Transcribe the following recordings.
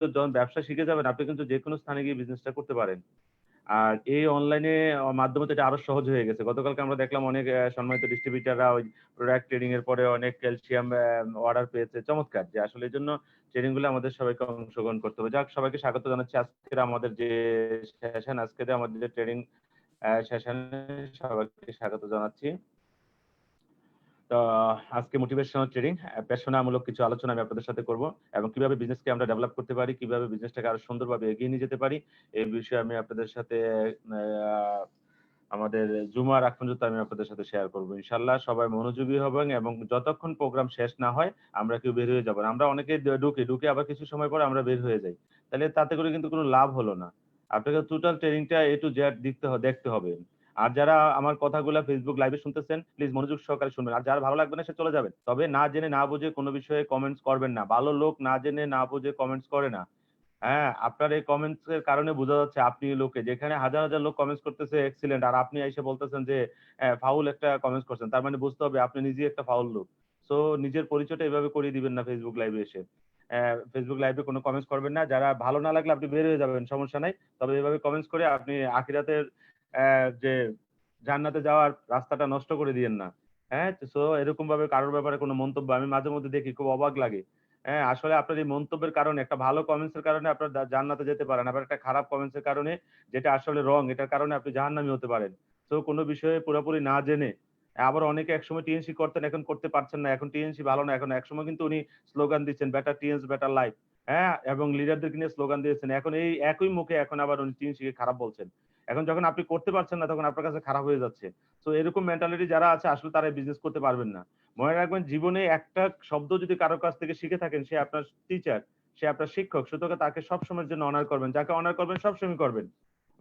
যখন ব্যবসা শিখে যাবেন আপনি কিন্তু যে কোনো স্থানে গিয়ে বিজনেসটা করতে পারেন। আর এই অনলাইনে মাধ্যমে তো এটা আরো সহজ হয়ে গেছে। গতকালকে আমরা দেখলাম অনেক সম্মানিত ডিস্ট্রিবিউটররা ওই প্রোডাক্ট ট্রেডিং এর পরে অনেক ক্যালসিয়াম অর্ডার পেয়েছে। চমৎকার! যে আসলে এজন্য ট্রেনিং গুলো আমাদের সবাইকে অংশগ্রহণ করতে হবে। যাক সবাইকে স্বাগত জানাচ্ছি আজকের আমাদের যে সেশন, আজকে যে আমাদের যে ট্রেনিং সেশনে সবাইকে স্বাগত জানাচ্ছি। তো আজকে মোটিভেশনাল ট্রেনিং পেশনামূলক কিছু আলোচনা আমি আপনাদের সাথে করব এবং কিভাবে বিজনেসকে আমরা ডেভেলপ করতে পারি, কিভাবে বিজনেসটাকে আরো সুন্দরভাবে এগিয়ে নিয়ে যেতে পারি, এই বিষয়ে আমি আপনাদের সাথে আহ, আমাদের জুমার আগ পর্যন্ত আমি আপনাদের সাথে শেয়ার করব। ইনশাআল্লাহ সবাই মনোযোগী হবেন এবং যতক্ষণ প্রোগ্রাম শেষ না হয় আমরা কেউ বের হয়ে যাব না। আমরা অনেকে ঢুকে আবার কিছু সময় পরে আমরা বের হয়ে যাই। তাহলে তাতে করে কিন্তু কোনো লাভ হলো না। আপনাকে টোটাল ট্রেনিংটা এ টু জেড দেখতে হবে। আর যারা আমার কথাগুলো ফেসবুক লাইভে শুনতেছেন প্লিজ মনোযোগ সহকারে শুনবেন। আর যারা ভালো লাগবে না সে চলে যাবেন। তবে না জেনে না বুঝে কোনো বিষয়ে কমেন্টস করবেন না। ভালো লোক না জেনে না বুঝে কমেন্টস করে না। হ্যাঁ, আপনার এই কমেন্টস এর কারণে বোঝা যাচ্ছে আপনি লোকে যেখানে হাজার, হাজার লোক কমেন্টস করতেছে এক্সিলেন্ট আর আপনি এসে বলতেছেন যে ফাউল একটা কমেন্টস করছেন। তার মানে বুঝতে হবে আপনি নিজেই একটা ফাউল লোক। সো নিজের পরিচয়টা এভাবে করিয়ে দিবেন না ফেসবুক লাইভে এসে। ফেসবুক লাইভে কোনো কমেন্টস করবেন না। যারা ভালো না লাগলে আপনি বের হয়ে যাবেন, সমস্যা নাই। তবে এভাবে কমেন্টস করে আপনি আখিরাতের যে জান্নাতে যাওয়ার রাস্তাটা নষ্ট করে দিয়েন না। হ্যাঁ? সো এরকম ভাবে কারোর ব্যাপারে কোনো মন্তব্য আমি মাঝে মধ্যে দেখি খুব অবাক লাগে। হ্যাঁ, আসলে আপনার এই মন্তব্যের কারণে একটা ভালো কমেন্টস এর কারণে আপনার জান্নাতে যেতে পারেন। আবার একটা খারাপ কমেন্টস এর কারণে যেটা আসলে রং এটার কারণে আপনি জাহান্নামী হতে পারেন। সো কোনো বিষয়ে পুরোপুরি না জেনে আবার অনেকে একসময় টিএনসি করতেন এখন করতে পারছেন না। এখন টিএনসি ভালো না। এখন একসময় কিন্তু উনি স্লোগান দিচ্ছেন বেটার টিএনস বেটার লাইফ। হ্যাঁ? এবং লিডারদেরকে নিয়ে স্লোগান দিয়েছেন। এখন এই একই মুখে এখন আবার উনি টিএনসি কে খারাপ বলছেন। এখন যখন আপনি করতে পারছেন না তখন আপনার কাছে খারাপ হয়ে যাচ্ছে। সো এরকম মেন্টালিটি যারা আছে আসলে তারা বিজনেস করতে পারবেন না। মনে রাখবেন জীবনে একটা শব্দ যদি কারো কাছ থেকে শিখে থাকেন সে আপনার টিচার, সে আপনার শিক্ষক। সুতরাং তাকে সবসময়ের জন্য অনার করবেন। যাকে অনার করবেন সবসময় করবেন।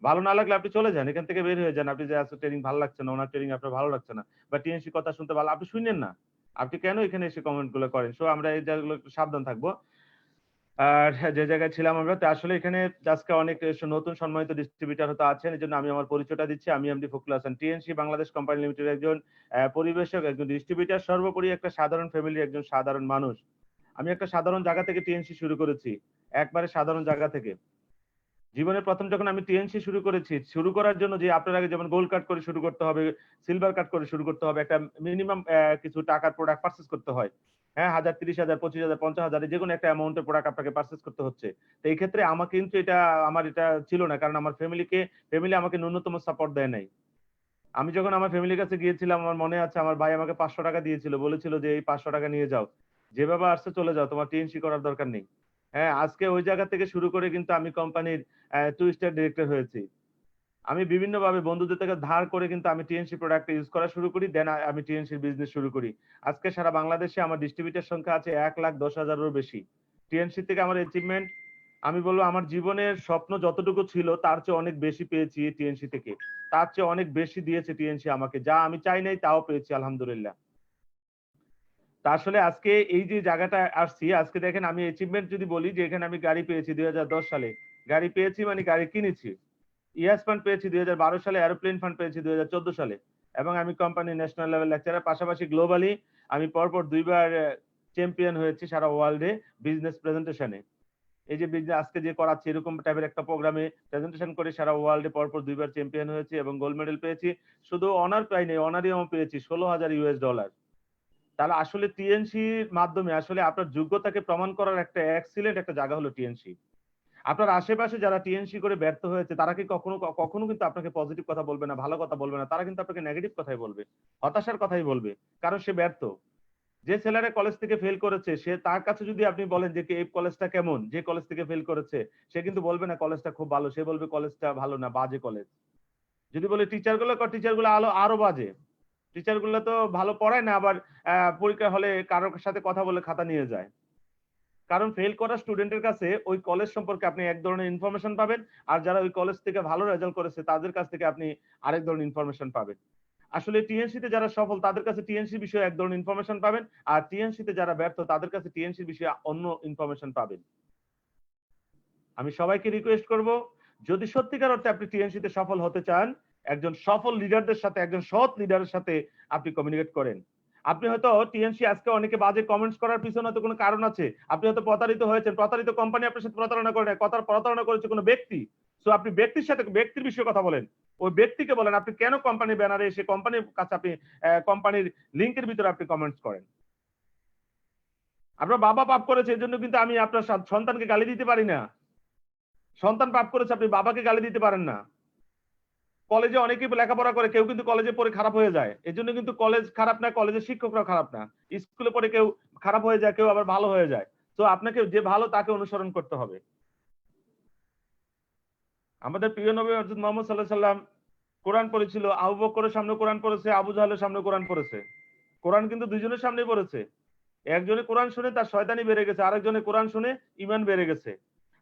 ভালো না লাগলে আপনি চলে যান। এখান থেকে বের হয়ে যান। আপনি যে আজকে ট্রেনিং ভালো লাগছে না, ওনার ট্রেনিং আপনার ভালো লাগছে না বা টিএনসি কথা শুনতে ভালো আপনি শুনেন না। আপনি কেন এখানে এসে কমেন্ট গুলো করেন? সো আমরা এই জায়গাগুলো একটু সাবধান থাকবো। আর যে জায়গায় ছিলাম আমরা তো আসলে এখানে আজকে অনেক নতুন সম্মানিত ডিস্ট্রিবিউটর হয়তো আছেন। এজন্য আমি আমার পরিচয়টা দিচ্ছি। আমি MD Fakhrul Hasan. TNC Bangladesh company লিমিটেডের একজন পরিবেশক, একজন ডিস্ট্রিবিউটর, সর্বোপরি একটা সাধারণ ফ্যামিলির একজন সাধারণ মানুষ। আমি একটা সাধারণ জায়গা থেকে টিএনসি শুরু করেছি। একবারে সাধারণ জায়গা থেকে। জীবনের ১ম যখন আমি টিএনসি শুরু করেছি, শুরু করার জন্য যে আপনার আগে যেমন গোল্ড কার্ড করে শুরু করতে হবে, সিলভার কার্ড করে শুরু করতে হবে। একটা মিনিমাম কিছু টাকার প্রোডাক্ট পারচেজ করতে হয়। হ্যাঁ, ১,০০০, ৩০,০০০, ২৫,০০০, ৫০,০০০ যেকোনো একটা অ্যামাউন্টের প্রোডাক্ট আপনাকে পারচেজ করতে হচ্ছে। তো এই ক্ষেত্রে আমাকে কিন্তু আমার এটা ছিল না। কারণ আমার ফ্যামিলি আমাকে ন্যূনতম সাপোর্ট দেয় নাই। আমি যখন আমার ফ্যামিলির কাছে গিয়েছিলাম আমার মনে আছে আমার ভাই আমাকে ৳৫০০ দিয়েছিল। বলেছিল যে, "এই ৳৫০০ নিয়ে যাও। যেভাবে আসছে চলে যাও। তোমার টিএনসি করার দরকার নেই।" হ্যাঁ, আজকে ওই জায়গা থেকে শুরু করে কিন্তু আমি কোম্পানির 2 স্টার ডিরেক্টর হয়েছি। আমি বিভিন্নভাবে বন্ধুদের থেকে ধার করে কিন্তু আমি টিএনসি প্রোডাক্ট ইউজ করা শুরু করি। দেন আমি টিএনসির বিজনেস শুরু করি। আজকে সারা বাংলাদেশে আমার ডিস্ট্রিবিউটর সংখ্যা আছে ১,১০,০০০ এরও বেশি। টিএনসি থেকে আমার অ্যাচিভমেন্ট আমি বলব আমার জীবনের স্বপ্ন যতটুকু ছিল তার চেয়ে অনেক বেশি পেয়েছি টিএনসি থেকে। তার চেয়ে অনেক বেশি দিয়েছে টিএনসি আমাকে। যা আমি চাই নাই তাও পেয়েছি আলহামদুলিল্লাহ। তা আসলে আজকে এই যে জায়গাটায় আসছি, আজকে দেখেন আমি অ্যাচিভমেন্ট যদি বলি যে এখানে আমি গাড়ি পেয়েছি ২০১০ সালে। গাড়ি পেয়েছি মানে গাড়ি কিনেছি। ইয়াস ফান্ড পেয়েছি ২০১২ সালে, এরোপ্লেন ফান্ড পেয়েছি ২০১৪ সালে। এবং আমি কোম্পানির ন্যাশনাল লেভেল লেকচারার। পাশাপাশি গ্লোবালি আমি পরপর ২ বার চ্যাম্পিয়ন হয়েছি সারা ওয়ার্লডে বিজনেস প্রেজেন্টেশনে। এই যে আজকে যে করাচ্ছি এরকম টাইপের একটা প্রোগ্রামে প্রেজেন্টেশন করে সারা ওয়ার্লডে পরপর ২ বার চ্যাম্পিয়ন হয়েছি এবং গোল্ড মেডেল পেয়েছি। শুধু অনার পাই নাই, অনারিয়ামও পেয়েছি $১৬,০০০। তাহলে আসলে টিএনসির মাধ্যমে আসলে আপনার যোগ্যতাকে প্রমাণ করার একটা এক্সিলেন্ট একটা জায়গা হলো টিএনসি। আপনার আশেপাশে যারা টিএনসি করে ব্যর্থ হয়েছে তারা কি কখনো কিন্তু আপনাকে পজিটিভ কথা বলবে না, ভালো কথা বলবে না। তারা কিন্তু আপনাকে নেগেটিভ কথাই বলবে। হতাশার কথাই বলবে। কারণ সে ব্যর্থ। যে ছেলেরা কলেজ থেকে ফেল করেছে সে তার কাছে যদি আপনি বলেন যে এই কলেজটা কেমন? যে কলেজ থেকে ফেল করেছে সে কিন্তু বলবে না কলেজটা খুব ভালো। সে বলবে কলেজটা ভালো না, বাজে কলেজ। যদি বলি টিচার গুলো আরো বাজে। টিচার গুলো তো ভালো পড়ায় না আবার পরীক্ষা হলে কারোর সাথে কথা বলে খাতা নিয়ে যায়। কারণ ফেল করা স্টুডেন্টের কাছে ওই কলেজ সম্পর্কে আপনি এক ধরনের ইনফরমেশন পাবেন। আর যারা ওই কলেজ থেকে ভালো রেজাল্ট করেছে তাদের কাছ থেকে আপনি আরেক ধরনের ইনফরমেশন পাবেন। আসলে টিএনসি তে যারা সফল তাদের কাছে টিএনসি বিষয়ে এক ধরনের ইনফরমেশন পাবেন। আর টিএনসি তে যারা ব্যর্থ তাদের কাছে টিএনসি বিষয়ে অন্য ইনফরমেশন পাবেন। আমি সবাইকে রিকোয়েস্ট করব যদি সত্যিকার অর্থে আপনি টিএনসি তে সফল হতে চান, একজন সফল লিডারদের সাথে একজন সৎ লিডারের সাথে আপনি কমিউনিকেট করেন। আপনি হয়তো টিএনসি আজকে অনেকে বাজে কমেন্টস করার পিছনে হয়তো কোনো কারণ আছে, আপনি হয়তো প্রতারিত হয়েছেন, প্রতারিত কোম্পানি আপনার সাথে প্রতারণা করে নাই, প্রতারণা করেছে কোনো ব্যক্তি। সো আপনি ব্যক্তির সাথে ব্যক্তির বিষয়ে কথা বলেন, ওই ব্যক্তিকে বলেন আপনি কেন কোম্পানির ব্যানারে এসে কোম্পানির কাছে আপনি কোম্পানির লিঙ্কের ভিতরে আপনি কমেন্টস করেন। আপনার বাবা পাপ করেছে, এই জন্য কিন্তু আমি আপনার সন্তানকে গালি দিতে পারি না। সন্তান পাপ করেছে, আপনি বাবাকে গালি দিতে পারেন না। কলেজে অনেকেই লেখাপড়া করে, কেউ কিন্তু কলেজে পড়ে খারাপ হয়ে যায়, এই জন্য কিন্তু কলেজ খারাপ না, কলেজের শিক্ষকরাও খারাপ না। স্কুলে পড়ে কেউ খারাপ হয়ে যায়, কেউ আবার ভালো হয়ে যায়। তো আপনাকে যে ভালো তাকে অনুসরণ করতে হবে। আমাদের প্রিয় নবী হযরত মুহাম্মদ সাল্লাল্লাহু আলাইহি সাল্লাম কোরআন পড়েছিল, আবু বকরের সামনে কোরআন পড়েছে, আবু জাহলের সামনে কোরআন পড়েছে। কোরআন কিন্তু দুইজনের সামনেই পড়েছে। একজনে কোরআন শুনে তার শয়তানি বেড়ে গেছে, আরেকজনে কোরআন শুনে ঈমান বেড়ে গেছে।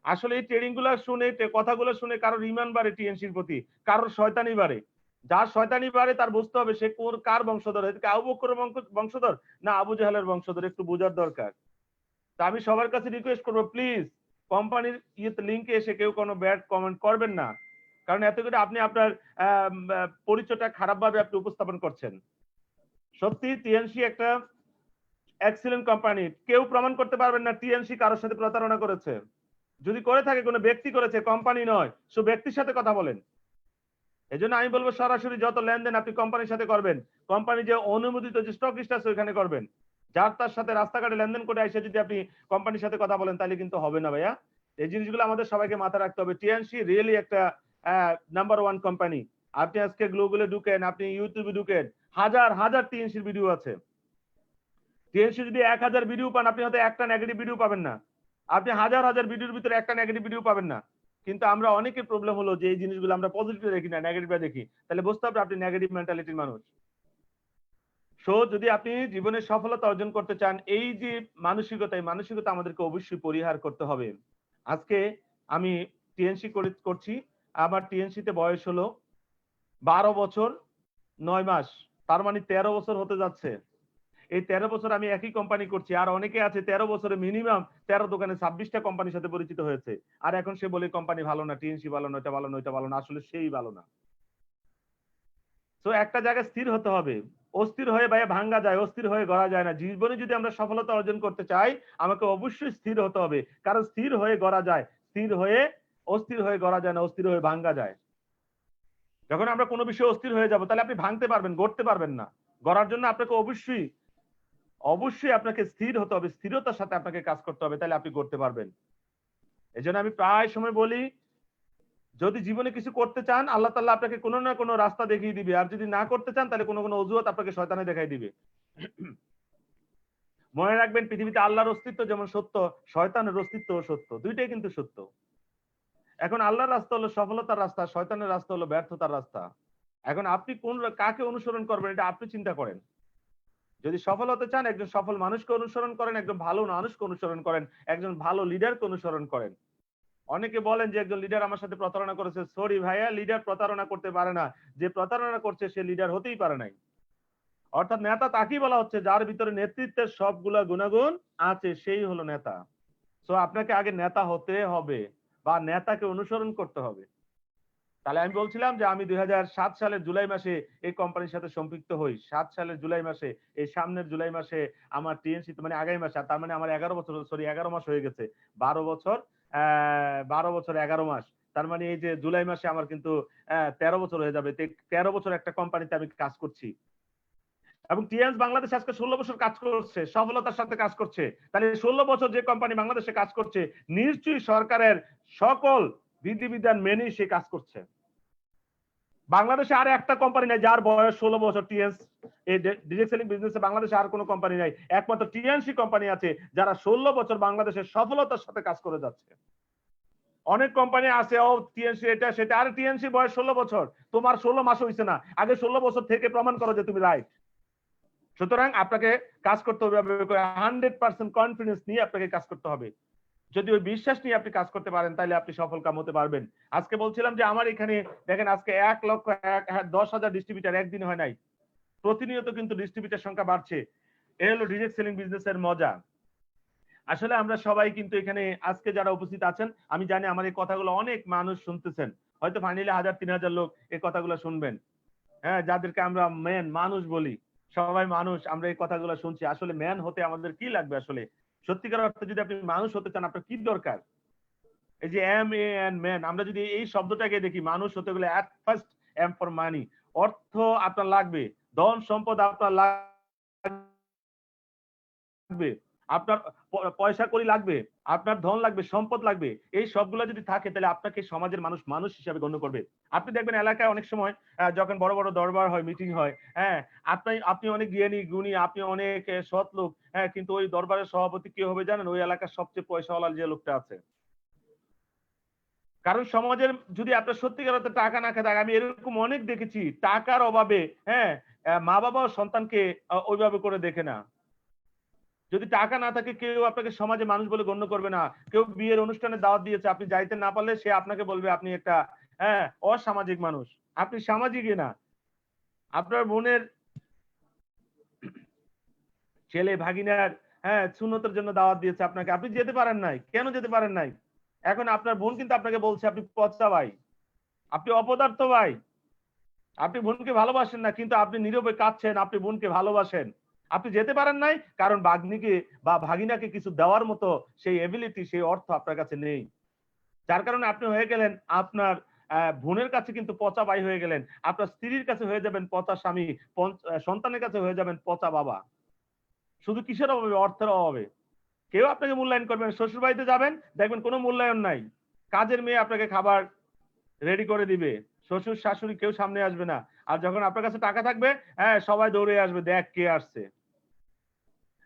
আসলে এই ট্রেডিং গুলা শুনে, কথাগুলো শুনে কারোর ঈমান বাড়ে টিএনসির প্রতি, কারোর শয়তানি বাড়ে। যার শয়তানি বাড়ে তার বুঝতে হবে সে কার বংশধর, এদিকে আবু বকরের বংশধর না আবু জাহলের বংশধর, একটু বোঝার দরকার। তা আমি সবার কাছে রিকোয়েস্ট করবো, প্লিজ কোম্পানির লিঙ্কে এসে কেউ কোনো ব্যাড কমেন্ট করবেন না, কারণ এত করে আপনি আপনার পরিচয়টা খারাপ ভাবে আপনি উপস্থাপন করছেন। সত্যি টিএনসি একটা এক্সিলেন্ট কোম্পানি, কেউ প্রমাণ করতে পারবেন না টিএনসি কারোর সাথে প্রতারণা করেছে। যদি করে থাকে কোনো ব্যক্তি করেছে, কোম্পানি নয়, সো ব্যক্তির সাথে কথা বলেন। এজন্য আমি বলবো সরাসরি যত লেনদেন আপনি কোম্পানির সাথে করবেন, কোম্পানি যে অনুমোদিত যে স্টকিস্ট আছে ওইখানে করবেন। যার তার সাথে রাস্তাঘাটে লেনদেন করে এসে যদি আপনি কোম্পানির সাথে কথা বলেন তাহলে কিন্তু হবে না ভাইয়া। এই জিনিসগুলো আমাদের সবাইকে মাথায় রাখতে হবে। টিএনসি রিয়েলি একটা নাম্বার ওয়ান কোম্পানি। আপনি আজকে গুগলে ঢুকেন, আপনি ইউটিউবে ঢুকেন, হাজার হাজার টিএনসির ভিডিও আছে। টিএনসি যদি 1000 ভিডিও পান, আপনি হয়তো একটা নেগেটিভ ভিডিও পাবেন না। আপনি হাজার হাজার ভিডিওর ভিতরে একটা নেগেটিভ ভিডিও পাবেন না। কিন্তু আমরা অনেকের প্রবলেম হলো যে এই জিনিসগুলো আমরা পজিটিভ দেখি না, নেগেটিভ দেখি। তাহলে বুঝতে হবে আপনি নেগেটিভ মেন্টালিটির মানুষ। সো যদি আপনি জীবনে সফলতা অর্জন করতে চান, এই যে মানসিকতা, এই মানসিকতা আমাদেরকে অবশ্যই পরিহার করতে হবে। আজকে আমি টিএনসি করছি, আমার টিএনসি তে বয়স হলো 12 বছর 9 মাস, তার মানে 13 বছর হতে যাচ্ছে। এই 13 বছর আমি একই কোম্পানি করছি, আর অনেকে আছে 13 বছরে মিনিমাম 13 দোকানে 26টা কোম্পানির সাথে পরিচিত হয়েছে, আর এখন সে বলে কোম্পানি ভালো না, টিএনসি ভালো না, এটা ভালো না, এটা ভালো না, আসলে সেই ভালো না। তো একটা জায়গায় স্থির হতে হবে। অস্থির হয়ে ভাইয়া ভাঙ্গা যায়, অস্থির হয়ে গড়া যায় না। জীবনে যদি আমরা সফলতা অর্জন করতে চাই, আমাকে অবশ্যই স্থির হতে হবে, কারণ স্থির হয়ে গড়া যায়, স্থির হয়ে অস্থির হয়ে গড়া যায় না, অস্থির হয়ে ভাঙ্গা যায়। যখন আমরা কোনো বিষয়ে অস্থির হয়ে যাব তাহলে আপনি ভাঙতে পারবেন, গড়তে পারবেন না। গড়ার জন্য আপনাকে অবশ্যই অবশ্যই আপনাকে স্থির হতে হবে, স্থিরতার সাথে আপনাকে কাজ করতে হবে, তাহলে আপনি করতে পারবেন। এজন্য আমি প্রায় সময় বলি, যদি জীবনে কিছু করতে চান আল্লাহ তাআলা আপনাকে কোনো না কোনো রাস্তা দেখিয়ে দিবে, আর যদি না করতে চান তাহলে কোনো কোনো অজুহাত আপনাকে শয়তানে দেখাই দিবে। মনে রাখবেন পৃথিবীতে আল্লাহর অস্তিত্ব যেমন সত্য, শয়তানের অস্তিত্বও সত্য, দুইটাই কিন্তু সত্য। এখন আল্লাহর রাস্তা হলো সফলতার রাস্তা, শয়তানের রাস্তা হলো ব্যর্থতার রাস্তা। এখন আপনি কাকে অনুসরণ করবেন এটা আপনি চিন্তা করেন। যদি সফল হতে চান একজন সফল মানুষকে অনুসরণ করেন, একজন ভালো মানুষকে অনুসরণ করেন, একজন ভালো লিডারকে অনুসরণ করেন। অনেকে বলেন যে একজন লিডার আমার সাথে প্রতারণা করেছে। সরি ভাইয়া, লিডার প্রতারণা করতে পারে না। যে প্রতারণা করছে সে লিডার হতেই পারে নাই। অর্থাৎ নেতা তাকেই বলা হচ্ছে যার ভিতরে নেতৃত্বের সবগুলা গুণাগুণ আছে, সেই হলো নেতা। সো আপনাকে আগে নেতা হতে হবে বা নেতাকে অনুসরণ করতে হবে। তাহলে আমি বলছিলাম যে আমি 2007 সালের জুলাই মাসে এই কোম্পানির সাথে সম্পৃক্ত হই। 7 সালের জুলাই মাসে, এই সামনের জুলাই মাসে আমার টিএনসি, মানে আগামী মাসে, তার মানে আমার 11 বছর, সরি 11 মাস হয়ে গেছে। 12 বছর 12 বছর 11 মাস। তার মানে এই যে জুলাই মাসে আমার কিন্তু 13 বছর হয়ে যাবে। 13 বছর একটা কোম্পানিতে আমি কাজ করছি। এবং টিএনস বাংলাদেশ আজকে 16 বছর কাজ করছে, সফলতার সাথে কাজ করছে। তাহলে 16 বছর যে কোম্পানি বাংলাদেশে কাজ করছে, নিশ্চয়ই সরকারের সকল বিধিবিধান মেনেই সে কাজ করছে। বাংলাদেশে আর একটা কোম্পানি নাই যার বয়স 16 বছর। টিএনস এই ডিরেক্ট সেলিং বিজনেসে বাংলাদেশে আর কোনো কোম্পানি নাই, একমাত্র টিএনসি কোম্পানি আছে যারা 16 বছর বাংলাদেশের সফলতার সাথে কাজ করে যাচ্ছে। অনেক কোম্পানি আছে ও টিএনসি এটা সেটা, আর টিএনসি বয়স 16 বছর, তোমার 16 মাস হইছে না, আগে 16 বছর থেকে প্রমাণ করো যে তুমি রাইট। সুতরাং আপনাকে কাজ করতে হবে 100% কনফিডেন্স নিয়ে আপনাকে কাজ করতে হবে। যদি ওই বিশ্বাস নিয়ে আপনি কাজ করতে পারেন তাহলে আপনি সফল কাম হতে পারবেন। আজকে বলছিলাম যে আমার এখানে দেখেন আজকে 1,10,000 ডিস্ট্রিবিউটার একদিন হয় নাই, প্রতিনিয়ত কিন্তু ডিস্ট্রিবিউটার সংখ্যা বাড়ছে। এই হলো ডিরেক্ট সেলিং বিজনেসের মজা। আসলে আমরা সবাই কিন্তু এখানে আজকে যারা উপস্থিত আছেন, আমি জানি আমার এই কথাগুলো অনেক মানুষ শুনতেছেন, হয়তো ফাইনালি 1000-3000 লোক এই কথাগুলো শুনবেন, হ্যাঁ, যাদেরকে আমরা মেন মানুষ বলি। সবাই মানুষ, আমরা এই কথাগুলো শুনছি। আসলে ম্যান হতে আমাদের কি লাগবে আসলে? সত্যিকার অর্থে যদি আপনি মানুষ হতে চান, আপনার কি দরকার? এই যে এম এ এন ম্যান, আমরা যদি এই শব্দটাকে দেখি, মানুষ হতে গেলে at first M for money, অর্থ আপনার লাগবে, ধন সম্পদ আপনার লাগবে, আপনার পয়সা কড়ি লাগবে, আপনার ধন লাগবে, সম্পদ লাগবে। এই সবগুলো যদি থাকে তাহলে আপনাকে সমাজের মানুষ মানুষ হিসাবে গণ্য করবে। আপনি দেখবেন এলাকায় অনেক সময় যখন বড় বড় দরবার হয়, মিটিং হয়, হ্যাঁ, আপনি অনেক জ্ঞানী গুণী, আপনি অনেক সৎ লোক, হ্যাঁ, কিন্তু ওই দরবারের সভাপতি কে হবে জানেন? ওই এলাকার সবচেয়ে পয়সাওয়ালা যে লোকটা আছে। কারণ সমাজের যদি আপনার সত্যিকার অর্থে টাকা না থাকে, আমি এরকম অনেক দেখেছি টাকার অভাবে, হ্যাঁ, মা বাবাও সন্তানকে ওইভাবে করে দেখে না। যদি টাকা না থাকে কেউ আপনাকে সমাজে মানুষ বলে গণ্য করবে না। কেউ বিয়ের অনুষ্ঠানে দাওয়াত দিয়েছে, আপনি যাইতে না পারলে সে আপনাকে বলবে আপনি একটা, হ্যাঁ, অসামাজিক মানুষ। আপনি সামাজিকই না। আপনার বোনের ছেলে ভাগিনার, হ্যাঁ, সুন্নতের জন্য দাওয়াত দিয়েছে আপনাকে, আপনি যেতে পারেন নাই। কেন যেতে পারেন নাই? এখন আপনার বোন কিন্তু আপনাকে বলছে আপনি পচা ভাই, আপনি অপদার্থ ভাই, আপনি বোনকে ভালোবাসেন না, কিন্তু আপনি নীরবে কাঁদছেন, আপনি বোনকে ভালোবাসেন। আপনি যেতে পারেন নাই কারণ ভাগ্নিকে বা ভাগিনাকে কিছু দেওয়ার মতো সেই এবিলিটি, সেই অর্থ আপনার কাছে নেই। যার কারণে আপনি হয়ে গেলেন আপনার বোনের কাছে কিন্তু পচা ভাই হয়ে গেলেন। আপনার স্ত্রীর কাছে হয়ে যাবেন পচা স্বামী, সন্তানের কাছে হয়ে যাবেন পচা বাবা। শুধু কিসের অভাবে? অর্থের অভাবে। কেউ আপনাকে মূল্যায়ন করবে না। শ্বশুর বাড়িতে যাবেন, দেখবেন কোনো মূল্যায়ন নাই। কাজের মেয়ে আপনাকে খাবার রেডি করে দিবে। শ্বশুর শাশুড়ি কেউ সামনে আসবে না। আর যখন আপনার কাছে টাকা থাকবে, হ্যাঁ, সবাই দৌড়ে আসবে, দেখ কে আসছে।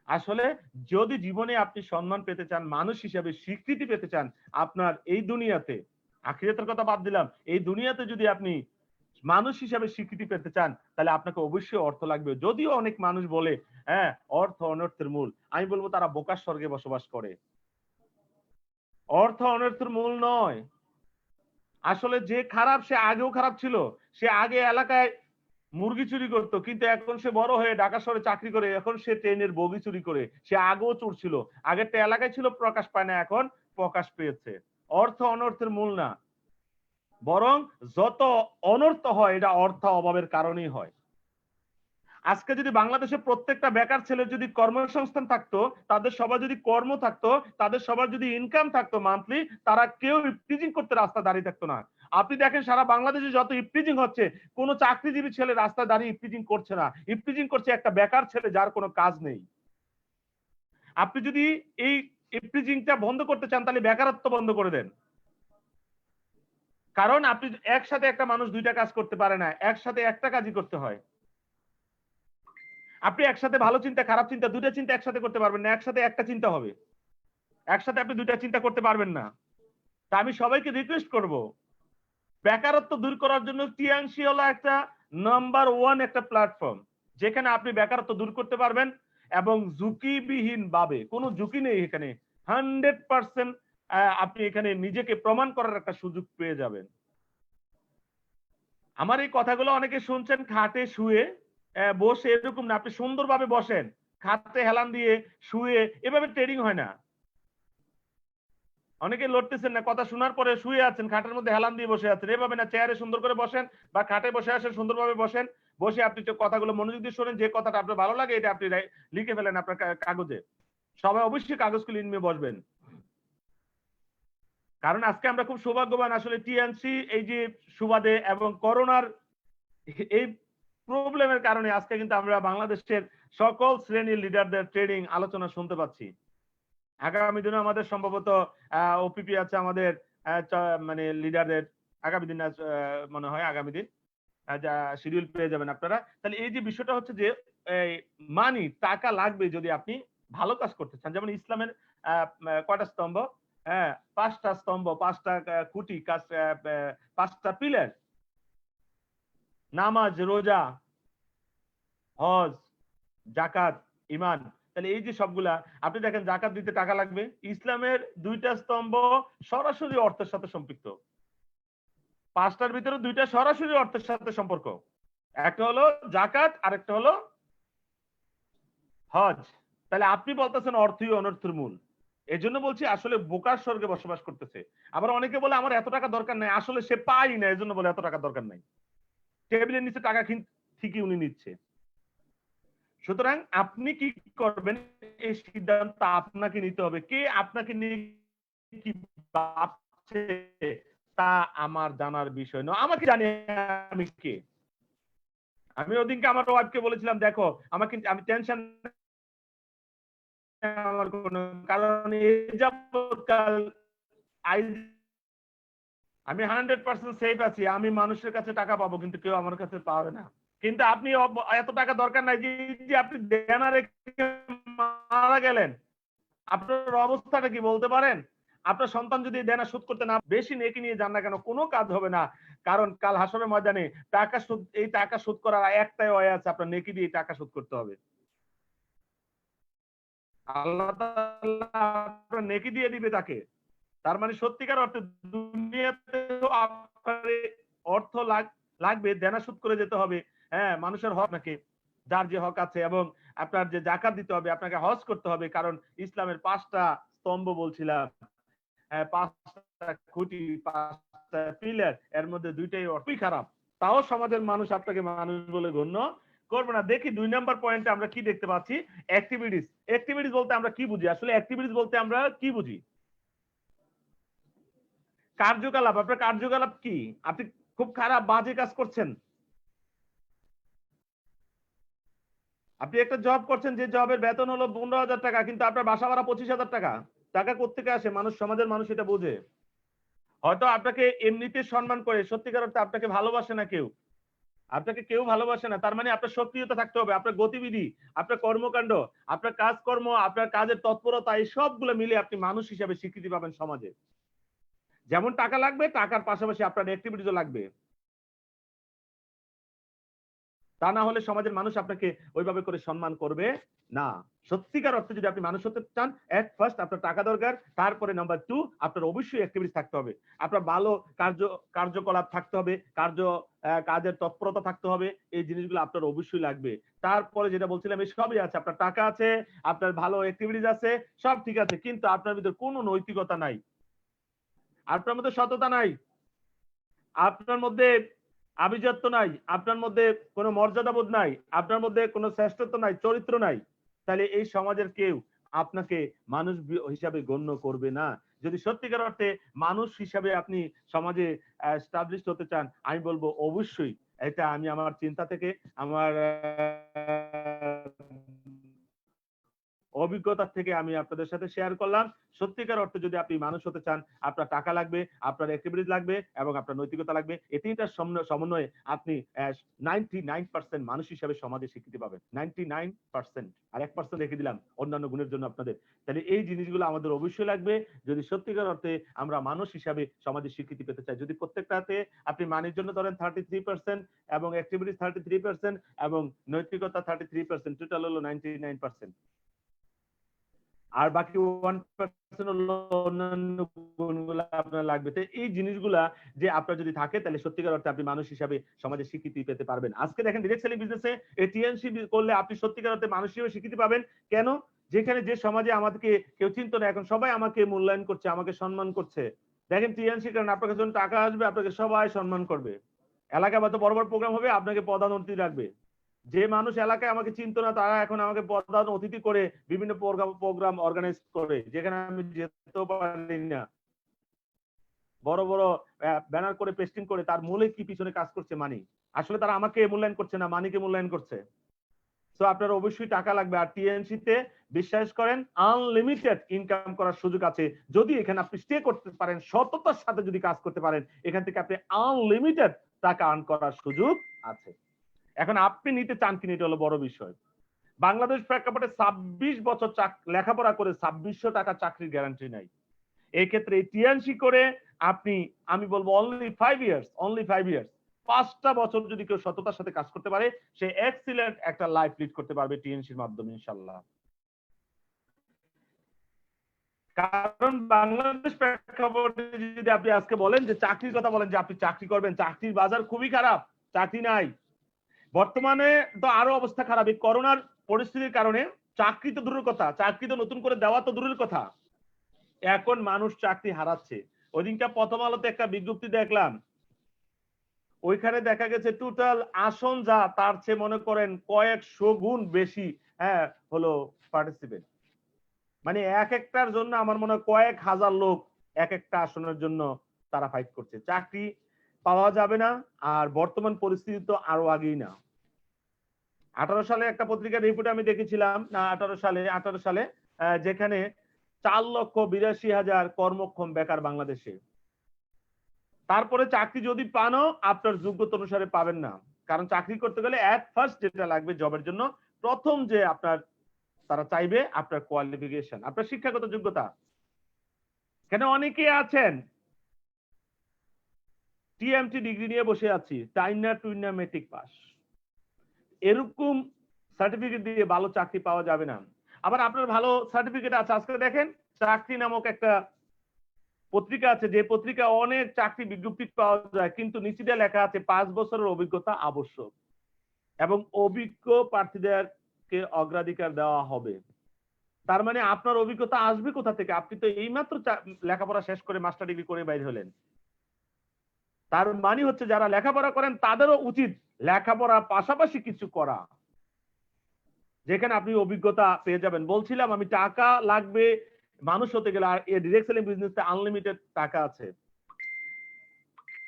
আসলে যদি জীবনে আপনি সম্মান পেতে চান, মানুষ হিসেবে স্বীকৃতি পেতে চান, আপনার এই দুনিয়াতে, আখিরাতের কথা বাদ দিলাম, এই দুনিয়াতে যদি আপনি মানুষ হিসেবে স্বীকৃতি পেতে চান, তাহলে আপনাকে অবশ্যই অর্থ লাগবে। যদিও অনেক মানুষ বলে, হ্যাঁ, অর্থ অনর্থের মূল। আমি বলবো তারা বোকার স্বর্গে বসবাস করে। অর্থ অনর্থের মূল নয়। আসলে যে খারাপ সে আগেও খারাপ ছিল। সে আগে এলাকায় মুরগি চুরি করতো, কিন্তু এখন সে বড় হয়ে ঢাকা শহরে চাকরি করে, এখন সে ট্রেনের বগি চুরি করে। সে আগেও চোর ছিল। আগেরটা এলাকায় ছিল, প্রকাশ পায় না, এখন প্রকাশ পেয়েছে। অর্থ অনর্থের মূল না, বরং যত অনর্থ হয় এটা অর্থ অভাবের কারণেই হয়। আজকে যদি বাংলাদেশে প্রত্যেকটা বেকার ছেলের যদি কর্মসংস্থান থাকতো, তাদের সবার যদি কর্ম থাকতো, তাদের সবার যদি ইনকাম থাকতো মান্থলি, তারা কেউ ইফটিজিং করতে রাস্তা দাঁড়িয়ে থাকতো না। আপনি দেখেন সারা বাংলাদেশে যত ইফটিজিং হচ্ছে, কোন চাকরিজীবী ছেলে রাস্তায় দাঁড়িয়ে ইফটিজিং করছে না। ইফটিজিং করছে একটা বেকার ছেলে যার কোনো কাজ নেই। আপনি যদি এই ইফটিজিংটা বন্ধ করতে চান, তাহলে বেকারত্ব বন্ধ করে দেন। কারণ আপনি একসাথে একটা মানুষ দুইটা কাজ করতে পারে না, একসাথে একটা কাজই করতে হয়। আপনি একসাথে ভালো চিন্তা খারাপ চিন্তা দুইটা চিন্তা একসাথে করতে পারবেন না, একসাথে একটা চিন্তা হবে। একসাথে আপনি দুইটা চিন্তা করতে পারবেন না। তা আমি সবাইকে রিকোয়েস্ট করব, বেকারত্ব দূর করার জন্য টিএনসি হলো একটা নাম্বার ওয়ান একটা প্ল্যাটফর্ম, যেখানে আপনি বেকারত্ব দূর করতে পারবেন এবং ঝুঁকিবিহীন ভাবে, কোনো ঝুঁকি নেই এখানে, 100% আপনি এখানে নিজেকে প্রমাণ করার একটা সুযোগ পেয়ে যাবেন। আমার এই কথাগুলো অনেকে শুনছেন খাটে শুয়ে, বসে, এরকম না। আপনি সুন্দরভাবে বসেন, খাটে হেলান দিয়ে শুয়ে, এভাবে ট্রেডিং হয় না। অনেকে লড়তেছেন না, কথা শোনার পরে শুয়ে আছেন, খাটের মধ্যে হেলান দিয়ে বসে আছেন, এভাবে না। চেয়ারে সুন্দর করে বসেন বা খাটে বসে আসেন, সুন্দরভাবে বসেন, বসে আপনি কথাগুলো মনোযোগ দিয়ে শোনেন, যে কথাটা আপনার ভালো লাগে এটা আপনি লিখে ফেলেন আপনার কাগজে। সবাই অবশ্যই কাগজ খুলে নিয়ে বসবেন। কারণ আজকে আমরা খুব সৌভাগ্যবান আসলে টিএনসি এই যে সুবাদে এবং করোনার এই প্রবলেমের কারণে আজকে কিন্তু আমরা বাংলাদেশের সকল শ্রেণীর লিডারদের ট্রেনিং আলোচনা শুনতে পাচ্ছি। আগামী দিনে আমাদের সম্ভবত ওপিপি আছে আমাদের, মানে লিডারদের আগামী দিন, মনে হয় আগামী দিন যা শিডিউল পেয়ে যাবেন আপনারা। তাহলে এই যে বিষয়টা হচ্ছে যে মানি, টাকা লাগবে যদি আপনি ভালো কাজ করতে চান। যেমন ইসলামের কয়টা স্তম্ভ? হ্যাঁ, 5টা স্তম্ভ, 5টা খুঁটি, কাজ, 5টা পিলার: নামাজ, রোজা, হজ, জাকাত, ইমান। তাহলে এই যে সবগুলা, আপনি দেখেন জাকাত দিতে টাকা লাগবে। ইসলামের 2টা স্তম্ভ সরাসরি অর্থের সাথে সম্পৃক্ত। 5টার ভিতরে 2টা সরাসরি অর্থের সাথে সম্পর্ক। একটা হলো জাকাত, আরেকটা হলো হজ। তাহলে আপনি বলতেছেন অর্থই অনর্থের মূল। এজন্য বলছি আসলে বোকার স্বর্গে বসবাস করতেছে। আবার অনেকে বলে আমার এত টাকা দরকার নাই, আসলে সে পাই না, এজন্য বলে এত টাকা দরকার নাই। টেবিলের নিচে টাকা ঠিকই উনি নিচ্ছে। সুতরাং আপনি কি করবেন এই সিদ্ধান্ত আপনাকে নিতে হবে। কে আপনাকে নিয়ে কি ভাবছে তা আমার জানার বিষয় নয়। আমাকে জানি আমি কে। আমি ওদিনকে আমার ওয়াইফকে বলেছিলাম, দেখো আমাকে, আমি টেনশন আমার কোনো কারণ এই যাবৎকাল আমি 100% সেফ আছি। আমি মানুষের কাছে টাকা পাবো কিন্তু কেউ আমার কাছে পাবে না। কিন্তু আপনি এত টাকা দরকার নাই যে আপনি দেনা রেখে মারা গেলেন, আপনার অবস্থাটা কি বলতে পারেন? আপনার সন্তান যদি দেনা শোধ করতে না বেশি নেকি নিয়ে যান না কেন, কোনো কাজ হবে না। কারণ কাল হাসরের ময়দানে টাকা শোধ, এই টাকা শোধ করার একটাই ওয়ে আছে, আপনার নেকি দিয়ে টাকা শোধ করতে হবে। আল্লাহ তাআলা আপনার নেকি দিয়ে দিবে তাকে। তার মানে সত্যিকার অর্থে দুনিয়াতেও আপনার অর্থ লাগবে, দেনা শোধ করে যেতে হবে। হ্যাঁ, মানুষের হক নাকি, যার যে হক আছে, এবং আপনার যে জাকাত দিতে হবে, আপনাকে হজ করতে হবে। কারণ ইসলামের 5টা স্তম্ভ বলছিলাম, হ্যাঁ 5টা খুঁটি, 5টা পিলার, এর মধ্যে 2টাই অর্থই খারাপ। তাও সমাজের মানুষ আপনাকে মানুষ বলে গণ্য করবে না। দেখি 2 নাম্বার পয়েন্টে আমরা কি দেখতে পাচ্ছি, অ্যাক্টিভিটিস। অ্যাক্টিভিটিস বলতে আমরা কি বুঝি? আসলে অ্যাক্টিভিটিস বলতে আমরা কি বুঝি? কার্যকলাপ। আপনার কার্যকলাপ কি? আপনি খুব খারাপ বাজে কাজ করছেন। আপনি একটা জব করছেন, যে জবের বেতন হলো 15,000 টাকা, কিন্তু আপনার বাসা ভাড়া 25,000 টাকা। টাকা কোত্থেকে আসে? মানুষ, সমাজের মানুষ এটা বোঝে। হয়তো আপনাকে এমনিতে সম্মান করে, সত্যিকার অর্থে আপনাকে ভালোবাসে না কেউ। আপনাকে কেউ ভালোবাসে না। তার মানে আপনার সক্রিয়তা থাকতে হবে, আপনার গতিবিধি, আপনার কর্মকাণ্ড, আপনার কাজকর্ম, আপনার কাজের তৎপরতা, এই সবগুলো মিলে আপনি মানুষ হিসেবে স্বীকৃতি পাবেন সমাজে। যেমন টাকা লাগবে, টাকার পাশাপাশি আপনার অ্যাক্টিভিটিসও লাগবে। তা না হলে সমাজের মানুষ আপনাকে ওইভাবে করে সম্মান করবে না। সত্যিকার অর্থে যদি আপনি মানুষ হতে চান, এট ফার্স্ট আপনার টাকা দরকার, তারপরে নাম্বার 2 আপনার অবশ্যই অ্যাক্টিভিটিস থাকতে হবে। আপনার ভালো কার্যকলাপ থাকতে হবে, কাজের তৎপরতা থাকতে হবে। এই জিনিসগুলো আপনার অবশ্যই লাগবে। তারপরে যেটা বলছিলাম, এই সবই আছে। আপনার টাকা আছে, আপনার ভালো অ্যাক্টিভিটিস আছে, সব ঠিক আছে, কিন্তু আপনার ভিতরে কোনো নৈতিকতা নাই, আপনার মধ্যে সততা নাই, আপনার মধ্যে আভিজাত্য নাই, আপনার মধ্যে কোনো মর্যাদাবোধ নাই, আপনার মধ্যে কোনো শ্রেষ্ঠত্ব নাই, চরিত্র নাই, তাহলে এই সমাজের কেউ আপনাকে মানুষ হিসাবে গণ্য করবে না। যদি সত্যিকার অর্থে মানুষ হিসাবে আপনি সমাজে এস্টাবলিশড হতে চান, আমি বলবো অবশ্যই, এটা আমি আমার চিন্তা থেকে, আমার অভিজ্ঞতা থেকে আমি আপনাদের সাথে শেয়ার করলাম। সত্যিকার অর্থে যদি আপনি মানুষ হতে চান, আপনার টাকা লাগবে, আপনার অ্যাক্টিভিটিস লাগবে, এবং আপনার নৈতিকতা লাগবে। এই তিনটার সমন্বয়ে আপনি 99% মানুষ হিসাবে সমাজে স্বীকৃতি পাবেন। 99%। আর 1% রেখে দিলাম অন্যান্য গুণের জন্য আপনাদের। তাহলে এই জিনিসগুলো আমাদের অবশ্যই লাগবে যদি সত্যিকার অর্থে আমরা মানুষ হিসাবে সমাজে স্বীকৃতি পেতে চাই। যদি প্রত্যেকটাতে আপনি মানের জন্য ধরেন 33% এবং অ্যাক্টিভিটিস 33% এবং নৈতিকতা 33%, টোটাল হলো 99%। আর বাকি 1% হলো অন্যান্য গুণগুলা আপনার লাগবে। তো এই জিনিসগুলা যে আপনার যদি থাকে, তাহলে সত্যিকার অর্থে আপনি মানুষ হিসাবে সমাজে স্বীকৃতি পেতে পারবেন। আজকে দেখেন ডিরেক্ট সেলিং বিজনেসে টিএনসি করলে আপনি সত্যিকার অর্থে মানুষ হিসেবে স্বীকৃতি পাবেন। কেন? যেখানে যে সমাজে আমাদেরকে কেউ চিনত না, এখন সবাই আমাকে মূল্যায়ন করছে, আমাকে সম্মান করছে। দেখেন টিএনসির কারণে আপনার কাছে যখন টাকা আসবে, আপনাকে সবাই সম্মান করবে। এলাকায় হয়তো বড় বড় প্রোগ্রাম হবে, আপনাকে প্রধান অতিথি রাখবে। যে মানুষ এলাকায় আমাকে চিনতো না, তারা এখন আমাকে প্রধান অতিথি করে বিভিন্ন প্রোগ্রাম অর্গানাইজ করে, যেখানে আমি যেতেও পারি না। বড় বড় ব্যানার করে পেস্টিং করে, তার মূলে কি পিছনে কাজ করছে মানি। আসলে তারা আমাকে মূল্যায়ন করছে না, মানিকে মূল্যায়ন করছে। তো আপনার অবশ্যই টাকা লাগবে। আর টিএনসি তে বিশ্বাস করেন আনলিমিটেড ইনকাম করার সুযোগ আছে, যদি এখানে আপনি স্টে করতে পারেন, সততার সাথে যদি কাজ করতে পারেন, এখান থেকে আপনি আনলিমিটেড টাকা আর্ন করার সুযোগ আছে। এখন আপনি নিতে চান কিনা, এটা হলো বড় বিষয়। বাংলাদেশ প্রেক্ষাপটে 26 বছর লেখাপড়া করে 2600 টাকা চাকরির গ্যারান্টি নাই। এই ক্ষেত্রে টিএনসি করে আপনি, আমি বলবো অনলি 5 ইয়ার্স, 5টা বছর যদি কেউ সততার সাথে কাজ করতে পারে, সে এক্সিলেন্ট একটা লাইফ লিড করতে পারবে টিএনসির মাধ্যমে ইনশাআল্লাহ। কারণ বাংলাদেশ প্রেক্ষাপটে যদি আপনি আজকে বলেন যে চাকরির কথা বলেন, যে আপনি চাকরি করবেন, চাকরির বাজার খুবই খারাপ, চাকরি নাই। বর্তমানে তো আরো অবস্থা খারাপ। এই করোনার পরিস্থিতির কারণে চাকরি তো দূরের কথা, চাকরি তো নতুন করে দেওয়া তো দূরের কথা, এখন মানুষ চাকরি হারাচ্ছে। ওইদিনটা প্রথম আলোতে একটা বিজ্ঞপ্তি দেখলাম, ওইখানে দেখা গেছে টোটাল আসন যা তার চেয়ে মনে করেন কয়েকশো গুণ বেশি হলো পার্টিসিপেন্ট। মানে এক একটার জন্য আমার মনে হয় কয়েক হাজার লোক এক একটা আসনের জন্য তারা ফাইট করছে। চাকরি পাওয়া যাবে না, আর বর্তমান পরিস্থিতি তো আরো আগেই না। 18 সালে একটা পত্রিকার রিপোর্ট আমি দেখেছিলাম, না 18 সালে যেখানে 4,82,000 কর্মক্ষম বেকার বাংলাদেশে। তারপরে চাকরি যদি পানও আপনার যোগ্যতা অনুসারে পাবেন না, কারণ চাকরি করতে গেলে এট ফার্স্ট যেটা লাগবে জবের জন্য, প্রথম যে আপনার তারা চাইবে আপনার কোয়ালিফিকেশন, আপনার শিক্ষাগত যোগ্যতা। কেন অনেকে আছেন টিএমটি ডিগ্রি নিয়ে বসে আছি, টাইনা টুইনা মেট্রিক পাস, এরকম সার্টিফিকেট দিয়ে ভালো চাকরি পাওয়া যাবে না। আবার আপনার ভালো সার্টিফিকেট আছে, আজকে দেখেন চাকরি নামক একটা পত্রিকা আছে, যে পত্রিকা অনেক চাকরি বিজ্ঞপ্তি পাওয়া যায়, কিন্তু নিচে লেখা আছে 5 বছরের অভিজ্ঞতা আবশ্যক এবং অভিজ্ঞ প্রার্থীদেরকে অগ্রাধিকার দেওয়া হবে। তার মানে আপনার অভিজ্ঞতা আসবে কোথা থেকে? আপনি তো এইমাত্র লেখাপড়া শেষ করে মাস্টার ডিগ্রি করে বাইরে হলেন। তার মানে হচ্ছে যারা লেখাপড়া করেন তাদেরও উচিত লেখাপড়ার পাশাপাশি কিছু করা, যেখানে আপনি অভিজ্ঞতা পেয়ে যাবেন। বলছিলাম আমি টাকা লাগবে মানুষ হতে গেলে, আর এই ডিরেক্ট সেলিং বিজনেসে আনলিমিটেড টাকা আছে।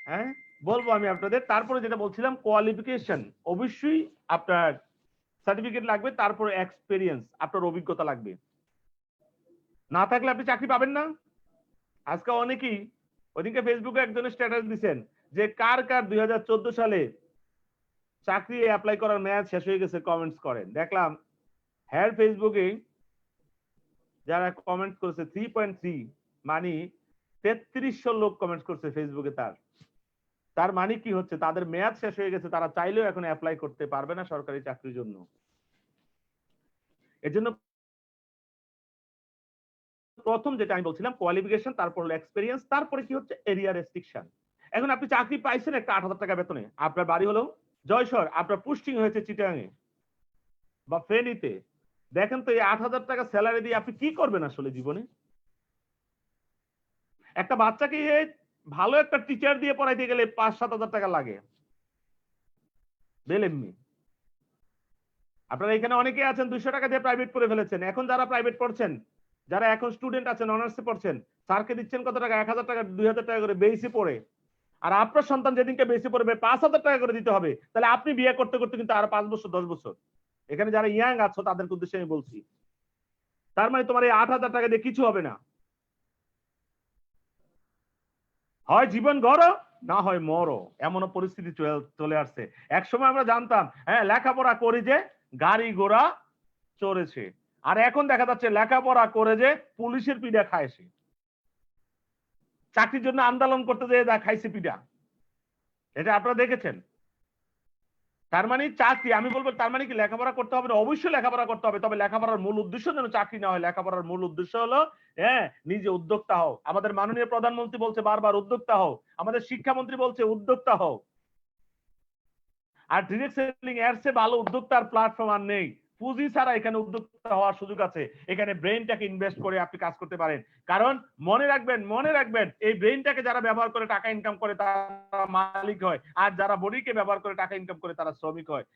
হ্যাঁ, বলবো আমি আপনাদের। তারপরে যেটা বলছিলাম কোয়ালিফিকেশন, অবশ্যই আপনার সার্টিফিকেট লাগবে, তারপরে এক্সপেরিয়েন্স, আপনার অভিজ্ঞতা লাগবে। না থাকলে আপনি চাকরি পাবেন না। আজকে অনেকেই, ওইদিনকে ফেসবুকে একজনের স্ট্যাটাস দিচ্ছেন যে কার কার 2014 সালে চাকরি অ্যাপ্লাই করার মেয়াদ শেষ হয়ে গেছে, কমেন্টস করেন। দেখলাম হ্যার ফেসবুকে যারা কমেন্ট করেছে 3.3 মানে 3300 লোক কমেন্ট করছে ফেসবুকে। তার মানে কি হচ্ছে, তাদের মেয়াদ শেষ হয়ে গেছে, তারা চাইলেও এখন অ্যাপ্লাই করতে পারবে না সরকারি চাকরির জন্য। এর জন্য প্রথম যেটা আমি বলছিলাম কোয়ালিফিকেশন, তারপর হলো এক্সপেরিয়েন্স, তারপরে কি হচ্ছে এরিয়া রেস্ট্রিকশন। এখন আপনি চাকরি পাইছেন একটা 8,000 টাকা বেতনে, আপনার বাড়ি হলো জয়সর, আপনার পোস্টিং হয়েছে চিটাগাঙে বা ফেনীতে। দেখেন তো এই 8,000 টাকা স্যালারি দিয়ে আপনি কি করবেন আসলে জীবনে? একটা বাচ্চাকে ভালো একটা টিচার দিয়ে পড়াইতে গেলে 5-7 হাজার টাকা লাগে বেলেমনি। আপনারা এখানে অনেকে আছেন 200 টাকা দিয়ে প্রাইভেট পড়ে ফেলেছেন। এখন যারা প্রাইভেট পড়ছেন, যারা এখন স্টুডেন্ট আছেন অনার্সে পড়ছেন, স্যারকে দিচ্ছেন কত টাকা? 1,000 টাকা 2,000 টাকা করে বেসি পড়ে। আর আপনার সন্তান যেদিনকে বেসি পড়বে 5,000 টাকা করে দিতে হবে। তাহলে আপনি বিয়ে করতে করতে কিন্তু আর 5 বছর 10 বছর। এখানে যারা ইয়াং আছো তাদের উদ্দেশ্যে আমি বলছি। তার মানে তোমার এই 8,000 টাকা দিয়ে কিছু হবে না। হয় জীবন গড়ো, না হয় মরো, এমনও পরিস্থিতি চলে আসছে। এক সময় আমরা জানতাম হ্যাঁ লেখাপড়া করি যে গাড়ি ঘোড়া চড়েছে, আর এখন দেখা যাচ্ছে লেখাপড়া করে যে পুলিশের পিঠা খাইছে, চাকরির জন্য আন্দোলন করতে যেয়ে যা খাইছে পিঠা, এটা আপনারা দেখেছেন। তার মানে চাকরি, আমি বলবো তার মানে কি লেখাপড়া করতে হবে না? অবশ্যই লেখাপড়া করতে হবে, তবে লেখাপড়ার মূল উদ্দেশ্য যেন চাকরি না হয়। লেখাপড়ার মূল উদ্দেশ্য হলো নিজে উদ্যোক্তা হও। আমাদের মাননীয় প্রধানমন্ত্রী বলছে বারবার উদ্যোক্তা হও, আমাদের শিক্ষামন্ত্রী বলছে উদ্যোক্তা হও। আর ডিরেক্ট সেলিং এর চেয়ে ভালো উদ্যোক্তার প্ল্যাটফর্ম আর নেই। পুঁজি ছাড়া এখানে উদ্যোক্তা হওয়ার সুযোগ আছে। এখানে ব্রেইনটাকে ইনভেস্ট করে আপনি কাজ করতে পারেন। কারণ মনে রাখবেন এই ব্রেইনটাকে যারা ব্যবহার করে টাকা ইনকাম করে তারা মালিক হয়, আর যারা বডিকে ব্যবহার করে টাকা ইনকাম করে তারা শ্রমিক হয়।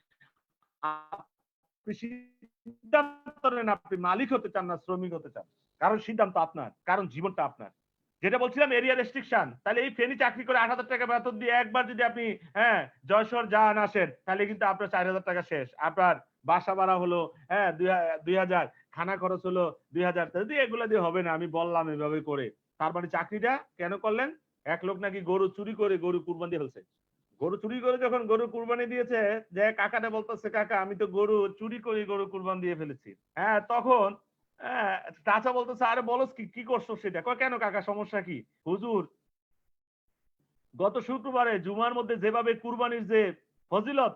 আপনি সিদ্ধান্ত নেন, আপনি মালিক হতে চান না শ্রমিক হতে চান। কারণ সিদ্ধান্ত আপনার, কারণ জীবনটা আপনার। যেটা বলছিলাম এরিয়া রেস্ট্রিকশন, তাহলে এই ফেনী চাকরি করে 8,000 টাকা বেতন দিয়ে একবার যদি আপনি যশোর যান আসেন, তাহলে কিন্তু আপনার 4,000 টাকা শেষ। আপনার বাসা ভাড়া হলো 2,000, খানা খরচ হলো 2,000, যদি এগুলো দিয়ে হবে না, আমি বললাম এভাবে করে। তার মানে চাকরিটা কেন করলেন? এক লোক নাকি গরু চুরি করে গরু কুরবানি দিয়ে ফেলছে। গরু চুরি করে যখন গরু কুরবানি দিয়েছে, যে কাকাটা বলতেছে কাকা আমি তো গরু চুরি করে গরু কুরবানি দিয়ে ফেলেছি। তখন চাচা বলতেছে আরে বলস কি কি করছো সেটা? কয় কেন কাকা সমস্যা কি? হুজুর গত শুক্রবারে জুমার মধ্যে যেভাবে কুরবানির যে ফজিলত,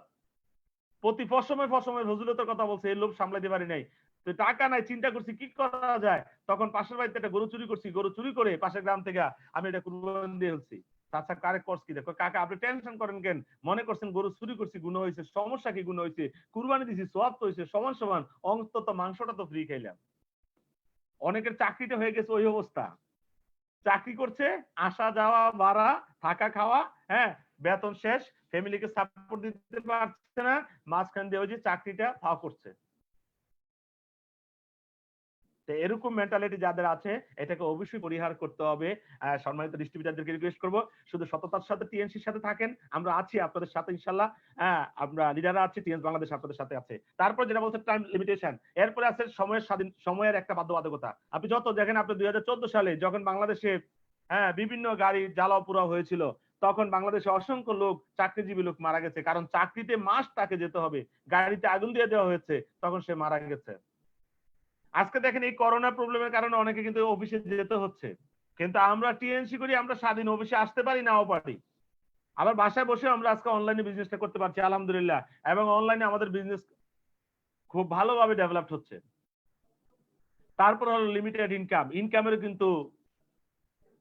প্রতি ফসময় ফজিলতের কথা বলছে, এই লোভ সামলাইতে পারি নাই, তো টাকা নাই, চিন্তা করছি কি করা যায়। তখন পাশের বাড়িতে একটা গরু চুরি করছি, গরু চুরি করে পাশের গ্রাম থেকে আমি এটা কুরবানি দিয়ে ফেলছি। আচ্ছা কারেক্ট করছি কি? দেখো কাকা আপনি টেনশন করেন কেন? মনে করছেন গরু চুরি করছি গুনাহ হয়েছে, সমস্যা কি? গুনাহ হয়েছে, কুরবানি দিছি সওয়াব তো হয়েছে, সমান সমান, অন্তত মাংসটা তো ফ্রি খাইলাম। অনেকের চাকরিটা হয়ে গেছে ওই অবস্থা। চাকরি করছে, আসা যাওয়া ভাড়া, থাকা খাওয়া, বেতন শেষ, ফ্যামিলিকে সাপোর্ট দিতে পারছে না, মাঝখান দিয়ে ওই যে চাকরিটা ফাও করছে। এরকম মেন্টালিটি যাদের আছে এটাকে অবশ্যই পরিহার করতে হবে। সম্মানিত ডিস্ট্রিবিউটরদেরকে রিকোয়েস্ট করব শুধু সততার সাথে টিএনসির সাথে থাকেন, আমরা আছি আপনাদের সাথে ইনশাআল্লাহ। আমরা লিডাররা আছি, টিএনসি বাংলাদেশ আপনাদের সাথে আছে। তারপর যেটা বলছে টাইম লিমিটেশন, এরপরে আছে সময়ের স্বাধীন, সময়ের একটা বাধ্যবাধকতা। আপনি যত দেখেন, আপনি 2014 সালে যখন বাংলাদেশে বিভিন্ন গাড়ি জ্বালাও পোড়াও হয়েছিল, তখন বাংলাদেশে অসংখ্য লোক, চাকরিজীবী লোক মারা গেছে, কারণ চাকরিতে মাস তাকে যেতে হবে, গাড়িতে আগুন দিয়ে দেওয়া হয়েছে, তখন সে মারা গেছে। আজকে দেখেন এই করোনা প্রবলেমের কারণে অনেকে কিন্তু অফিসে যেতে হচ্ছে, কিন্তু আমরা টিএনসি করি, আমরা স্বাধীন অফিসে আসতে পারি, নাও পারি। আবার বাসায় বসে আমরা আজকে অনলাইনে বিজনেসটা করতে পারছি আলহামদুলিল্লাহ, এবং অনলাইনে আমাদের বিজনেস খুব ভালোভাবে ডেভেলপ হচ্ছে। তারপর হলো লিমিটেড ইনকাম, ইনকামের কিন্তু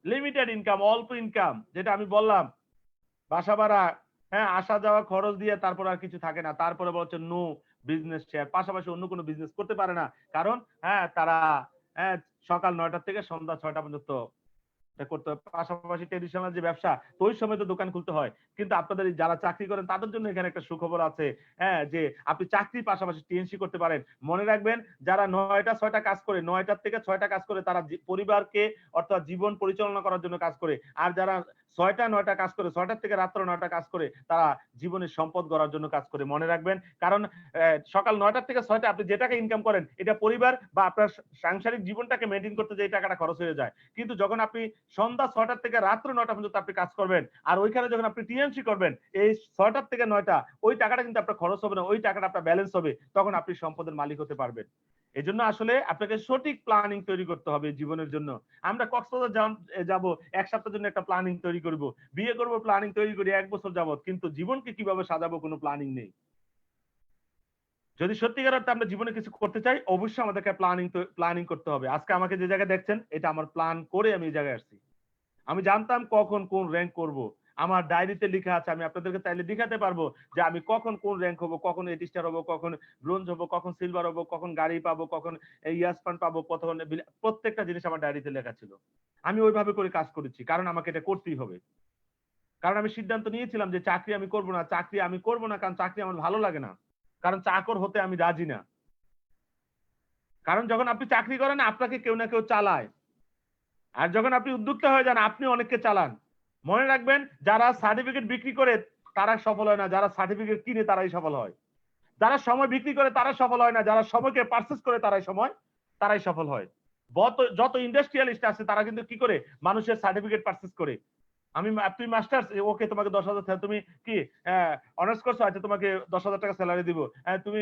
লিমিটেড ইনকাম, অল্প ইনকাম, যেটা আমি বললাম বাসা ভাড়া, আসা যাওয়া খরচ দিয়ে তারপর আর কিছু থাকে না। তারপরে বলছে নো বিজনেস শেয়ার, পাশাপাশি অন্য কোনো বিজনেস করতে পারে না, কারণ তারা সকাল 9টা থেকে সন্ধ্যা 6টা পর্যন্ত করতে হয়। পাশাপাশি ট্রেডিশনাল যে ব্যবসা, তো ওই সময় তো দোকান খুলতে হয়। কিন্তু আপনাদের যারা চাকরি করেন তাদের জন্য এখানে একটা সুখবর আছে, যে আপনি চাকরির পাশাপাশি টিএনসি করতে পারেন। মনে রাখবেন, যারা 9টা 6টা কাজ করে, 9টার থেকে 6টা কাজ করে, তারা পরিবারকে অর্থাৎ জীবন পরিচালনা করার জন্য কাজ করে। আর যারা 6টা 9টা কাজ করে, 6টার থেকে রাত্র 9টা কাজ করে, তারা জীবনের সম্পদ গড়ার জন্য কাজ করে। মনে রাখবেন, কারণ সকাল 9টার থেকে 6টা আপনি যে টাকা ইনকাম করেন, এটা পরিবার বা আপনার সাংসারিক জীবনটাকে মেনটেন করতে যে টাকাটা খরচ হয়ে যায়। কিন্তু যখন আপনি সন্ধ্যা 6টা থেকে রাত্র 9টা পর্যন্ত আপনি কাজ করবেন, আর ওইখানে যখন আপনি টিএনসি করবেন, এই 6টা থেকে 9টা ওই টাকাটা কিন্তু আপনার খরচ হবে না, ওই টাকাটা আপনার ব্যালেন্স হবে, তখন আপনি সম্পদের মালিক হতে পারবেন। এই জন্য আসলে আপনাকে সঠিক প্ল্যানিং তৈরি করতে হবে জীবনের জন্য। আমরা কক্সবাজার যাব, এক সপ্তাহের জন্য একটা প্ল্যানিং তৈরি করব, বিয়ে করব, প্ল্যানিং তৈরি করি 1 বছর যাবত, কিন্তু জীবনকে কিভাবে সাজাবো কোনো প্ল্যানিং নেই। যদি সত্যিকার অর্থে আমরা জীবনে কিছু করতে চাই, অবশ্যই আমাদেরকে প্ল্যানিং করতে হবে। আজকে আমাকে যে জায়গায় দেখছেন, এটা আমার প্ল্যান করে আমি এই জায়গায় আসছি। আমি জানতাম কখন কোন র্যাঙ্ক করব, আমার ডায়েরিতে লেখা আছে, আমি আপনাদেরকে চাইলে দেখাতে পারবো যে আমি কখন কোন র্যাঙ্ক হবো, কখন 8 স্টার হবো, কখন ব্রোঞ্জ হবো, কখন সিলভার হবো, কখন গাড়ি পাবো, কখন ইয়াসপান পাবো, কখন প্রত্যেকটা জিনিস আমার ডায়েরিতে লেখা ছিল। আমি ওইভাবে করে কাজ করেছি, কারণ আমাকে এটা করতেই হবে। কারণ আমি সিদ্ধান্ত নিয়েছিলাম যে চাকরি আমি করব না, চাকরি আমি করব না, কারণ চাকরি আমার ভালো লাগে না, কারণ চাকর হতে আমি রাজি না। কারণ যখন আপনি চাকরি করেন, আপনাকে কেউ না কেউ চালায়, আর যখন আপনি উদ্যোক্তা হয়ে যান, আপনি অনেককে চালান। মনে রাখবেন, যারা সার্টিফিকেট বিক্রি করে তারা সফল হয় না, যারা সার্টিফিকেট কিনে তারাই সফল হয়। যারা সময় বিক্রি করে তারা সফল হয় না, যারা সময়কে পারচেজ করে তারাই সফল হয়। যত ইন্ডাস্ট্রিয়ালিস্ট আছে তারা কিন্তু কি করে, মানুষের সার্টিফিকেট পারচেজ করে। তুই মাস্টার্স, ওকে তোমাকে 10,000, তুমি কি অনার্স করছো, আচ্ছা তোমাকে 10,000 টাকা স্যালারি দিব, তুমি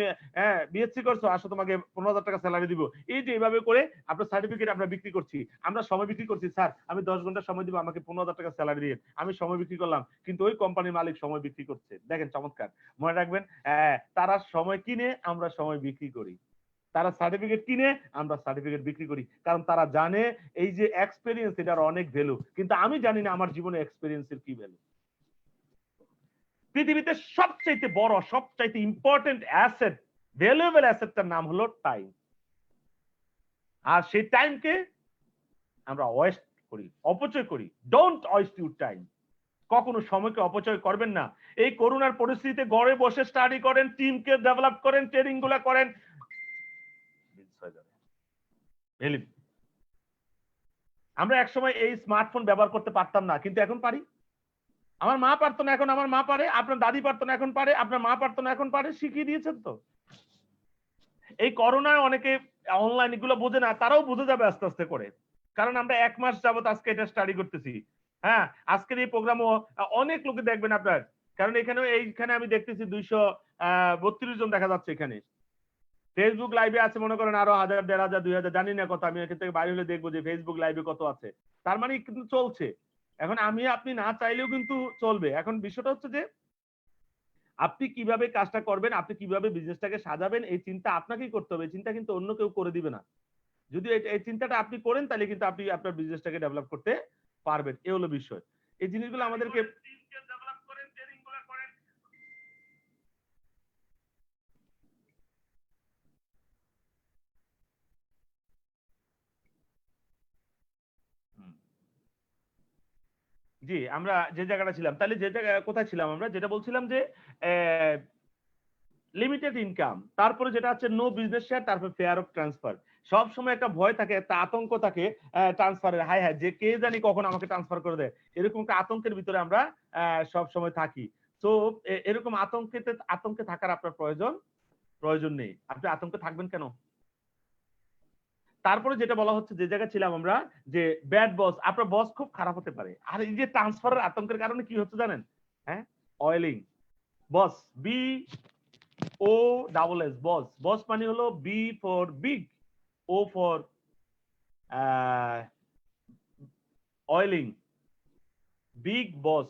বিএসসি করছো, আসো তোমাকে 15,000 টাকা স্যালারি দিব। এই যে এইভাবে করে আপনার সার্টিফিকেট আমরা বিক্রি করছি, আমরা সময় বিক্রি করছি। স্যার আমি 10 ঘন্টা সময় দিব, আমাকে 15,000 টাকা স্যালারি দিয়ে, আমি সময় বিক্রি করলাম, কিন্তু ওই কোম্পানির মালিক সময় বিক্রি করছে। দেখেন চমৎকার। মনে রাখবেন, তারা সময় কিনে, আমরা সময় বিক্রি করি। তারা সার্টিফিকেট কিনে, আমরা সার্টিফিকেট বিক্রি করি, কারণ তারা জানে এই যে এক্সপেরিয়েন্স, এটার অনেক ভ্যালু, কিন্তু আমি জানি না আমার জীবনে এক্সপেরিয়েন্সের কি ভ্যালু। পৃথিবীতে সবচাইতে বড়, সবচাইতে ইম্পর্টেন্ট অ্যাসেট, ভ্যালুয়েবল অ্যাসেটটার নাম হলো টাইম। আর সেই টাইমকে আমরা ওয়েস্ট করি, অপচয় করি। Don't waste your time. কখনো সময়কে অপচয় করবেন না। এই করোনার পরিস্থিতিতে ঘরে বসে স্টাডি করেন, টিমকে ডেভেলপ করেন, ট্রেনিং গুলা করেন। আমরা একসময় এই স্মার্টফোন ব্যবহার করতে পারতাম না, কিন্তু এখন পারি। আমার মা পারতো না, এখন আমার মা পারে। আপনার দাদি পারতো না, এখন পারে। আপনার মা পারতো না, এখন পারে। শিখিয়ে দিয়েছেন তো। এই করোনায় অনেকে অনলাইন এগুলো বোঝে না, তারাও বুঝে যাবে আস্তে আস্তে করে, কারণ আমরা 1 মাস যাবত আজকে এটা স্টাডি করতেছি। আজকের এই প্রোগ্রামও অনেক লোকে দেখবেন আপনার, কারণ এইখানে আমি দেখতেছি 232 জন দেখা যাচ্ছে এখানে। ফেসবুক লাইভে আছে মনে করেন আরো 1000, 1500, 2000, জানি না কত। আমি এখান থেকে বাইরে হলে দেখবো যে ফেসবুক লাইভে কত আছে। তার মানে কিন্তু চলছে। এখন আপনি না চাইলেও কিন্তু চলবে। এখন বিষয়টা হচ্ছে যে আপনি কিভাবে কাজটা করবেন, আপনি কিভাবে বিজনেসটাকে সাজাবেন, এই চিন্তা আপনাকেই করতে হবে। চিন্তা কিন্তু অন্য কেউ করে দিবে না। যদি এই চিন্তাটা আপনি করেন, তাহলে কিন্তু আপনি আপনার বিজনেসটাকে ডেভেলপ করতে পারবেন। এই হলো বিষয়। এই জিনিসগুলো আমাদেরকে জি, আমরা যে জায়গাটা ছিলাম, তাহলে যে জায়গায় কোথায় ছিলাম আমরা? যেটা বলছিলাম যে লিমিটেড ইনকাম, তারপরে যেটা হচ্ছে নো বিজনেস শেয়ার, তারপর ফেয়ার অফ ট্রান্সফার। সবসময় একটা ভয় থাকে, একটা আতঙ্ক থাকে ট্রান্সফারের। হায়, হায় যে কে জানি কখন আমাকে ট্রান্সফার করে দেয়। এরকম একটা আতঙ্কের ভিতরে আমরা সবসময় থাকি। সো এরকম আতঙ্কে থাকার আপনার প্রয়োজন নেই। আপনি আতঙ্কে থাকবেন কেন? তারপরে যেটা বলা হচ্ছে যে জায়গায় ছিলাম আমরা, যে ব্যাড বস, আপনার বস খুব খারাপ হতে পারে। আর এই যে ট্রান্সফারের আতঙ্কের কারণে কি হচ্ছে জানেন? হ্যাঁ? Oiling. Boss, B O double S, boss. Boss মানে হলো B for big, O for oiling, big boss.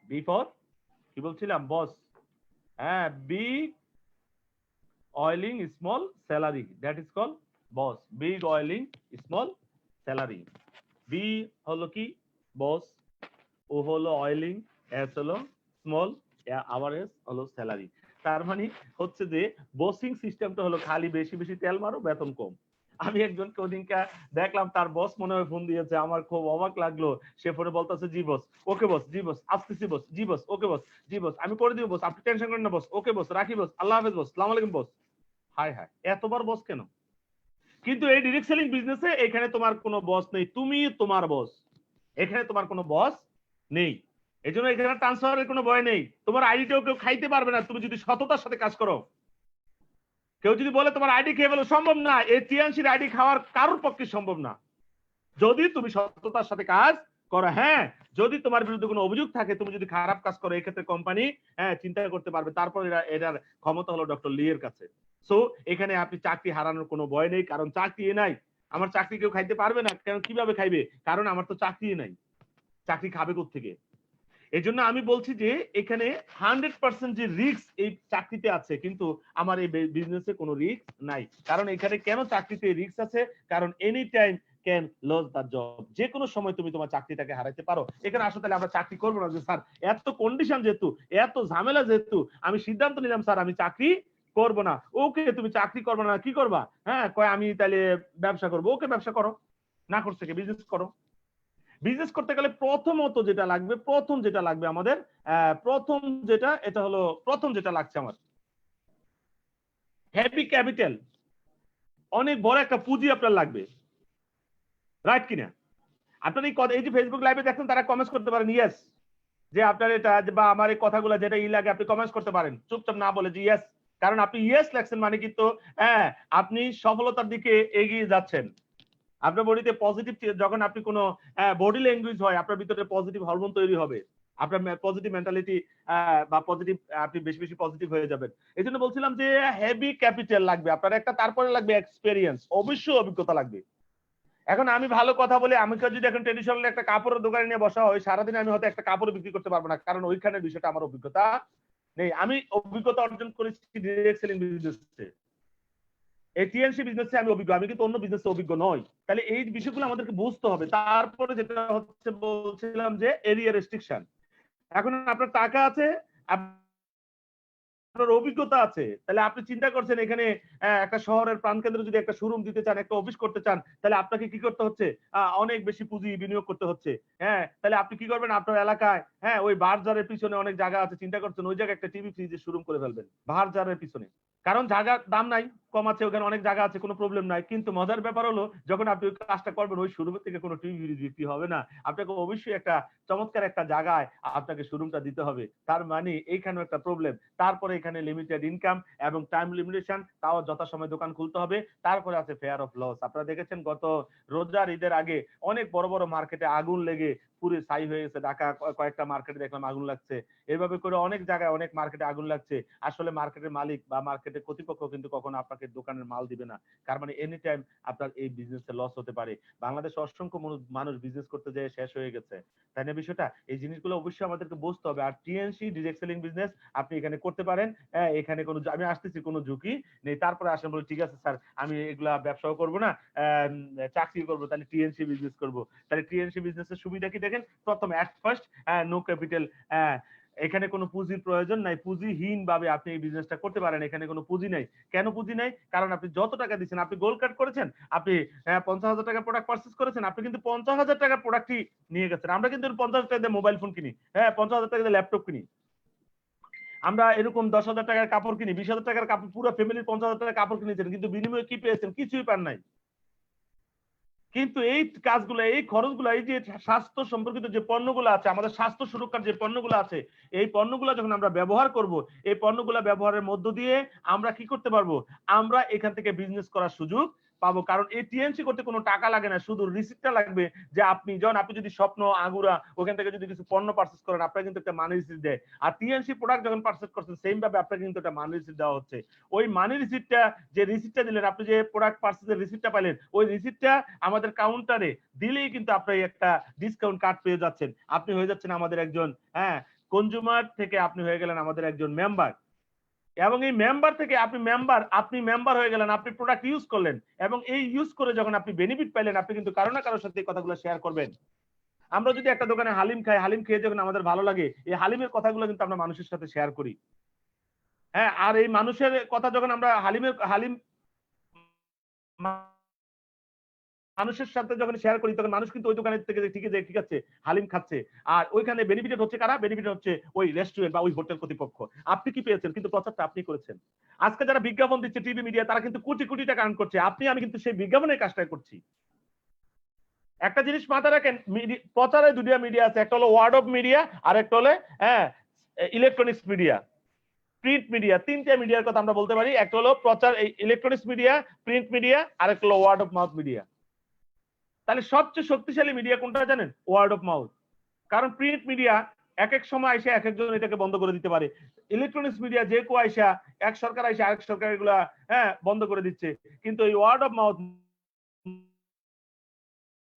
B for কি বলছিলাম? বস। হ্যাঁ, big oiling small salary, that is call boss. Big oiling small salary. B হলো কি? Boss. O হলো oiling, S হলো small, আবার এস হলো স্যালারি। তার মানে হচ্ছে যে বসিং সিস্টেমটা হলো খালি বেশি বেশি তেল মারো, বেতন কম। আমি একজনকে ওদিনকে দেখলাম, তার বস মনে হয় ফোন দিয়েছে, আমার খুব অবাক লাগলো। সে ফোনে বলতেছে, জি বস, ওকে বস, জি বস, আসতেছি বস, জি বস, ওকে বস, জি বস, আমি করে দিব বস, আপনি টেনশন করেন না বস, ওকে বস, রাখি বস, আল্লাহ হাফেজ বস, সালাম আলাইকুম বস। হায় হায়, এতবার বস কেন? কিন্তু এই ডিরেক্ট সেলিং বিজনেসে এখানে তোমার কোনো বস নেই, তুমি তোমার বস। এখানে তোমার কোনো বস নেই। এই জন্য এখানে ট্রান্সফারের কোনো ভয় নেই। তোমার আইডিটাও কেউ খাইতে পারবে না, তুমি যদি সততার সাথে কাজ করো। কেউ যদি বলে তোমার আইডি খেয়ে ফেলো, সম্ভব না। এই টিএনসির আইডি খাওয়ার কারোর পক্ষে সম্ভব না, যদি তুমি সততার সাথে কাজ করো। হ্যাঁ, যদি তোমার বিরুদ্ধে কোনো অভিযোগ থাকে, তুমি যদি খারাপ কাজ করো, এক্ষেত্রে কোম্পানি চিন্তা করতে পারবে। তারপর এটার ক্ষমতা হলো ডক্টর লি এর কাছে। সো এখানে আপনি চাকরি হারানোর কোনো ভয় নেই, কারণ চাকরি নাই। আমার চাকরি কেউ খাইতে পারবে না, কারণ কিভাবে খাইবে? কারণ আমার তো চাকরি নাই। চাকরি খাবে কোত্থেকে? এই জন্য আমি বলছি যে এখানে 100% যে রিস্ক এই চাকরিতে আছে, কিন্তু আমার এই বিজনেসে কোনো রিস্ক নাই। কারণ এখানে কেন চাকরিতে রিস্ক আছে? কারণ any time can lose the job, যে কোনো সময় তুমি তোমার চাকরিটাকে হারাইতে পারো। এখানে আসলে তাহলে আমরা চাকরি করবো না, যে স্যার এত কন্ডিশন যেহেতু, এত ঝামেলা যেহেতু, আমি সিদ্ধান্ত নিলাম স্যার আমি চাকরি করবো না। ওকে, তুমি চাকরি করবে না, কি করবা? হ্যাঁ, কয় আমি তাহলে ব্যবসা করবো। ওকে, ব্যবসা করো, না করছে কি বিজনেস করো। বিজনেস করতে গেলে প্রথমত যেটা লাগবে আমাদের, প্রথম যেটা লাগছে আমার, হ্যাপি ক্যাপিটাল। অনেক বড় একটা পুঁজি আপনার লাগবে, রাইট কিনা? আপনার এই যে ফেসবুক লাইভে দেখেন, তারা কমেন্টস করতে পারেন ইয়েস, যে আপনার এটা বা আমার এই কথাগুলো যেটা লাগে, আপনি কমেন্টস করতে পারেন চুপচাপ না বলে, যে ইয়েস। কারণ আপনি ইয়েস লেখছেন মানে কিন্তু আপনি সফলতার দিকে এগিয়ে যাচ্ছেন। আপনার বডিতে পজিটিভ, যখন আপনি কোনো বডি ল্যাঙ্গুয়েজ হয়, আপনার ভিতরে পজিটিভ হরমোন তৈরি হবে, আপনার পজিটিভ মেন্টালিটি বা পজিটিভ, আপনি বেশি বেশি পজিটিভ হয়ে যাবেন। এই জন্য বলছিলাম যে হেভি ক্যাপিটাল লাগবে আপনার একটা, তারপরে লাগবে এক্সপেরিয়েন্স, অবশ্যই অভিজ্ঞতা লাগবে। এখন আমি ভালো কথা বলে, আমাকে যদি এখন ট্রেডিশনাল একটা কাপড়ের দোকানে নিয়ে বসা হয়, সারাদিন আমি হয়তো একটা কাপড় বিক্রি করতে পারবো না, কারণ ওইখানে বিষয়টা আমার অভিজ্ঞতা নেই। আমি অভিজ্ঞতা অর্জন করেছি ডিরেক্ট সেলিং বিজনেসে, এই টিএনসি বিজনেসে আমি অভিজ্ঞ, আমি কিন্তু অন্য বিজনেসে অভিজ্ঞ নই। তাহলে এই বিষয়গুলো আমাদেরকে বুঝতে হবে। তারপরে যেটা হচ্ছে বলছিলাম যে এরিয়া রেস্ট্রিকশন। এখন আপনার টাকা আছে, আপনার অভিজ্ঞতা আছে, তাহলে আপনি চিন্তা করছেন এখানে একটা শহরের প্রাণকেন্দ্রে যদি একটা শোরুম দিতে চান, একটা অফিস করতে চান, তাহলে আপনাকে কি করতে হচ্ছে? অনেক বেশি পুঁজি বিনিয়োগ করতে হচ্ছে। হ্যাঁ, তাহলে আপনি কি করবেন? আপনার এলাকায় ওই বাজারের পিছনে অনেক জায়গা আছে, চিন্তা করছেন ওই জায়গায় একটা টিভি ফ্রিজের শোরুম করে ফেলবেন বাজারের পিছনে। কারণ জায়গার দাম নাই, কম আছে, ওখানে অনেক জায়গা আছে, কোনো প্রবলেম নাই। কিন্তু মজার ব্যাপার হলো, যখন আপনি ওই কাজটা করবেন, ওই শোরুম থেকে কোনো টিভি ফ্রিজ বিক্রি হবে না। আপনাকে অবশ্যই একটা চমৎকার একটা জায়গায় আপনাকে শোরুমটা দিতে হবে। তার মানে এইখানেও একটা প্রবলেম। তারপরে এখানে লিমিটেড ইনকাম এবং টাইম লিমিটেশন, তাও যথাসময়ে দোকান খুলতে হবে। তারপরে আছে ফেয়ার অফ লস। আপনারা দেখেছেন গত রোজার ঈদের আগে অনেক বড় বড় মার্কেটে আগুন লেগে পুরো ছাই হয়ে গেছে। ঢাকা কয়েকটা মার্কেটে দেখলাম আগুন লাগছে। এভাবে করে অনেক জায়গায় অনেক মার্কেটে আগুন লাগছে। আসলে মার্কেটের মালিক বা মার্কেটের কর্তৃপক্ষ কিন্তু কখনো আপনাকে দোকানের মাল দিবে না। তার মানে এনি টাইম আপনার এই বিজনেসে লস হতে পারে। বাংলাদেশে অসংখ্য মানুষ বিজনেস করতে যেয়ে শেষ হয়ে গেছে, তাই না? বিষয়টা, এই জিনিসগুলো অবশ্যই আমাদেরকে বুঝতে হবে। আর টিএনসি ডিরেক্ট সেলিং বিজনেস আপনি এখানে করতে পারেন। এখানে কোনো, আমি আসতেছি, কোনো ঝুঁকি নেই। তারপরে আসেন বলে, ঠিক আছে স্যার আমি এগুলা ব্যবসাও করবো না, চাকরি করবো, তাহলে টিএনসি বিজনেস করবো। তাহলে টিএনসি বিজনেসের সুবিধা কি দেখেন? প্রথম এট ফার্স্ট নো ক্যাপিটাল, এখানে কোনো পুঁজির প্রয়োজন নাই, পুঁজিহীন ভাবে আপনি এই বিজনেসটা করতে পারেন। এখানে কোনো পুঁজি নাই। কেন পুঁজি নাই? কারণ আপনি যত টাকা দিচ্ছেন, আপনি গোল্ড কার্ড করেছেন, আপনি ৫০,০০০ টাকার প্রোডাক্ট পারচেজ করেছেন, আপনি কিন্তু ৫০,০০০ টাকার প্রোডাক্টই নিয়ে গেছেন। আমরা কিন্তু ৫০,০০০ টাকা দিয়ে মোবাইল ফোন কিনি, ৫০,০০০ টাকা দিয়ে ল্যাপটপ কিনি। আমরা এরকম ১০,০০০ টাকার কাপড় কিনি, ২০,০০০ টাকার কাপড়, পুরো ফ্যামিলির ৫০,০০০ টাকার কাপড় কিনেছেন, কিন্তু বিনিময়ে কি পেয়েছেন? কিছুই পান নাই। কিন্তু এই কাজগুলো, এই খরচগুলো, এই যে স্বাস্থ্য সম্পর্কিত যে পণ্যগুলো আছে, আমাদের স্বাস্থ্য সুরক্ষার যে পণ্যগুলো আছে, এই পণ্যগুলো যখন আমরা ব্যবহার করব, এই পণ্যগুলো ব্যবহারের মধ্য দিয়ে আমরা কি করতে পারবো? আমরা এখান থেকে বিজনেস করার সুযোগ পাবো। কারণ এই টিএনসি করতে কোনো টাকা লাগে না, শুধু রিসিপ্টটা লাগবে। যে আপনি যদি স্বপ্ন, আগুরা ওখান থেকে যদি কিছু পণ্য পারচেজ করেন, আপনার কিন্তু একটা মানি রিসিপ্ট দেয়। আর টিএনসি প্রোডাক্ট যখন পারচেজ করছেন, সেম ভাবে আপনাকে কিন্তু একটা মানি রিসিপ্ট দেওয়া হচ্ছে। ওই মানি রিসিপ্টটা, যে রিসিপ্টটা দিলেন, আপনি যে প্রোডাক্ট পারচেজের রিসিপ্টটা পাইলেন, ওই রিসিপ্টটা আমাদের কাউন্টারে দিলেই কিন্তু আপনি একটা ডিসকাউন্ট কার্ড পেয়ে যাচ্ছেন। আপনি হয়ে যাচ্ছেন আমাদের একজন কনজিউমার থেকে আপনি হয়ে গেলেন আমাদের একজন মেম্বার। এবং এই মেম্বার থেকে আপনি মেম্বার হয়ে গেলেন, আপনি প্রোডাক্ট ইউজ করলেন, এবং এই ইউজ করে যখন আপনি বেনিফিট পাইলেন, আপনি কিন্তু কারো না কারোর সাথে এই কথাগুলো শেয়ার করবেন। আমরা যদি একটা দোকানে হালিম খাই, হালিম খেয়ে যখন আমাদের ভালো লাগে, এই হালিমের কথাগুলো কিন্তু আমরা মানুষের সাথে শেয়ার করি। আর এই মানুষের কথা যখন আমরা হালিম মানুষের সাথে যখন শেয়ার করি, তখন মানুষ কিন্তু ওই দোকানের থেকে ঠিক আছে হালিম খাচ্ছে, আর ওইখানে বেনিফিটেড হচ্ছে কারা? বেনিফিট হচ্ছে ওই রেস্টুরেন্ট বা ওই হোটেল কর্তৃপক্ষ। আপনি কি পেয়েছেন? কিন্তু প্রচারটা আপনি করেছেন। আজকে যারা বিজ্ঞাপন দিচ্ছে টিভি মিডিয়া, তারা কিন্তু কোটি কোটি টাকা আর্ন করছে। আমি কিন্তু সেই বিজ্ঞাপনের কাজটা করছি। একটা জিনিস মাথায় রাখেন, প্রচারে দুটো মিডিয়া আছে, একটা হলো ওয়ার্ড অফ মিডিয়া, আর একটা হলো ইলেকট্রনিক্স মিডিয়া, প্রিন্ট মিডিয়া। তিনটা মিডিয়ার কথা আমরা বলতে পারি। একটা হলো প্রচার, ইলেকট্রনিক্স মিডিয়া, প্রিন্ট মিডিয়া, আর একটা হলো ওয়ার্ড অফ মাউথ মিডিয়া। তাহলে সবচেয়ে শক্তিশালী মিডিয়া কোনটা জানেন? Word of mouth. কারণ প্রিন্ট মিডিয়া এক এক সময় এসে এক একজন এটাকে বন্ধ করে দিতে পারে। ইলেকট্রনিক্স মিডিয়া যে কেউ আইসা, এক সরকার আইসা আরেক সরকার এগুলা বন্ধ করে দিচ্ছে। কিন্তু এই ওয়ার্ড অফ মাউথ,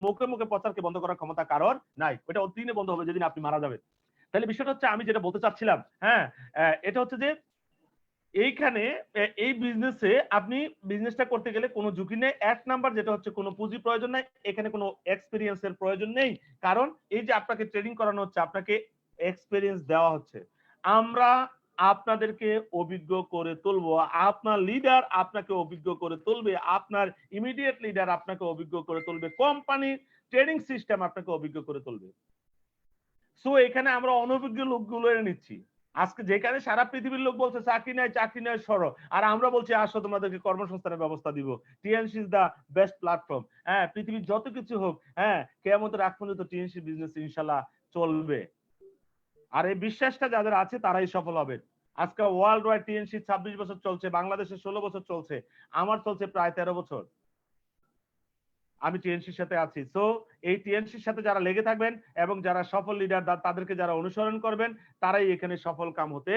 মুখে মুখে প্রচারকে বন্ধ করার ক্ষমতা কারণ নাই। ওটা দিনে বন্ধ হবে যেদিন আপনি মারা যাবেন। তাহলে বিষয়টা হচ্ছে, আমি যেটা বলতে চাচ্ছিলাম, এটা হচ্ছে যে এইখানে এই বিজনেসে আপনি বিজনেসটা করতে গেলে কোনো ঝুঁকি নেই। এক নাম্বার যেটা হচ্ছে, কোনো পুঁজি প্রয়োজন নাই, এখানে কোনো এক্সপেরিয়েন্সের প্রয়োজন নেই। কারণ এই যে আপনাকে ট্রেনিং করানো হচ্ছে, আপনাকে এক্সপেরিয়েন্স দেওয়া হচ্ছে। আমরা আপনাদেরকে অভিজ্ঞ করে তুলবো, আপনার লিডার আপনাকে অভিজ্ঞ করে তুলবে, আপনার ইমিডিয়েট লিডার আপনাকে অভিজ্ঞ করে তুলবে, কোম্পানির ট্রেনিং সিস্টেম আপনাকে অভিজ্ঞ করে তুলবে। সো এখানে আমরা অনভিজ্ঞ লোকগুলো নিচ্ছি। আজকে যেখানে সারা পৃথিবীর লোক বলছে চাকরি নাই, চাকরি নাই, সরো, আর আমরা বলছি আসো তোমাদেরকে কর্মসংস্থানের ব্যবস্থা দিব। TNC is the best platform. পৃথিবীর যত কিছু হোক, কিয়ামতের আগ পর্যন্ত টিএনসি বিজনেস ইনশাআল্লাহ চলবে। আর এই বিশ্বাসটা যাদের আছে তারাই সফল হবে। আজকে ওয়ার্ল্ড ওয়াইড টিএনসি 26 বছর চলছে, বাংলাদেশে 16 বছর চলছে, আমার চলছে প্রায় 13 বছর। আমি টিএনসির সাথে আছি। সো এই টিএনসির সাথে যারা লেগে থাকবেন এবং যারা সফল লিডার, তাদেরকে যারা অনুসরণ করবেন, তারাই এখানে সফল কাম হতে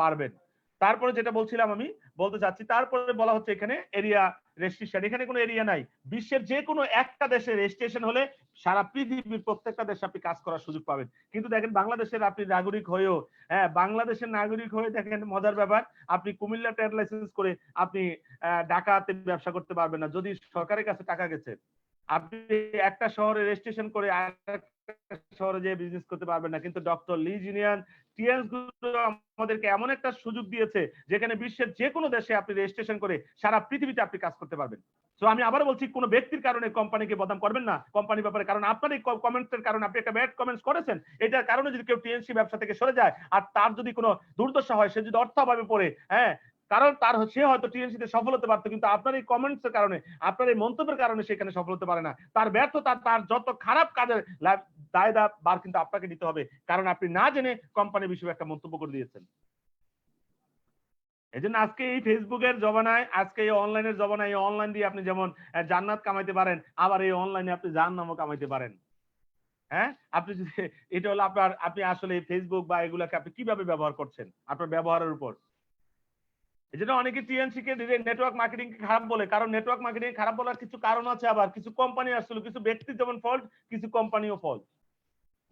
পারবেন। তারপরে যেটা বলছিলাম, আমি বলতে চাচ্ছি, তারপরে বলা হচ্ছে এখানে এরিয়া রেস্ট্রিকশন। এখানে কোনো এরিয়া নাই। বিশ্বের যে কোনো একটা দেশে রেজিস্ট্রেশন হলে সারা পৃথিবীর প্রত্যেকটা দেশে আপনি কাজ করার সুযোগ পাবেন। কিন্তু দেখেন, বাংলাদেশের আপনি নাগরিক হয়েও, বাংলাদেশের নাগরিক হয়ে দেখেন মজার ব্যাপার, আপনি কুমিল্লা ট্রেড লাইসেন্স করে আপনি ঢাকাতে ব্যবসা করতে পারবেন না, যদি সরকারের কাছে টাকা গেছে। আপনি একটা শহরে রেজিস্ট্রেশন করে আরেকটা শহরে যে বিজনেস করতে পারবেন না। কিন্তু ডক্টর লিজ ইউনিয়ন টিএনস গুলো আমাদেরকে এমন একটা সুযোগ দিয়েছে, যেখানে বিশ্বের যে কোনো দেশে আপনি রেজিস্ট্রেশন করে সারা পৃথিবীতে আপনি কাজ করতে পারবেন। তো আমি আবার বলছি, কোনো ব্যক্তির কারণে কোম্পানিকে বদনাম করবেন না কোম্পানির ব্যাপারে। কারণ আপনার এই কমেন্টসের কারণে, আপনি একটা ব্যাড কমেন্টস করেছেন, এটার কারণে যদি কেউ টিএনসি ব্যবসা থেকে সরে যায়, আর তার যদি কোনো দুর্দশা হয়, সে যদি অর্থাভাবে পড়ে, কারণ সে হয়তো টিএনসিতে সফল হতে পারতো, কিন্তু আপনার এই কমেন্টস এর কারণে, আপনার এই মন্তব্যের কারণে সেখানে সফল হতে পারে না। তার ব্যর্থতা, তার যত খারাপ কাজের দায়-দার কিন্তু আপনাকে নিতে হবে, কারণ আপনি না জেনে কোম্পানির বিষয়ে একটা মন্তব্য করে দিয়েছেন। এই জন্য আজকে এই ফেসবুকের জমানায়, আজকে এই অনলাইনের জমানায়, এই অনলাইন দিয়ে আপনি যেমন জান্নাত কামাইতে পারেন, আবার এই অনলাইনে আপনি জাহান্নামও কামাইতে পারেন। আপনি যদি, এটা হলো আপনি আসলে ফেসবুক বা এগুলাকে আপনি কিভাবে ব্যবহার করছেন, আপনার ব্যবহারের উপর। এই জন্য অনেকে টিএনসি কে নেটওয়ার্ক মার্কেটিং কে খারাপ বলে। কারণ নেটওয়ার্ক মার্কেটিং খারাপ বলার কিছু কারণ আছে। আবার কিছু কোম্পানি আসছিল, কিছু ব্যক্তির যেমন ফল্ট, কিছু কোম্পানিও ফল্ট।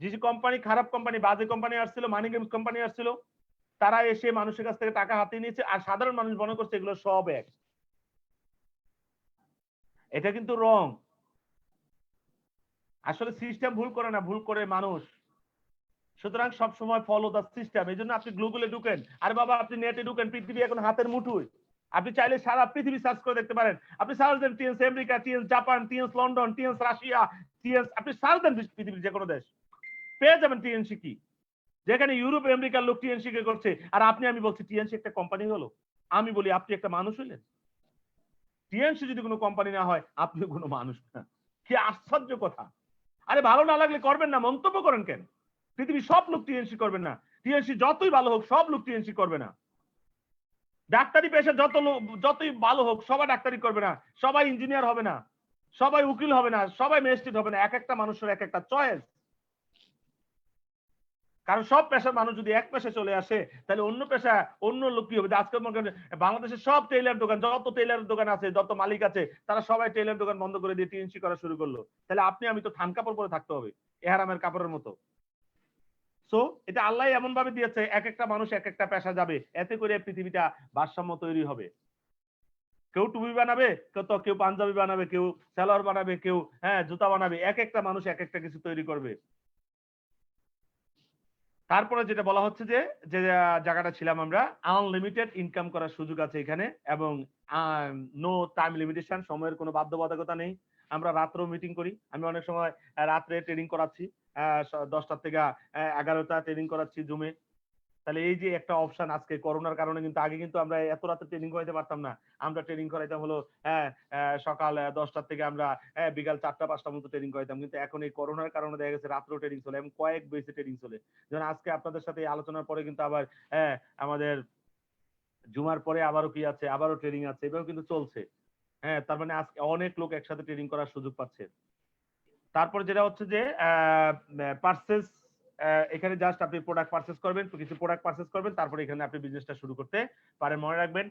যে কোম্পানি, খারাপ কোম্পানি, বাজে কোম্পানি আসছিল, মানি গেমস কোম্পানি আসছিল, তারা এসে মানুষের কাছ থেকে টাকা হাতিয়ে নিয়েছে, আর সাধারণ মানুষ মনে করছে এগুলো সব এক। এটা কিন্তু রং। আসলে সিস্টেম ভুল করে না, ভুল করে মানুষ। সুতরাং সব সময় ফলো দ্য সিস্টেম। এই জন্য আপনি গুগলে ঢুকেন, আরে বাবা আপনি নেটে ঢুকেন, পৃথিবী এখন হাতের মুঠোয়। আপনি চাইলে সারা পৃথিবী সার্চ করে দেখতে পারেন। আপনি সার্চ দেন TNS America, TNS Japan, TNS London, TNS Russia, TNS, আপনি সার্চ দেন পৃথিবীর যে কোনো দেশ, পেয়ে যাবেন টিএনসি কি। যেখানে ইউরোপ আমেরিকার লোক টিএনসি কে করছে, আর আপনি, আমি বলছি টিএনসি একটা কোম্পানি হলো। আমি বলি আপনি একটা মানুষ হইলেন। টিএনসি যদি কোনো কোম্পানি না হয়, আপনি কোনো মানুষ না। কি আশ্চর্য কথা। আরে ভালো না লাগলে করবেন না, মন্তব্য করেন কেন? পৃথিবীর সব লোক টিএনসি করবেন না। টিএনসি যতই ভালো হোক, সব লোক টিএনসি করবে না। ডাক্তারি পেশা যতই ভালো হোক, সবাই ডাক্তারি করবে না, সবাই ইঞ্জিনিয়ার হবে না, সবাই উকিল হবে না, সবাই ম্যাজিস্ট্রেট হবে না। এক একটা মানুষের এক একটা চয়েস। কারণ সব পেশার মানুষ যদি এক পেশায় চলে আসে, তাহলে অন্য পেশা অন্য লোক কি হবে? আজকাল মনে করেন বাংলাদেশের সব টেইলার দোকান, যত টেইলার দোকান আছে, যত মালিক আছে, তারা সবাই টেইলার দোকান বন্ধ করে দিয়ে টিএনসি করা শুরু করলো। তাহলে আপনি আমি তো থান কাপড় পরে থাকতে হবে, এহারামের কাপড়ের মতো। সো এটা আল্লাহ এমন ভাবে দিয়েছে, এক একটা মানুষ এক একটা পেশা যাবে, এতে করে পৃথিবীটা ভারসাম্য তৈরি হবে। কেউ টুপি বানাবে, কেউ পাঞ্জাবি বানাবে, কেউ সালোয়ার বানাবে, কেউ জুতা বানাবে, এক একটা মানুষ এক একটা কিছু তৈরি করবে। তারপরে যেটা বলা হচ্ছে যে যে জায়গাটা ছিলাম আমরা, আনলিমিটেড ইনকাম করার সুযোগ আছে এখানে, এবং নো টাইম লিমিটেশন, সময়ের কোনো বাধ্যবাধকতা নেই। আমরা রাত্রেও মিটিং করি। আমি অনেক সময় রাত্রে ট্রেডিং করাচ্ছি, 10টা থেকে 11টা ট্রেডিং করাচ্ছি জুমে। তাহলে এই যে একটা অপশন আজকে করোনার কারণে, কিন্তু আগে কিন্তু আমরা এত রাতে ট্রেনিং করাইতে পারতাম না। আমরা ট্রেনিং করাইতাম হলো সকাল 10টা থেকে আমরা বিকাল 4টা-5টা মতো ট্রেনিং করাইতাম। কিন্তু এখন এই করোনার কারণে দেখা গেছে রাত্রেও ট্রেনিং চলে, এবং কয়েক বেসে ট্রেনিং চলে। যেমন আজকে আপনাদের সাথে এই আলোচনার পরে কিন্তু আবার আমাদের জুমার পরে আবারও কি আছে, আবারও ট্রেনিং আছে, এভাবে কিন্তু চলছে। তার মানে আজকে অনেক লোক একসাথে ট্রেনিং করার সুযোগ পাচ্ছে। তারপর যেটা হচ্ছে যে পারচেজ, এখানে জাস্ট আপনি প্রোডাক্ট পারচেজ করবেন, কিছু প্রোডাক্ট পারচেজ করবেন, তারপরে এখানে আপনি বিজনেসটা শুরু করতে পারেন। মনে রাখবেন,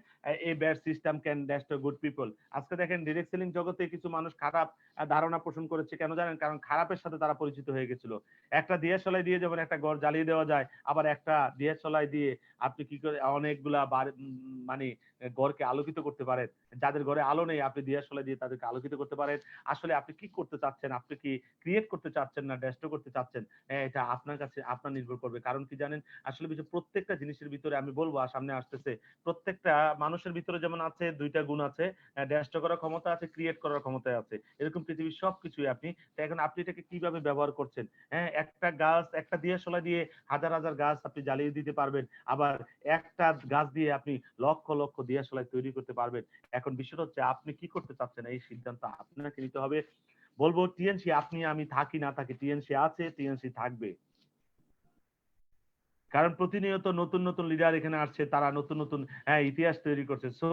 এই bad system can destroy good people. আজকে দেখেন ডিরেক্ট সেলিং জগতে কিছু মানুষ খারাপ ধারণা পোষণ করেছে। কেন জানেন? কারণ খারাপের সাথে তারা পরিচিত হয়ে গেছিল। একটা দিয়াশলাই দিয়ে যেমন একটা ঘর জ্বালিয়ে দেওয়া যায়, আবার একটা দিয়াশলাই দিয়ে আপনি কি করে অনেকগুলা মানে ঘরকে আলোকিত করতে পারেন। যাদের ঘরে আলো নেই, আপনি দিয়াশলাই দিয়ে তাদেরকে আলোকিত করতে পারেন। আসলে আপনি কি করতে চাচ্ছেন? আপনি কি ক্রিয়েট করতে চাচ্ছেন না ডেস্ট্রয় করতে চাচ্ছেন? এটা আপনার কাছে আপনার নির্ভর করবে। কারণ কি জানেন? আসলে প্রত্যেকটা জিনিসের ভিতরে আমি বলবো, সামনে আসতেছে, প্রত্যেকটা মানুষের ভিতরে যেমন আছে 2টা গুণ আছে, ডেস্ট্রয় করার ক্ষমতা আছে, ক্রিয়েট করার ক্ষমতা আছে। এরকম পৃথিবীর সবকিছুই আপনি। তো এখন আপনি এটাকে কিভাবে ব্যবহার করছেন? একটা গাছ, একটা দিয়াশলাই দিয়ে হাজার হাজার গাছ আপনি জ্বালিয়ে দিতে পারবেন। আবার একটা গাছ দিয়ে আপনি লক্ষ লক্ষ দিয়াশলাই তৈরি করতে পারবেন। এখন বিষয়টা হচ্ছে আপনি কি করতে চাচ্ছেন, এই সিদ্ধান্ত আপনাকে নিতে হবে। বলবো টিএনসি আপনি আমি থাকি না থাকি, টিএনসি আছে, টিএনসি থাকবে। কারণ প্রতিনিয়ত নতুন নতুন লিডার এখানে আসছে, তারা নতুন নতুন ইতিহাস তৈরি করছে। সো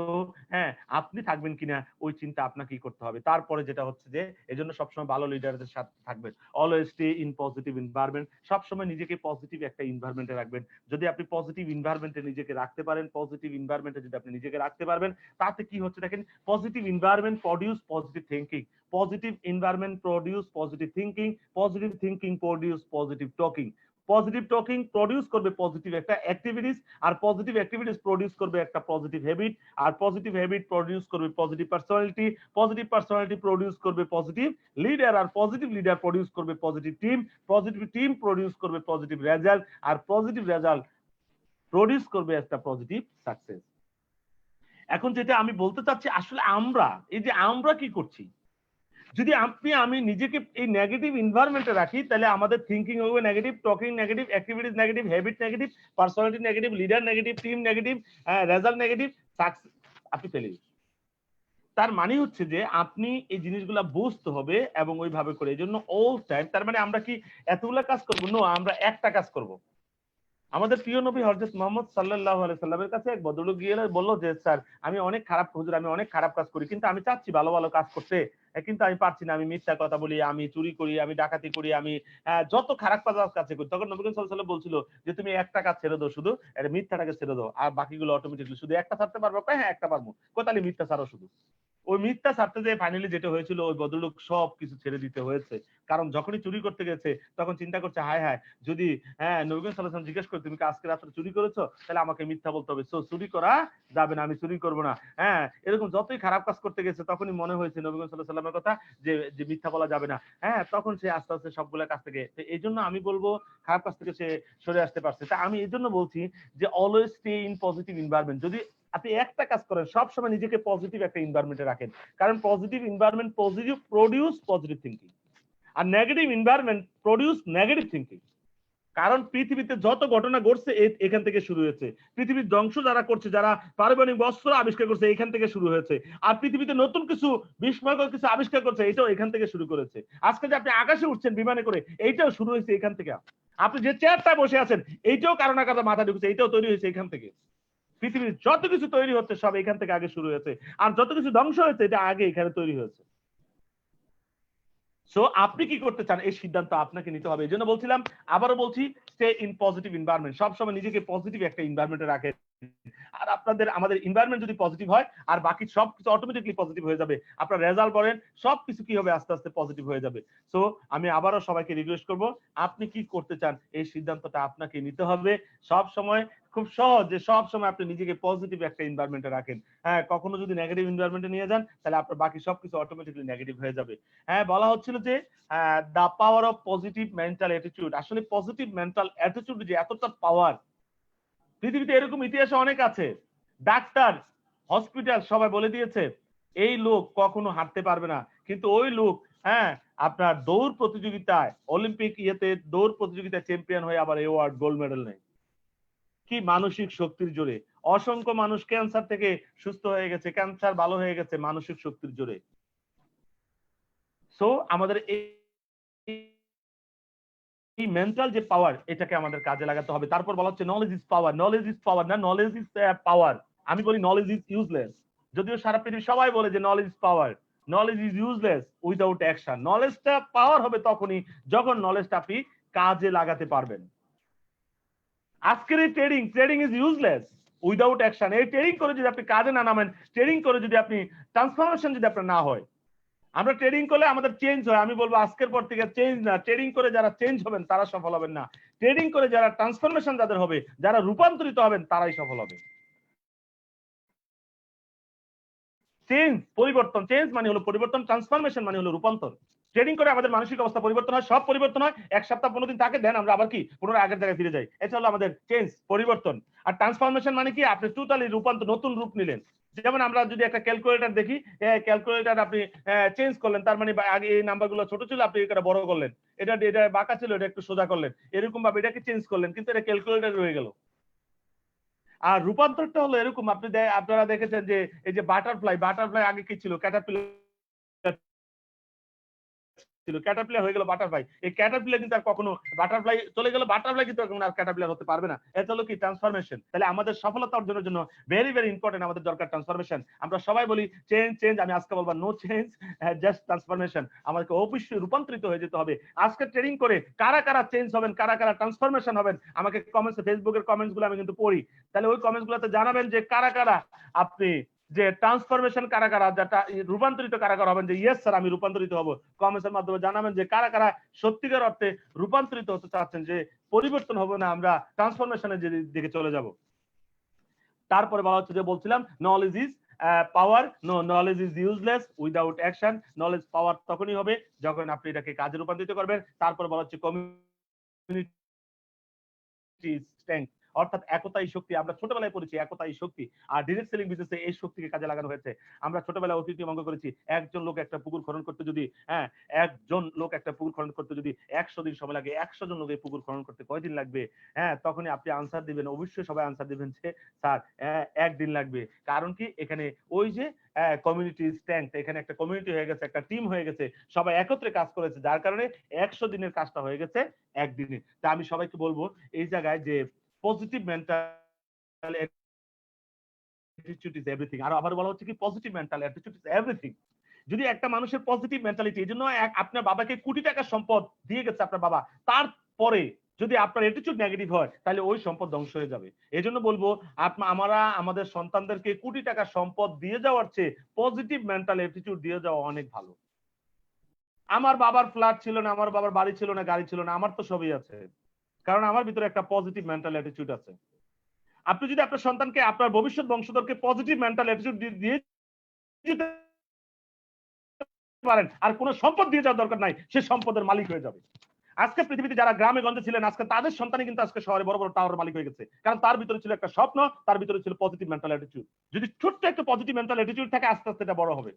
আপনি থাকবেন কিনা ওই চিন্তা আপনাকেই করতে হবে। তারপরে যেটা হচ্ছে যে এজন্য সবসময় ভালো লিডারদের সাথে থাকবেন। Always stay in positive environment. সবসময় নিজেকে পজিটিভ একটা এনভায়রনমেন্টে রাখবেন। যদি আপনি পজিটিভ এনভায়রনমেন্টে নিজেকে রাখতে পারেন, পজিটিভ এনভায়রনমেন্টে যদি আপনি নিজেকে রাখতে পারবেন, তাতে কি হচ্ছে দেখেন, positive environment produce positive thinking, positive environment produce positive thinking, positive thinking produce positive talking, positive talking produce করবে পজিটিভ একটা অ্যাক্টিভিটিস, আর পজিটিভ অ্যাক্টিভিটিস প্রডিউস করবে একটা পজিটিভ হ্যাবিট, আর পজিটিভ হ্যাবিট প্রডিউস করবে positive personality, positive personality produce করবে positive leader, আর positive leader produce করবে positive team, positive team produce করবে positive result, আর positive result produce করবে একটা পজিটিভ সাকসেস। এখন যেটা আমি বলতে চাচ্ছি, আসলে আমরা এই যে আমরা কি করছি, যদি আপনি আমি নিজেকে এই নেগেটিভ এনভায়রনমেন্টে রাখি, তাহলে আমাদের থিংকিং হবে negative, talking negative, activities negative, habit negative, personality negative, leader negative, team negative, result negative, success আপনি পেলে। তার মানে হচ্ছে যে আপনি এই জিনিসগুলা বুঝতে হবে এবং ওইভাবে করে। এই জন্য অল টাইম, তার মানে আমরা কি এতগুলা কাজ করবো? নো, আমরা একটা কাজ করব। আমাদের প্রিয় নবী হযরত মুহাম্মদ সাল্লাল্লাহু আলাইহি সাল্লামের কাছে এক ভদ্রলোক গিয়ে বলল যে স্যার, আমি অনেক খারাপ, হুজুর আমি অনেক খারাপ কাজ করি, কিন্তু আমি চাচ্ছি ভালো ভালো কাজ করতে, কিন্তু আমি পারছি না। আমি মিথ্যা কথা বলি, আমি চুরি করি, আমি ডাকাতি করি, আমি যত খারাপ কাজ করি। তখন নবী করিম সাল্লাল্লাহু আলাইহি ওয়াসাল্লাম বলছিল যে তুমি একটা কাজ ছেড়ে দাও, শুধু এটা মিথ্যাটাকে ছেড়ে দাও, আর বাকিগুলো অটোমেটিকলি। শুধু একটা ছাড়তে পারবো? হ্যাঁ একটা পারবো। তাহলে মিথ্যা ছাড়ো শুধু। ওই মিথ্যা ছাড়তে যে ফাইনালি যেটা হয়েছিল, ওই ভদ্রলোক সব কিছু ছেড়ে দিতে হয়েছে। কারণ যখনই চুরি করতে গেছে তখন চিন্তা করছে, হায় হায়, যদি নবী সাল্লাল্লাহু আলাইহি ওয়াসাল্লাম জিজ্ঞেস করে তুমি কি আজকে রাত্রে চুরি করেছো, তাহলে আমাকে মিথ্যা বলতে হবে, সো চুরি করা যাবে না, আমি চুরি করবো না। এরকম যতই খারাপ কাজ করতে গেছে তখনই মনে হয়েছে নবী সাল্লাল্লাহু আলাইহি ওয়াসাল্লামের কথা, যে মিথ্যা বলা যাবে না। তখন সে আস্তে আস্তে সবগুলা কাজ থেকে, এই জন্য আমি বলবো খারাপ কাজ থেকে সে সরে আসতে পারছে। তা আমি এই জন্য বলছি যে always stay in positive environment. যদি আপনি একটা কাজ করেন, সবসময় নিজেকে পজিটিভ একটা এনভায়রনমেন্টে রাখেন, কারণ positive environment positive produce positive thinking, আর negative environment produce negative thinking. কারণ পৃথিবীতে যত ঘটনা ঘটছে এখান থেকে শুরু হয়েছে। পৃথিবীর ধ্বংস যারা করছে, যারা পারমাণবিক অস্ত্র আবিষ্কার করছে, এখান থেকে শুরু হয়েছে। আর পৃথিবীতে নতুন কিছু বিস্ময়কর কিছু আবিষ্কার করছে, এটাও এখান থেকে শুরু করেছে। আজকে যে আপনি আকাশে উঠছেন বিমানে করে, এইটাও শুরু হয়েছে এখান থেকে। আপনি যে চেয়ারটায় বসে আছেন, এইটাও কারো না কারো মাথা ঢুকছে, এইটাও তৈরি হয়েছে এখান থেকে। পৃথিবীর যত কিছু তৈরি হচ্ছে সব এখান থেকে আগে শুরু হয়েছে, আর যত কিছু ধ্বংস হয়েছে এটা আগে এখানে তৈরি হয়েছে। সো আপনি কি করতে চান, এই সিদ্ধান্ত আপনাকে নিতে হবে। এই জন্য বলছিলাম, আবারও বলছি, স্টে ইন পজিটিভ এনভায়রনমেন্ট। সবসময় নিজেকে পজিটিভ একটা এনভায়রনমেন্টে রাখেন। আর আমাদের এনভায়রনমেন্ট যদি পজিটিভ হয়, আর বাকি সবকিছু অটোমেটিকলি পজিটিভ হয়ে যাবে। আপনার রেজাল্ট বলেন, সবকিছু কি হবে, আস্তে আস্তে পজিটিভ হয়ে যাবে। সো আমি আবারও সবাইকে রিকোয়েস্ট করব, আপনি কি করতে চান এই সিদ্ধান্তটা আপনাকে নিতে হবে। সব সময় খুব সহজ যে সব সময় আপনি নিজেকে পজিটিভ একটা এনভায়রনমেন্টে রাখেন। কখনো যদি নেগেটিভ এনভায়রনমেন্টে নিয়ে যান, তাহলে আপনার বাকি সবকিছু অটোমেটিকলি নেগেটিভ হয়ে যাবে। বলা হচ্ছিল যে the power of positive mental attitude. আসলে পজিটিভ মেন্টাল অ্যাটিটিউড যে এতটা পাওয়ার, পৃথিবীতে এরকম ইতিহাসে অনেক আছে। ডাক্তার, হসপিটাল সবাই বলে দিয়েছে এই লোক কখনো হাঁটতে পারবে না, কিন্তু ওই লোক আপনার দৌড় প্রতিযোগিতায়, অলিম্পিক দৌড় প্রতিযোগিতায় চ্যাম্পিয়ন হয়ে আবার অ্যাওয়ার্ড, গোল্ড মেডেল নেয়। কি মানসিক শক্তির জোরে। অসংখ্য মানুষ ক্যান্সার থেকে সুস্থ হয়ে গেছে, ক্যান্সার ভালো হয়ে গেছে মানসিক শক্তির জোরে। সো আমাদের এই মেন্টাল যে পাওয়ার, এটাকে আমাদের কাজে লাগাতে হবে। তারপর বলা হচ্ছে knowledge is power. Knowledge is পাওয়ার না, নলেজ ইজ পাওয়ার। আমি বলি নলেজ ইজ ইউজলেস। যদিও সারা পৃথিবী সবাই বলে যে knowledge is power, knowledge is useless without action. নলেজটা পাওয়ার হবে তখনই যখন নলেজটা আপনি কাজে লাগাতে পারবেন। আজকের এই trading is useless without action. এই ট্রেডিং করে যদি আপনি কাজে না নামেন, ট্রেডিং করে যদি আপনি ট্রান্সফরমেশন যদি আপনার না হয়, আমরা ট্রেডিং করলে আমাদের চেঞ্জ হয়। আমি বলবো আজকের পর থেকে চেঞ্জ না, ট্রেডিং করে যারা চেঞ্জ হবেন তারা সফল হবেন না, ট্রেডিং করে যারা ট্রান্সফরমেশন যাদের হবে, যারা রূপান্তরিত হবেন, তারাই সফল হবে। চেঞ্জ পরিবর্তন, চেঞ্জ মানে হলো পরিবর্তন, ট্রান্সফরমেশন মানে হলো রূপান্তর। ট্রেডিং করে আমাদের মানসিক অবস্থা পরিবর্তন হয়, সব পরিবর্তন হয়। এক সপ্তাহ 15 দিন থাকে, দেন আমরা আবার কি পুনরায় আগের জায়গায় ফিরে যাই। এটা হলো আমাদের চেঞ্জ, পরিবর্তন। আর ট্রান্সফরমেশন মানে কি, আপনি টোটালি রূপান্তর, নতুন রূপ নিলেন। যেমন আমরা যদি একটা ক্যালকুলেটর দেখি, ক্যালকুলেটর আপনি চেঞ্জ করলেন, তার মানে আগে এই নাম্বারগুলো ছোট ছিল, আপনি এটা বড় করলেন। এটা বাঁকা ছিল, এটা একটু সোজা করলেন। এরকম ভাবে এটাকে চেঞ্জ করলেন, কিন্তু এটা ক্যালকুলেটর রয়ে গেল। আর রূপান্তরটা হলো এরকম, আপনারা দেখেছেন যে এই যে বাটারফ্লাই আগে কি ছিল, ক্যাটারপিলার ছিল, ক্যাটারপিলার হয়ে গেল বাটারফ্লাই। এই ক্যাটারপিলার কিন্তু আর কখনো, বাটারফ্লাই চলে গেল, বাটারফ্লাই কিন্তু এখন আর ক্যাটারপিলার হতে পারবে না। এটা হলো কি ট্রান্সফরমেশন। তাহলে আমাদের সফলতা অর্জনের জন্য ভেরি ভেরি ইম্পর্টেন্ট, আমাদের দরকার ট্রান্সফরমেশন। আমরা সবাই বলি চেঞ্জ চেঞ্জ, আমি আজকে বলবো নো চেঞ্জ, জাস্ট ট্রান্সফরমেশন। আমাদেরকে অবশ্যই রূপান্তরিত হয়ে যেতে হবে। আজকে ট্রেনিং করে কারা কারা চেঞ্জ হবেন, কারা কারা ট্রান্সফরমেশন হবেন, আমাকে কমেন্টস, ফেসবুকের কমেন্টস গুলো আমি কিন্তু পড়ি। তাহলে ওই কমেন্টস গুলোতে জানাবেন যে কারা কারা আপনি, যে ট্রান্সফরমেশন কারা কারা, যেটা রূপান্তরিত কারা কারা হবেন, যে ইয়েস স্যার আমি রূপান্তরিত হব। কমেন্টের মাধ্যমে জানাবেন যে কারা কারা সত্যিকার অর্থে রূপান্তরিত হতে চাচ্ছেন, যে পরিবর্তন হবে না, আমরা ট্রান্সফরমেশনের দিকে চলে যাব। তারপরে বলা হচ্ছে, যে বলছিলাম knowledge is power, no knowledge is useless without action. Knowledge power তখনই হবে যখন আপনি এটাকে কাজে রূপান্তরিত করবেন। তারপরে বলা হচ্ছে কমিউনিটি স্ট্রেংথ, অর্থাৎ একতাই শক্তি। আমরা ছোটবেলায় পড়েছি একতাই শক্তি, আর ডিরেক্ট সেলিং বিজনেসে এই শক্তিকে কাজে লাগানো হয়েছে। আমরা ছোটবেলায় অতীতে অঙ্ক করেছি, একজন লোক একটা পুকুর খনন করতে যদি, একজন লোক একটা পুকুর খনন করতে যদি 100 দিন সময় লাগে, 100 জন লোক এই পুকুর খনন করতে কয়দিন লাগবে? তখনই আপনি আনসার দিবেন, অবশ্যই সবাই আনসার দিবেন যে স্যার 1 দিন লাগবে। কারণ কি, এখানে ওই যে কমিউনিটি স্ট্রেংথ, এখানে একটা কমিউনিটি হয়ে গেছে, একটা টিম হয়ে গেছে, সবাই একত্রে কাজ করেছে, যার কারণে 100 দিনের কাজটা হয়ে গেছে 1 দিনে। তা আমি সবাইকে বলবো এই জায়গায় যে positive mental attitude is everything. আর আবার বলা হচ্ছে কি positive mental attitude is everything. যদি একটা মানুষের পজিটিভ মেন্টালিটি, এই জন্য আপনার বাবাকে কোটি টাকার সম্পদ দিয়ে গেছে আপনার বাবা, তারপরে যদি আপনার অ্যাটিটিউড নেগেটিভ হয় তাহলে ওই সম্পদ ধ্বংস হয়ে যাবে। এই জন্য বলবো আমরা আমাদের সন্তানদেরকে কোটি টাকা সম্পদ দিয়ে যাওয়ার চেয়ে পজিটিভ মেন্টাল অ্যাটিটিউড দিয়ে যাওয়া অনেক ভালো। আমার বাবার ফ্ল্যাট ছিল না, আমার বাবার বাড়ি ছিল না, গাড়ি ছিল না, আমার তো সবই আছে, কারণ আমার ভিতরে একটা পজিটিভ মেন্টাল অ্যাটিটিউড আছে। আপনি যদি আপনার সন্তানকে, আপনার ভবিষ্যৎ বংশধরকে পজিটিভ মেন্টাল অ্যাটিটিউড দিয়ে দিতে পারেন, আর কোনো সম্পদ দিয়ে যাওয়ার দরকার নাই, সে সম্পদের মালিক হয়ে যাবে। আজকে পৃথিবীতে যারা গ্রামে গঞ্জে ছিলেন, আজকে তাদের সন্তানই কিন্তু আজকে শহরে বড় বড় টাওয়ারের মালিক হয়ে গেছে, কারণ তার ভিতরে ছিল একটা স্বপ্ন, তার ভিতরে ছিল পজিটিভ মেন্টাল অ্যাটিটিউড। যদি ছোট্ট একটা পজিটিভ মেন্টাল অ্যাটিটিউড থাকে, আস্তে আস্তে এটা বড় হবে।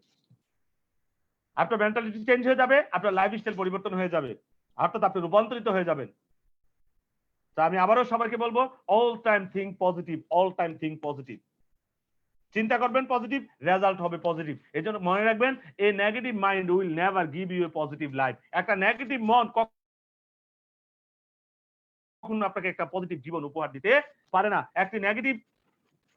আপনার মেন্টালিটি চেঞ্জ হয়ে যাবে, আপনার লাইফস্টাইল পরিবর্তন হয়ে যাবে, অর্থাৎ আপনি রূপান্তরিত হয়ে যাবেন। তা আমি আবারও সবাইকে বলবো, all time think positive, all time think positive. চিন্তা করবেন পজিটিভ, রেজাল্ট হবে পজিটিভ। এই জন্য মনে রাখবেন, a negative mind will never give you a positive life. একটা নেগেটিভ মন কখনো আপনাকে একটা পজিটিভ জীবন উপহার দিতে পারে না। একটি নেগেটিভ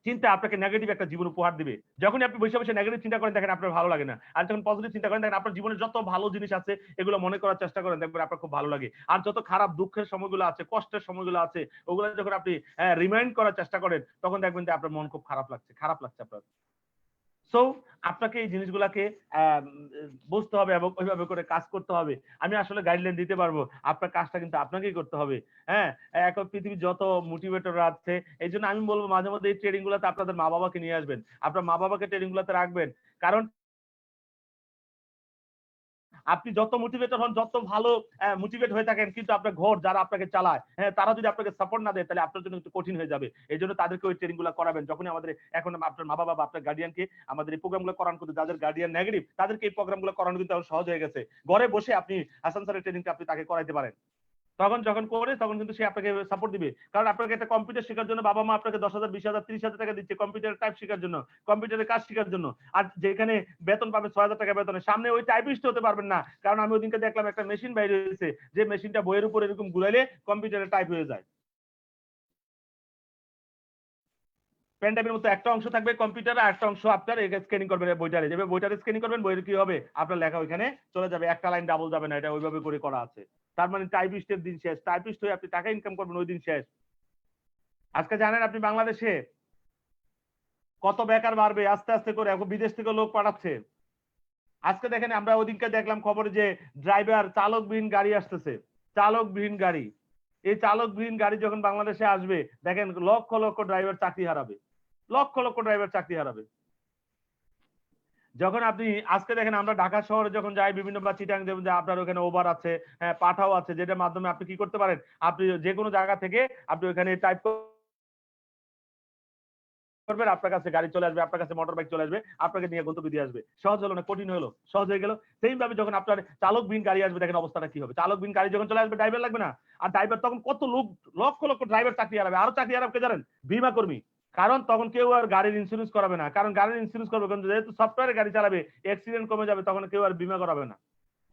চিন্তা আপনাকে নেগেটিভ একটা জীবন উপহার দিবে। যখনই আপনি বসে বসে নেগেটিভ চিন্তা করেন, দেখেন আপনার ভালো লাগে না। আর যখন পজিটিভ চিন্তা করেন, দেখেন আপনার জীবনে যত ভালো জিনিস আছে এগুলো মনে করার চেষ্টা করেন, দেখবেন আপনার খুব ভালো লাগে। আর যত খারাপ দুঃখের সময়গুলো আছে, কষ্টের সময়গুলো আছে, ওগুলো যখন আপনি রিমাইন্ড করার চেষ্টা করেন, তখন দেখবেন যে আপনার মন খুব খারাপ লাগছে আপনার। সো আপনাকে এই জিনিসগুলাকে বুঝতে হবে এবং ওইভাবে করে কাজ করতে হবে। আমি আসলে গাইডলাইন দিতে পারবো, আপনার কাজটা কিন্তু আপনাকেই করতে হবে। হ্যাঁ, এখন পৃথিবীর যত মোটিভেটর আছে, এই জন্য আমি বলবো মাঝে মধ্যে এই ট্রেনিং গুলাতে আপনাদের মা বাবাকে নিয়ে আসবেন, আপনার মা বাবাকে ট্রেনিং গুলাতে রাখবেন। কারণ আপনি যত মোটিভেটর হন, যত ভালো মোটিভেট হয়ে থাকেন, কিন্তু আপনার ঘর যারা আপনাকে চালায়, হ্যাঁ, তারা যদি আপনাকে সাপোর্ট না দেয়, তাহলে আপনার জন্য একটু কঠিন হয়ে যাবে। এই জন্য তাদেরকে ওই ট্রেনিং গুলো করাবেন। যখনই আমাদের এখন আপনার মা বাবা বা আপনার গার্ডিয়ানকে আমাদের এই প্রোগ্রাম গুলো করানো, কিন্তু যাদের গার্ডিয়ান নেগেটিভ, তাদেরকে এই প্রোগ্রাম গুলো করানো কিন্তু এখন সহজ হয়ে গেছে। ঘরে বসে আপনি হাসান স্যারের ট্রেনিংটা আপনি তাকে করাইতে পারেন। তখন যখন করে, তখন কিন্তু সে আপনাকে সাপোর্ট দিবে। কারণ আপনাকে একটা কম্পিউটার শেখার জন্য বাবা মা আপনাকে 10,000, 20,000, 30,000 টাকা দিচ্ছে কম্পিউটার টাইপ শেখার জন্য, কম্পিউটারের কাজ শেখার জন্য। আর যেখানে বেতন পাবে 6,000 টাকা বেতনে, সামনে ওই টাইপিস্ট হতে পারবেন না। কারণ আমি ওইদিনকে দেখলাম একটা মেশিন বাইরে হয়েছে, যে মেশিনটা বইয়ের উপর এরকম ঘুরাইলে কম্পিউটারে টাইপ হয়ে যায়। পেন টাইপের মতো একটা অংশ থাকবে কম্পিউটারে, আর একটা অংশ আপনার স্ক্যানিং করবেন বইটারে, যেভাবে বইটারে স্ক্যানিং করবেন, বইয়ের কি হবে, আপনার লেখা ওইখানে চলে যাবে, একটা লাইন ডাবল যাবে না। এটা ওইভাবে করে করা আছে। তার মানে টাইপিস্টের দিন শেষ, টাইপিস্ট হয়ে আপনি টাকা ইনকাম করবেন ওই দিন শেষ। আজকে জানেন আপনি বাংলাদেশে কত বেকার বাড়বে আস্তে আস্তে করে, এখন বিদেশ থেকে লোক পাঠাচ্ছে। আজকে দেখেন, আমরা ওদিনকে দেখলাম খবরে যে ড্রাইভার, চালকবিহীন গাড়ি আসতেছে, চালকবিহীন গাড়ি। এই চালকবিহীন গাড়ি যখন বাংলাদেশে আসবে, দেখেন লক্ষ লক্ষ ড্রাইভার চাকরি হারাবে, লক্ষ লক্ষ ড্রাইভার চাকরি হারাবে। যখন আপনি আজকে দেখেন, আমরা ঢাকা শহরে যখন যাই বিভিন্ন বা চিটাং, যে আপনার ওখানে ওভার আছে, হ্যাঁ, পাঠাও আছে, যেটার মাধ্যমে আপনি কি করতে পারেন, আপনি যে কোনো জায়গা থেকে আপনি ওখানে টাইপ করবেন, আপনার কাছে গাড়ি চলে আসবে, আপনার কাছে মোটর বাইক চলে আসবে, আপনাকে নিয়ে গন্তব্যে দিয়ে আসবে। সহজ হলো না কঠিন হলো? সহজ হয়ে গেল। সেম ভাবে যখন আপনার চালকবিহীন গাড়ি আসবে, দেখেন অবস্থাটা কি হবে। চালকবিহীন গাড়ি যখন চলে আসবে, ড্রাইভার লাগবে না। আর ড্রাইভার তখন কত লোক, লক্ষ লক্ষ ড্রাইভার চাকরি হারাবে। আরো চাকরি হারাবে কে জানেন? বীমা কর্মী। কারণ তখন কেউ আর গাড়ির ইন্স্যুরেন্স করাবে না, কারণ গাড়ির ইন্স্যুরেন্স করবে, কিন্তু যেহেতু সফটওয়্যারে গাড়ি চালাবে, অ্যাক্সিডেন্ট কমে যাবে, তখন কেউ আর বীমা করাবে না।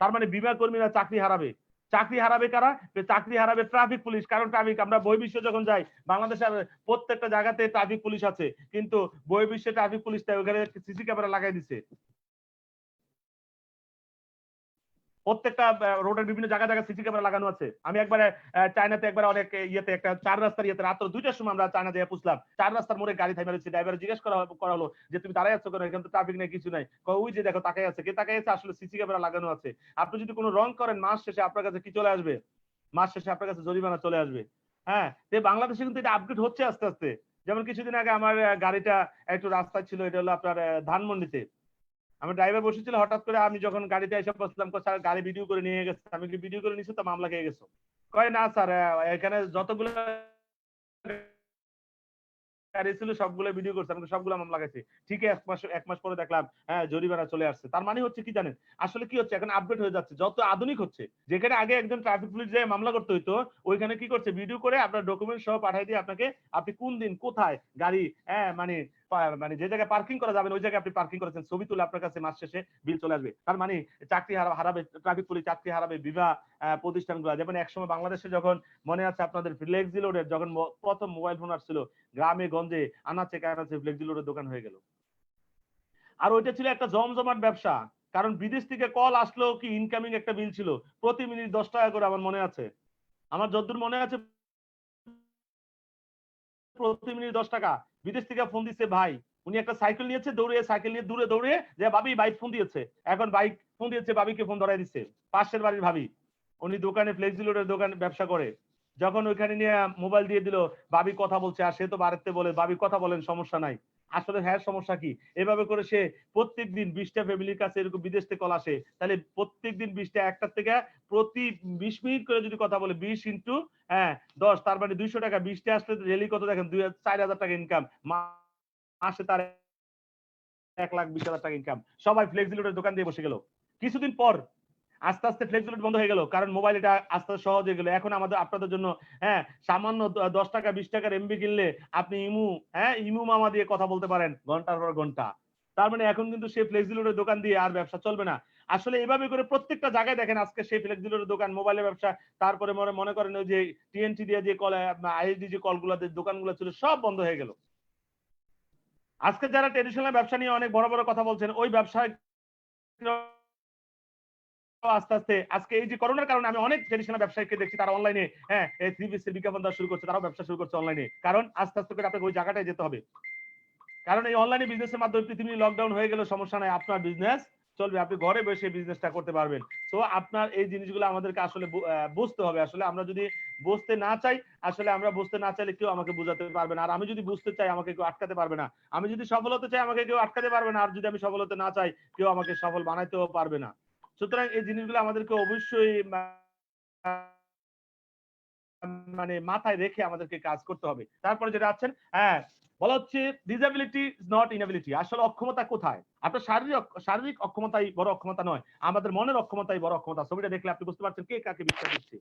তার মানে বীমা কর্মীরা চাকরি হারাবে। চাকরি হারাবে কারা? চাকরি হারাবে ট্রাফিক পুলিশ। কারণ ট্রাফিক, আমরা বহির্বিশ্বে যখন যাই, বাংলাদেশের প্রত্যেকটা জায়গাতে ট্রাফিক পুলিশ আছে, কিন্তু বহির্বিশ্বে ট্রাফিক পুলিশটা ওখানে সিসি ক্যামেরা লাগাই দিছে। প্রত্যেকটা রোডের বিভিন্ন জায়গায় সিসি ক্যামেরা লাগানো আছে। আমি একবারে চায়নাতে একবার অনেক ইয়েতে একটা 4 রাস্তার ইয়েতে রাত্র 2টার সময় আমরা চায়না যেয়ে পুছলাম। 4 রাস্তার মোড়ে গাড়ি থামিয়ে রয়েছে। ড্রাইভার জিজ্ঞেস করা হলো যে তুমি দাঁড়ায় আছো কেন? এখানে তো ট্রাফিক নাই, কিছু নাই। কয় ওই যে দেখো তাকায় আছে। কে তাকায় আছে? আসলে সিসি ক্যামেরা লাগানো আছে। আপনি যদি কোনো রং করেন, মাস শেষে আপনার কাছে কি চলে আসবে? মাস শেষে আপনার কাছে জরিমানা চলে আসবে। হ্যাঁ, বাংলাদেশে কিন্তু এটা আপডেট হচ্ছে আস্তে আস্তে। যেমন কিছুদিন আগে আমার গাড়িটা একটু রাস্তায় ছিল, এটা হলো আপনার ধানমন্ডিতে। আমার ড্রাইভার বসেছিল, হঠাৎ করে আমি যখন গাড়িতে এসে বসলাম, স্যার গাড়ি ভিডিও করে নিয়ে গেছে। আমি কি ভিডিও করে নিছো, তো মামলা খেয়ে গেছো? কয় না স্যার, এখানে যতগুলো গাড়ি ছিল সবগুলো ভিডিও করছে, আমাকে সবগুলো মামলা লাগাইছে। ঠিক এক মাস পরে দেখলাম হ্যাঁ জরিমানা চলে আসছে। তার মানে হচ্ছে কি জানেন, আসলে কি হচ্ছে, এখন আপডেট হয়ে যাচ্ছে, যত আধুনিক হচ্ছে। যেখানে আগে একজন ট্রাফিক পুলিশ যায় মামলা করতে হইতো, ওইখানে কি করছে, ভিডিও করে আপনার ডকুমেন্ট সহ পাঠিয়ে দিয়ে আপনাকে, আপনি কোন দিন কোথায় গাড়ি মানে মানে যে জায়গায় পার্কিং করা যাবে ওই জায়গায় আপনি পার্কিং করেছেন, ছবি তুলে আপনার কাছে মাস শেষে বিল চলে আসবে। তার মানে চাকরি হারাবে ট্রাফিক পুলিশ, চাকরি হারাবে বিমা প্রতিষ্ঠানগুলো। যেমন একসময় বাংলাদেশে যখন মনে আছে আপনাদের ফ্লেক্সি লোডের যখন প্রথম মোবাইল ফোন আসছিল, গ্রামে গঞ্জে আনাচে কানাচে ফ্লেক্সি লোডের দোকান হয়ে গেল। আর ওইটা ছিল একটা জমজমাট ব্যবসা, কারণ বিদেশ থেকে কল আসলো কি ইনকামিং একটা বিল ছিল, প্রতি মিনিট 10 টাকা করে, আমার মনে আছে। আমার যতদূর মনে আছে প্রতি মিনিট 10 টাকা। বিদেশ থেকে ফোন দিচ্ছে ভাই, উনি একটা সাইকেল নিয়েছে, দৌড়ে সাইকেল নিয়ে দূরে দৌড়ে যে ভাবি বাইক ফোন দিয়েছে, এখন বাইক ফোন দিয়েছে, ভাবিকে ফোন ধরাই দিচ্ছে, পাশের বাড়ির ভাবি, উনি দোকানে ফ্লেক্সি লোডের দোকান ব্যবসা করে, যখন ওইখানে নিয়ে মোবাইল দিয়ে দিল, ভাবি কথা বলছে, আর সে তো বাড়িতে বলে ভাবি কথা বলেন সমস্যা নাই, আসলে হ্যাঁ সমস্যা কি, এভাবে করে সে প্রত্যেকদিন 20টা ফ্যামিলির কাছে এরকম বিদেশ থেকে কল আসে, তাহলে প্রত্যেকদিন 20টা, একটা থেকে প্রতি 20 মিনিট করে যদি কথা বলে 20 ইন্টু হ্যাঁ 10, তার মানে 200 টাকা, 20টা আসলে ডেইলি কত দেখেন, 4,000 টাকা ইনকাম, মাসে তার 1,20,000 টাকা ইনকাম। সবাই ফ্লেক্সি লোডের দোকান দিয়ে বসে গেল। কিছুদিন পর আস্তে আস্তে ফ্লেক্সি লোড বন্ধ হয়ে গেল, কারণ মোবাইল এটা আস্তে আস্তে সহজ হয়ে গেল। এখন আমাদের আপনাদের জন্য হ্যাঁ সামান্য 10 টাকা 20 টাকার এমবি কিনলে আপনি ইমু মামা দিয়ে কথা বলতে পারেন ঘন্টার পর ঘন্টা। তার মানে এখন কিন্তু সেই ফ্লেক্সি লোডের দোকান দিয়ে আর ব্যবসা চলবে না। আসলে এভাবে করে প্রত্যেকটা জায়গায় দেখেন আজকে সেই ফ্লেক্সি লোডের দোকান, মোবাইলের ব্যবসা, তারপরে মনে করেন ওই যে টিএনটি দিয়ে যে কল, আইএসডি যে কলগুলো দোকানগুলো ছিল সব বন্ধ হয়ে গেল। আজকে যারা ট্রেডিশনাল ব্যবসা নিয়ে অনেক বড় বড় কথা বলছেন, ওই ব্যবসায় আস্তে আস্তে আজকে এই যে করোনার কারণে আমি অনেক ট্রেডিশনাল ব্যবসায়ীকে দেখছি, তারা অনলাইনে হ্যাঁ এই 3 পিসের বিজ্ঞাপন দেওয়া শুরু করছে, তারাও ব্যবসা শুরু করছে অনলাইনে, কারণ আস্তে আস্তে করে আপনাকে ওই জায়গাটায় যেতে হবে। কারণ এই অনলাইনে বিজনেসের মাধ্যমে পৃথিবী লকডাউন হয়ে গেলে সমস্যা নাই, আপনার বিজনেস চলবে, আপনি ঘরে বসে বিজনেসটা করতে পারবেন। তো আপনার এই জিনিসগুলো আমাদেরকে আসলে বুঝতে হবে। আসলে আমরা যদি বুঝতে না চাই, আসলে আমরা বুঝতে না চাইলে কেউ আমাকে বুঝাতে পারবে না, আর আমি যদি বুঝতে চাই আমাকে কেউ আটকাতে পারবে না। আমি যদি সফল হতে চাই আমাকে কেউ আটকাতে পারবে না, আর যদি আমি সফল হতে না চাই কেউ আমাকে সফল বানাইতেও পারবে না। সুতরাং এই জিনিসগুলো আমাদেরকে অবশ্যই মানে মাথায় রেখে আমাদেরকে কাজ করতে হবে। তারপরে যেটা আছেন হ্যাঁ বলা হচ্ছে ডিসএবিলিটি ইজ নট ইনএবিলিটি। আসলে অক্ষমতা কোথায়? আপনার শারীরিক অক্ষমতাই বড় অক্ষমতা নয়, আমাদের মনের অক্ষমতাই বড় অক্ষমতা। ছবিটা দেখলে আপনি বুঝতে পারছেন কে কাকে বিশ্বাস দিচ্ছে।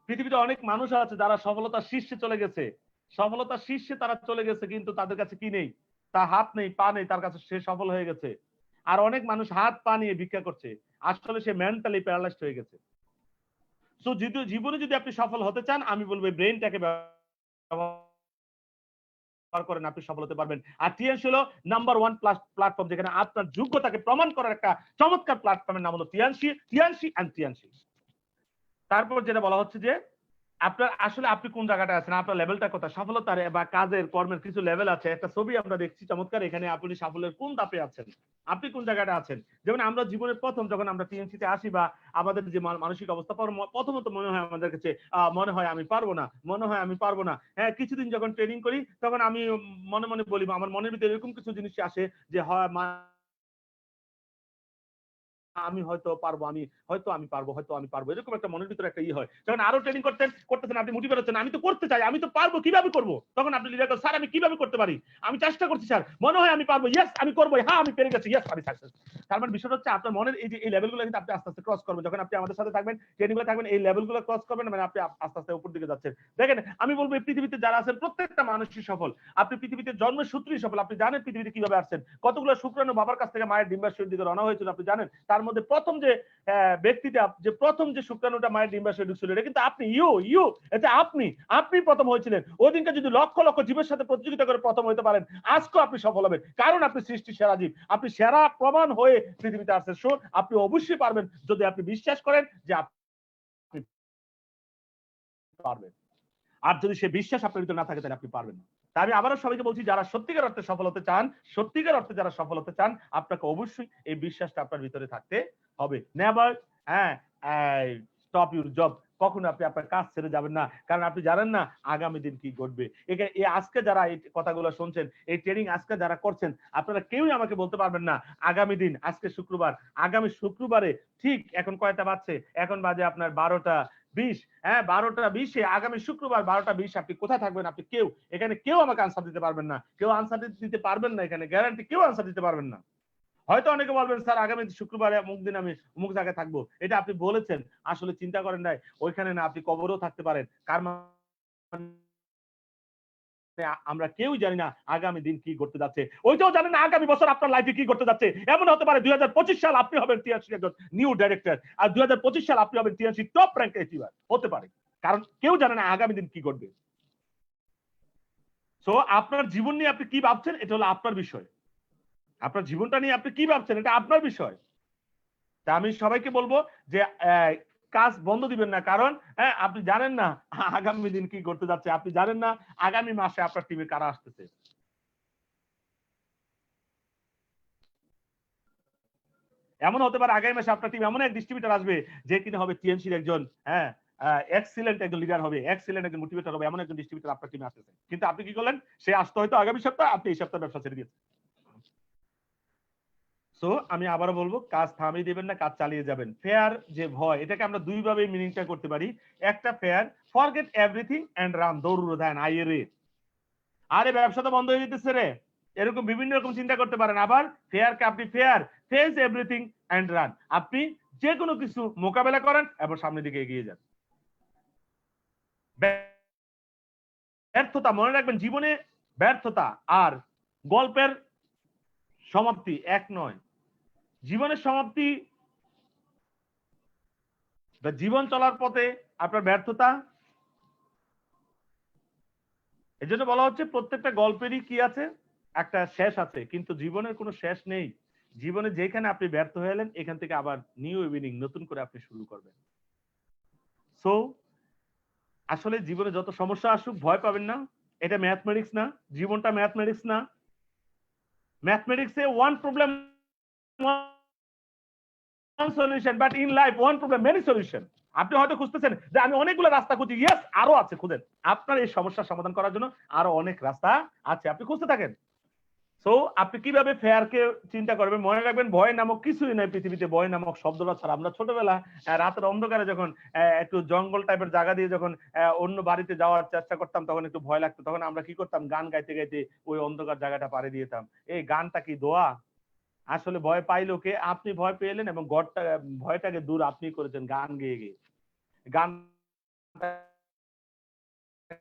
পৃথিবীতে অনেক মানুষ আছে যারা সফলতার শীর্ষে চলে গেছে, সফলতার শীর্ষে তারা চলে গেছে, কিন্তু তাদের কাছে কি নেই? তার হাত নেই, পা নেই, তার কাছে সে সফল হয়ে গেছে। আর অনেক মানুষ হাত পা নিয়ে ভিক্ষা করছে, আসলে সে মেন্টালি প্যারালাইজড হয়ে গেছে। সো জীবনে যদি আপনি সফল হতে চান, আমি বলবো ব্রেইনটাকে ব্যবহার করেন, আপনি সফল হতে পারবেন। আর টিএনসি হলো নাম্বার 1 প্ল্যাটফর্ম, যেখানে আপনার যোগ্যতাকে প্রমাণ করার একটা চমৎকার প্ল্যাটফর্মের নাম হলো টিএনসি। তারপর যেটা বলা হচ্ছে যে আপনার আসলে আপনি কোন জায়গাটা আছেন, আপনার লেভেলটা কোথায়, সফলতার বা কাজের কর্মের কিছু লেভেল আছে। একটা ছবি আমরা দেখছি চমৎকার, এখানে আপনি সাফল্যের কোন ধাপে আছেন, আপনি কোন জায়গাটা আছেন। যেমন আমরা জীবনের প্রথম যখন আমরা টিএনসিতে আসি বা আমাদের যে মানসিক অবস্থা, প্রথমত মনে হয় আমাদের কাছে মনে হয় আমি পারবো না, মনে হয় আমি পারবো না। হ্যাঁ কিছুদিন যখন ট্রেনিং করি তখন আমি মনে মনে বলি, আমার মনের ভিতরে এরকম কিছু জিনিস আসে যে হয় আমি হয়তো পারবো, আমি পারবো, এরকম একটা মনের ভিতরে একটা হয়। যখন আরো ট্রেনিং করতেছেন, আপনি মোটিভেট হচ্ছেন, আমি তো করতে চাই, আমি তো পারবো, কিভাবে করবো? তখন আপনি লিডার করেন, স্যার আমি কিভাবে করতে পারি, আমি চেষ্টা করছি স্যার, মনে হয় আমি পারবো, ইয়েস আমি করবো, হ্যাঁ আমি পেরে গেছি, ইয়েস আমি সাকসেস। তার মানে বিষয়টা হচ্ছে আপনার মনের এই যে এই লেভেলগুলো কিন্তু আপনি আস্তে আস্তে ক্রস করবেন, যখন আপনি আমাদের সাথে থাকবেন, ট্রেনিং গুলো থাকবেন, এই লেভেলগুলো ক্রস করবেন, মানে আপনি আস্তে আস্তে উপর দিকে যাচ্ছেন। দেখেন আমি বলবো এই পৃথিবীতে যারা আছেন প্রত্যেকটা মানুষই সফল। আপনি পৃথিবীতে জন্মের সূত্রেই সফল। আপনি জানেন পৃথিবীতে কিভাবে আসছেন, কতগুলো শুক্রাণু বাবার কাছ থেকে মায়ের ডিম্বাশয়ের দিকে রওনা হয়েছিল আপনি জানেন। তার মধ্যে প্রথম যে ব্যক্তিটা, যে প্রথম যে শুক্রাণুটা মায়ের ডিম্বাশয়ে ঢুকছিল, এটা কিন্তু আপনি, এটা আপনি প্রথম হয়েছিলেন। ওই দিনকে যদি লক্ষ লক্ষ জীবের সাথে প্রতিযোগিতা করে প্রথম হতে পারেন, আজকেও আপনি সফল হবেন, কারণ আপনি সৃষ্টির সেরা জীব, আপনি সেরা প্রমাণ হয়ে পৃথিবীতে আসছেন। শোন আপনি অবশ্যই পারবেন, যদি আপনি বিশ্বাস করেন যে আপনি পারবেন। আর যদি সে বিশ্বাস আপনার ভিতরে না থাকে তাহলে আপনি পারবেন না। তাই আমি আবারও সবাইকে বলছি, যারা সত্যিকার অর্থে সফল হতে চান, সত্যিকার অর্থে যারা সফল হতে চান, আপনাকে অবশ্যই এই বিশ্বাসটা আপনার ভিতরে থাকতে হবে। Never stop your job. কখনো আপনি আপনার কাজ ছেড়ে যাবেন না, কারণ আপনি জানেন না আগামী দিন কি ঘটবে। এই আজকে যারা এই কথাগুলো শুনছেন, এই ট্রেনিং আজকে যারা করছেন, আপনারা কেউই আমাকে বলতে পারবেন না আগামী দিন, আজকে শুক্রবার, আগামী শুক্রবারে ঠিক এখন কয়টা বাজছে, এখন বাজে আপনার 12টা 20, হ্যাঁ 12টা 20-এ আগামী শুক্রবার 12টা 20 আপনি কোথায় থাকবেন, আপনি এখানে কেউ আমাকে আনসার দিতে পারবেন না, কেউ আনসার দিতে পারবেন না, এখানে গ্যারান্টি কেউ আনসার দিতে পারবেন না। হয়তো অনেকে বলবেন স্যার আগামী শুক্রবারে অমুক দিন আমি অমুক জায়গায় থাকবো, এটা আপনি বলেছেন, আসলে চিন্তা করেন নাই ওইখানে না, আপনি কবরেও থাকতে পারেন। কার আমরা কেউ জানি না আগামী দিন কি ঘটতে যাচ্ছে, ওইটাও জানেন না আগামী বছর আপনার লাইফে কি ঘটতে যাচ্ছে। এমন হতে পারে 2025 সাল আপনি হবেন টিএনসি একজন নিউ ডাইরেক্টর, আর 2025 সাল আপনি হবেন টিএনসি টপ র্যাঙ্ক অ্যাচিভার, হতে পারে, কারণ কেউ জানে না আগামী দিন কি ঘটবে। সো আপনার জীবন নিয়ে আপনি কি ভাবছেন, এটা হলো আপনার বিষয়। আপনার জীবনটা নিয়ে আপনি কি ভাবছেন, এটা আপনার বিষয়। তা আমি সবাইকে বলবো যে কাজ বন্ধ দিবেন না, কারণ হ্যাঁ আপনি জানেন না আগামী দিন কি করতে যাচ্ছে, আপনি জানেন না আগামী মাসে আপনার টিমে কারা আসতেছে। এমন হতে পারে আগামী মাসে আপনার টিম এমন এক ডিস্ট্রিবিউটর আসবে যে কিনা হবে টিএনসির একজন হ্যাঁ এক্সিলেন্ট একজন লিডার হবে, এক্সিলেন্ট একজন মোটিভেটর হবে, এমন একজন ডিস্ট্রিবিউটর আপনার টিমে আসতেছে। কিন্তু আপনি কি করলেন, সে আসতে হয়তো আগামী সপ্তাহ, আপনি এই সপ্তাহে ব্যবসা ছেড়ে দিয়েছেন। সো আমি আবারও বলবো, কাজ থামিয়ে দিবেন না, কাজ চালিয়ে যাবেন। ফেয়ার যে ভয়, এটাকে আমরা দুই ভাবে মিনিংটা করতে পারি। একটা fear, forget everything and run, দৌড় ধান আইয়ে রে, আরে ব্যবসা তো বন্ধ হয়ে যেতেছে রে, এরকম বিভিন্ন রকম চিন্তা করতে পারেন। আবার ফেয়ারকে আপনি fear, face everything and run, আপনি যে কোনো কিছু মোকাবেলা করেন এবং সামনের দিকে এগিয়ে যান। ব্যর্থতা, মনে রাখবেন জীবনে ব্যর্থতা আর গল্পের সমাপ্তি এক নয়। জীবনের সমাপ্তি, জীবন চলার পথে আপনার ব্যর্থতা, এজন্য বলা হচ্ছে প্রত্যেকটা গল্পেরই কি আছে, একটা শেষ আছে, কিন্তু জীবনের কোনো শেষ নেই। জীবনে যেখানে আপনি ব্যর্থ হলেন, এখান থেকে আবার নিউ ইভিনিং, নতুন করে আপনি শুরু করবেন। সো আসলে জীবনে যত সমস্যা আসুক ভয় পাবেন না, এটা ম্যাথমেটিক্স না, জীবনটা ম্যাথমেটিক্স না। ম্যাথমেটিক্সে one problem one solution, but in life one problem many solution. আপনি হয়তো খুঁজতেছেন যে আমি অনেকগুলো রাস্তা খুঁজি, ইয়েস আরো আছে, খুঁজেন। আপনার এই সমস্যার সমাধান করার জন্য আরো অনেক রাস্তা আছে, আপনি খুঁজতে থাকেন। সো আপনি কিভাবে ফেয়ারকে চিন্তা করবেন, মনে রাখবেন ভয় নামক কিছুই নাই পৃথিবীতে, ভয় নামক শব্দটা ছাড়া। আমরা ছোটবেলা রাতের অন্ধকারে যখন একটু জঙ্গল টাইপের জায়গা দিয়ে যখন অন্য বাড়িতে যাওয়ার চেষ্টা করতাম, তখন একটু ভয় লাগতো, তখন আমরা কি করতাম, গান গাইতে গাইতে ওই অন্ধকার জায়গাটা পাড়ি দিতাম। এই গানটা কি দোয়া? আসলে ভয় পাইলো কে? আপনি ভয় পেলেন এবং গড়টা ভয়টাকে দূর আপনি করেছেন গান গেয়ে গিয়ে। গান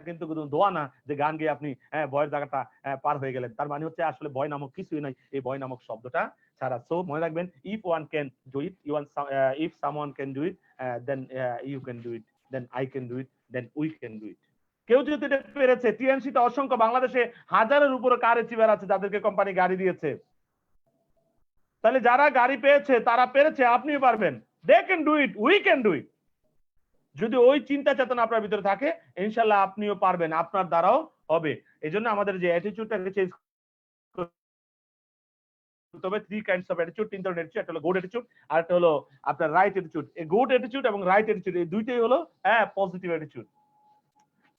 কিন্তু দোয়া না যে গান গিয়ে আপনি ভয়ের জায়গাটা পার হয়ে গেলেন। তার মানে হচ্ছে আসলে ভয় নামক কিছুই নাই এই ভয় নামক শব্দটা ছাড়া। সো মনে রাখবেন, if one can do it, if someone can do it, then you can do it, then I can do it, then we can do it. কেউ যদি এটা পেরেছে, টিএনসি তে অসংখ্য, বাংলাদেশে হাজারের উপরে কার অ্যাচিভার আছে যাদেরকে কোম্পানি গাড়ি দিয়েছে। তাহলে যারা গাড়ি পেয়েছে তারা পেরেছে, আপনিও পারবেন। They can do it, we can do it. যদি ওই চিন্তা চেতনা আপনার ভিতরে থাকে, ইনশাল্লাহ আপনিও পারবেন, আপনার দ্বারাও হবে। এই জন্য আমাদের যে অ্যাটিটিউডটাকে চেঞ্জ করতে হবে। থ্রি কাইন্ডস অফ অ্যাটিটিউড, তিন ধরনের অ্যাটিটিউড। একটা হলো গুড অ্যাটিটিউড, আর একটা হলো আপনার রাইট অ্যাটিটিউড। এই গুড অ্যাটিটিউড এবং রাইট অ্যাটিটিউড এই দুইটাই হলো পজিটিভ অ্যাটিটিউড।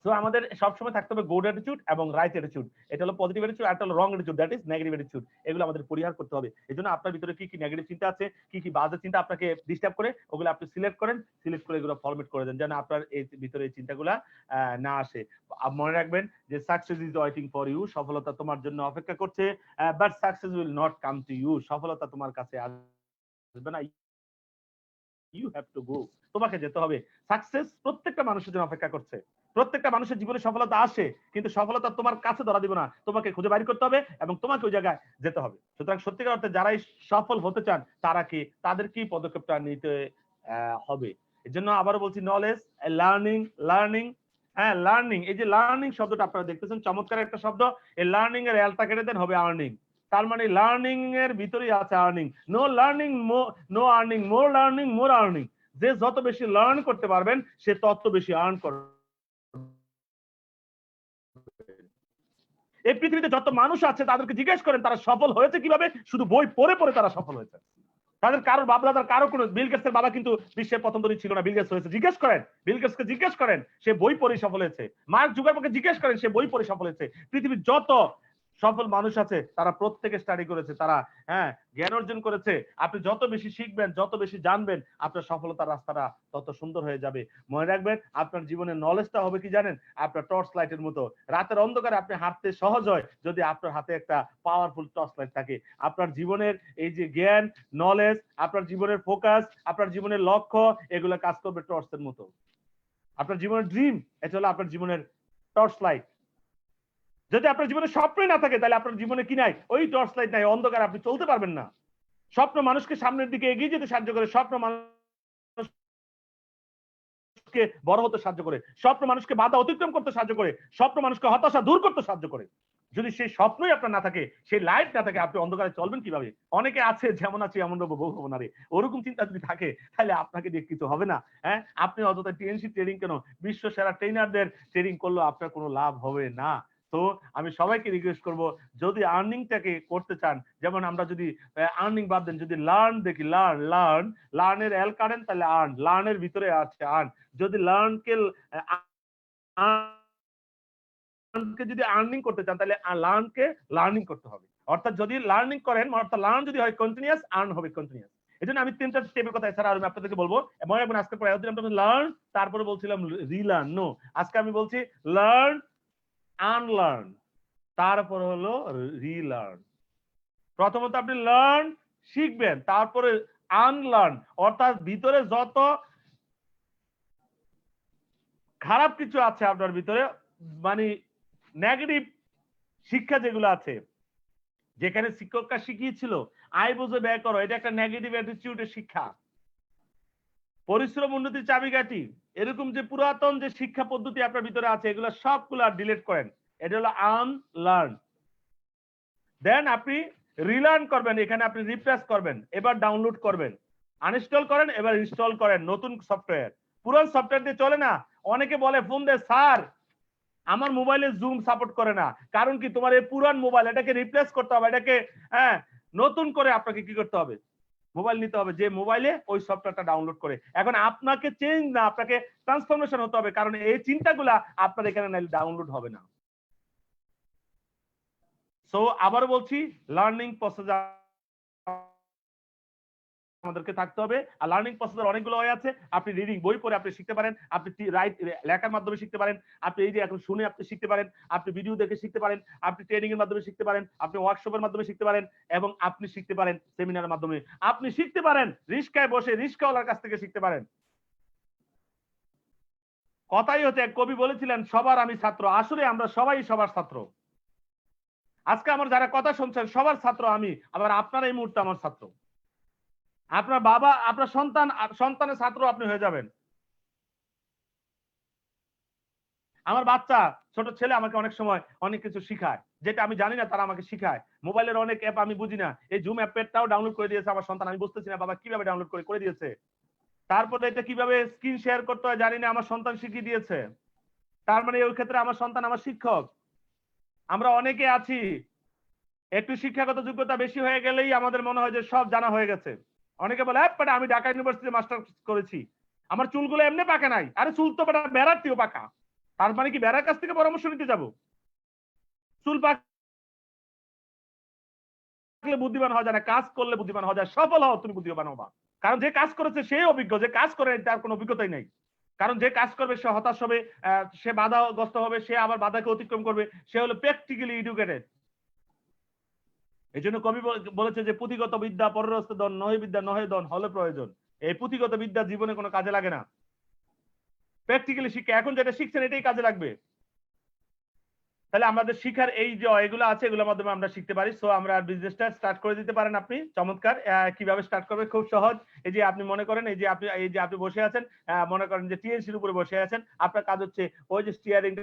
সো আমাদের সবসময় থাকতে হবে গুড অ্যাটিটিউড এবং রাইট অ্যাটিটিউড। এটা হলো পজিটিভ অ্যাটিটিউড, আর একটা হলো wrong attitude, that is negative attitude. এগুলো আমাদের পরিহার করতে হবে। এজন্য আপনার ভিতরে কি কি নেগেটিভ চিন্তা আছে, কি কি বাজে চিন্তা আপনাকে ডিস্টার্ব করে, ওগুলো আপনি সিলেক্ট করেন, সিলেক্ট করে এগুলো ফরম্যাট করে দেন, যেন আপনার এই ভিতরে এই চিন্তাগুলা না আসে। মনে রাখবেন যে success is waiting for you, সফলতা তোমার জন্য অপেক্ষা করছে, but success will not come to you, সফলতা তোমার কাছে আসবে না। ইউ হ্যাভ টু গো, তোমাকে যেতে হবে। সাকসেস প্রত্যেকটা মানুষের জন্য অপেক্ষা করছে। প্রত্যেকটা মানুষের জীবনে সফলতা আসে, কিন্তু সফলতা তোমার কাছে ধরা দিব না, তোমাকে খুঁজে বাইর করতে হবে এবং তোমাকে ওই জায়গায় যেতে হবে। সুতরাং সত্যিকার অর্থে যারাই সফল হতে চান, তারা কি, তাদের কি পদক্ষেপটা নিতে হবে। এর জন্য আবারও বলছি, নলেজ, লার্নিং, লার্নিং, হ্যাঁ লার্নিং। এই যে লার্নিং শব্দটা আপনারা দেখতেছেন, চমৎকার একটা শব্দ। এই লার্নিং এর এলটা কেটে দেন, হবে আর্নিং। তার মানে লার্নিং এর ভিতরেই আছে earning. No learning no earning, more learning more earning. যে যত বেশি লার্ন করতে পারবেন, সে তত বেশি আর্ন করবে। এই পৃথিবীতে যত মানুষ আছে তাদেরকে জিজ্ঞেস করেন তারা সফল হয়েছে কিভাবে, শুধু বই পড়ে পড়ে তারা সফল হয়েছে। তাদের কারোর বাপদাদার কারো কোনো, বিল গেটসের বাবা কিন্তু বিশ্বের প্রথম ধনী ছিল না, বিল গেটস হয়েছে। জিজ্ঞেস করেন, বিল গেটসকে জিজ্ঞেস করেন, সে বই পড়ে সফল হয়েছে। মার্ক জুকারবার্গকে জিজ্ঞেস করেন, সে বই পড়ে সফল হয়েছে। পৃথিবীর যত সফল মানুষ আছে তারা প্রত্যেকে স্টাডি করেছে, তারা জ্ঞান অর্জন করেছে। আপনি যত বেশি শিখবেন, যত বেশি জানবেন, আপনার সফলতার রাস্তাটা তত সুন্দর হয়ে যাবে। মনে রাখবেন, আপনার জীবনের নলেজটা হবে কি জানেন, আপনার টর্চ লাইটের মতো। রাতের অন্ধকারে আপনি হাঁটতে সহজ হয় যদি আপনার হাতে একটা পাওয়ারফুল টর্চ লাইট থাকে। আপনার জীবনের এই যে জ্ঞান, নলেজ, আপনার জীবনের ফোকাস, আপনার জীবনের লক্ষ্য, এগুলো কাজ করবে টর্চের মতো। আপনার জীবনের ড্রিম, এটা হলো আপনার জীবনের টর্চ লাইট। যদি আপনার জীবনে স্বপ্নই না থাকে, তাহলে আপনার জীবনে কি নাই, ওই টর্চ লাইট নাই, অন্ধকার আপনি চলতে পারবেন না। স্বপ্ন মানুষকে সামনের দিকে এগিয়ে যেতে সাহায্য করে, স্বপ্ন মানুষকে বড় হতে সাহায্য করে, স্বপ্ন মানুষকে বাধা অতিক্রম করতে সাহায্য করে, স্বপ্ন মানুষকে হতাশা দূর করতে সাহায্য করে। যদি সেই স্বপ্নই আপনার না থাকে, সেই লাইট না থাকে, আপনি অন্ধকারে চলবেন কিভাবে? অনেকে আছে যেমন আছে এমন রব বউ হবো না রে, ওরকম চিন্তা যদি থাকে তাহলে আপনাকে দিয়ে কিছু হবে না। হ্যাঁ, আপনি অযথা টিএনসি ট্রেডিং কেন, বিশ্ব সেরা ট্রেনারদের ট্রেডিং করলেও আপনার কোনো লাভ হবে না। তো আমি সবাইকে রিকোয়েস্ট করব, যদি আর্নিংটাকে করতে চান, যেমন আমরা যদি আর্নিং বাদ দেন, যদি লার্ন দেখি, লার্নের এল কারেন তাহলে আর্ন, লার্নের ভিতরে আছে আর্ন। যদি লার্নকে যদি আর্নিং করতে চান তাহলে লার্নকে লার্নিং করতে হবে। অর্থাৎ যদি লার্নিং করেন, অর্থাৎ লার্ন যদি হয় কন্টিনিউয়াস, আর্ন হবে কন্টিনিউয়াস। এজন্য আমি তিনটা স্টেপের কথা এছাড়া আমি আপনাদেরকে বলবো। মনে রাখবেন আজকে পরে এতদিন লার্ন, তারপরে বলছিলাম রিলার্ন। নো, আজকে আমি বলছি লার্ন, আনলার্ন, তারপর হলো রিলার্ন। প্রথমত আপনি লার্ন শিখবেন, তারপরে আনলার্ন, অর্থাৎ ভিতরে যত খারাপ কিছু আছে আপনার ভিতরে, মানে নেগেটিভ শিক্ষা যেগুলো আছে, যেখানে শিক্ষকরা শিখিয়েছিল আয় বুঝে ব্যয় করো, এটা একটা নেগেটিভ অ্যাটিটিউডের শিক্ষা। পরিশ্রম উন্নতির চাবিকাঠি, এরকম যে পুরাতন যে শিক্ষা পদ্ধতি আপনার ভিতরে আছে, এগুলো সবগুলো ডিলিট করেন। এটা হলো আনলার্ন। দেন আপনি রিলার্ন করবেন, এখানে আপনি রিপ্লেস করবেন, এবার ডাউনলোড করবেন, আনইনস্টল করেন, এবার ইনস্টল করেন নতুন সফটওয়্যার। পুরান সফটওয়্যার দিয়ে চলে না। অনেকে বলে ফোন দে, স্যার আমার মোবাইলে জুম সাপোর্ট করে না। কারণ কি, তোমার এই পুরান মোবাইল, এটাকে রিপ্লেস করতে হবে, এটাকে নতুন করে আপনাকে কি করতে হবে, মোবাইল নিতে হবে, যে মোবাইলে ওই সফটওয়্যারটা ডাউনলোড করে। এখন আপনাকে চেঞ্জ না, আপনাকে ট্রান্সফরমেশন হতে হবে, কারণ এই চিন্তাগুলা আপনার এখানে ডাউনলোড হবে না। সো আবার বলছি, লার্নিং প্রসেস আমাদেরকে থাকতে হবে। আর লার্নিং প্রসেসের অনেকগুলো ওয়ে আছে। আপনি রিডিং বই পড়ে আপনি শিখতে পারেন, আপনি রাইট লেখার মাধ্যমে শিখতে পারেন, আপনি এই যে এখন শুনে আপনি শিখতে পারেন, আপনি ভিডিও দেখে শিখতে পারেন, আপনি ট্রেনিং এর মাধ্যমে শিখতে পারেন, আপনি ওয়ার্কশপের মাধ্যমে শিখতে পারেন, এবং আপনি শিখতে পারেন সেমিনারের মাধ্যমে। আপনি শিখতে পারেন রিস্কায় বসে, রিস্কাওয়ালার কাছ থেকে শিখতে পারেন। কথাই হচ্ছে, এক কবি বলেছিলেন সবার আমি ছাত্র। আসলে আমরা সবাই সবার ছাত্র। আজকে আমার যারা কথা শুনছেন সবার ছাত্র আমি, আবার আপনার এই মুহূর্তে আমার ছাত্র। আপনার বাবা, আপনার সন্তানের ছাত্র আপনি হয়ে যাবেন। আমার বাচ্চা, ছোট ছেলে আমাকে অনেক সময় অনেক কিছু শিখায়, যেটা আমি জানি না তারা আমাকে শিখায়। মোবাইলের অনেক অ্যাপ আমি বুঝি না, এই জুম অ্যাপটাও ডাউনলোড করে দিয়েছে আমার সন্তান, আমি বুঝতেছি না বাবা কিভাবে ডাউনলোড করে দিয়েছে। তারপরে এটা কিভাবে স্ক্রিন শেয়ার করতে হয় জানি না, আমার সন্তান শিখিয়ে দিয়েছে। তার মানে ওই ক্ষেত্রে আমার সন্তান আমার শিক্ষক। আমরা অনেকে আছি, একটু শিক্ষাগত যোগ্যতা বেশি হয়ে গেলেই আমাদের মনে হয় যে সব জানা হয়ে গেছে। অনেকে বলে আমি ঢাকা ইউনিভার্সিটি মাস্টার করেছি, আমার চুলগুলো এমনি পাকা নাই। আরে চুল তো বেড়ারটিও পাকা, তার মানে কি বেড়ার কাছ থেকে পরামর্শ নিতে যাব? চুল পাকলে বুদ্ধিমান হওয়া যায় না, কাজ করলে বুদ্ধিমান হওয়া যায়। সফল হও, তুমি বুদ্ধিমান হবা। কারণ যে কাজ করেছে সেই অভিজ্ঞ, যে কাজ করে তার কোনো অভিজ্ঞতাই নেই। কারণ যে কাজ করবে সে হতাশ হবে, সে বাধাগ্রস্ত হবে, সে আবার বাধাকে অতিক্রম করবে, সে হলো প্র্যাকটিক্যালি এডুকেটেড। এই জন্য কবি বলেছে যে পুঁথিগত বিদ্যা পররস্ত ধন, নহে বিদ্যা নহে ধন, হলে প্রয়োজন। এই পুঁথিগত বিদ্যা জীবনে কোনো কাজে লাগে না। প্র্যাকটিক্যালি শিক্ষা, এখন যেটা শিখছেন এটাই কাজে লাগবে। তাহলে আমাদের শিখার এই যে এগুলো আছে, এগুলোর মাধ্যমে আমরা শিখতে পারি। সো আমরা বিজনেসটা স্টার্ট করে দিতে পারেন আপনি। চমৎকার। কিভাবে স্টার্ট করবে? খুব সহজ। এই যে আপনি মনে করেন, এই যে আপনি বসে আছেন, মনে করেন যে টিএনসির উপরে বসে আছেন, আপনার কাজ হচ্ছে ওই যে স্টিয়ারিং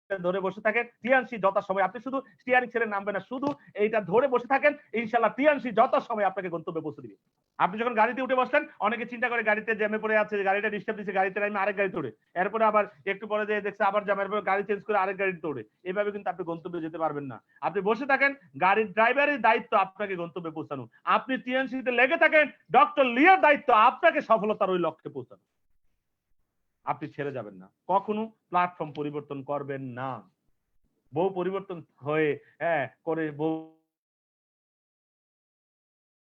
ধরে বসে থাকেন, টিএনসি যথাসময়ে, আপনি শুধু স্টিয়ারিং ছেড়ে নামবেন না, শুধু এইটা ধরে বসে থাকেন, ইনশাআল্লাহ টিএনসি যথাসময়ে আপনাকে গন্তব্যে পৌঁছে দিবে। আপনি যখন গাড়িতে উঠে বসলেন, অনেকে চিন্তা করে গাড়িতে জ্যামে পড়ে আছে, গাড়িটা ডিস্টার্ব দিচ্ছে, গাড়িতে নামে আরেক গাড়িতে উঠে, এরপরে আবার একটু পরে যে দেখছে আবার জ্যামের পরে গাড়ি চেঞ্জ করে আরেক গাড়িতে উঠে। এভাবে কিন্তু আপনি গন্তব্যে যেতে পারবেন না। আপনি বসে থাকেন, গাড়ির ড্রাইভারের দায়িত্ব আপনাকে গন্তব্যে পৌঁছানো, আপনি টিএনসিতে লেগে থাকেন, ডক্টর লিয়ার দায়িত্ব আপনাকে সফলতার ওই লক্ষ্যে পৌঁছানো। আপনি ছেড়ে যাবেন না, কখনো প্ল্যাটফর্ম পরিবর্তন করবেন না। বউ পরিবর্তন হয়ে করে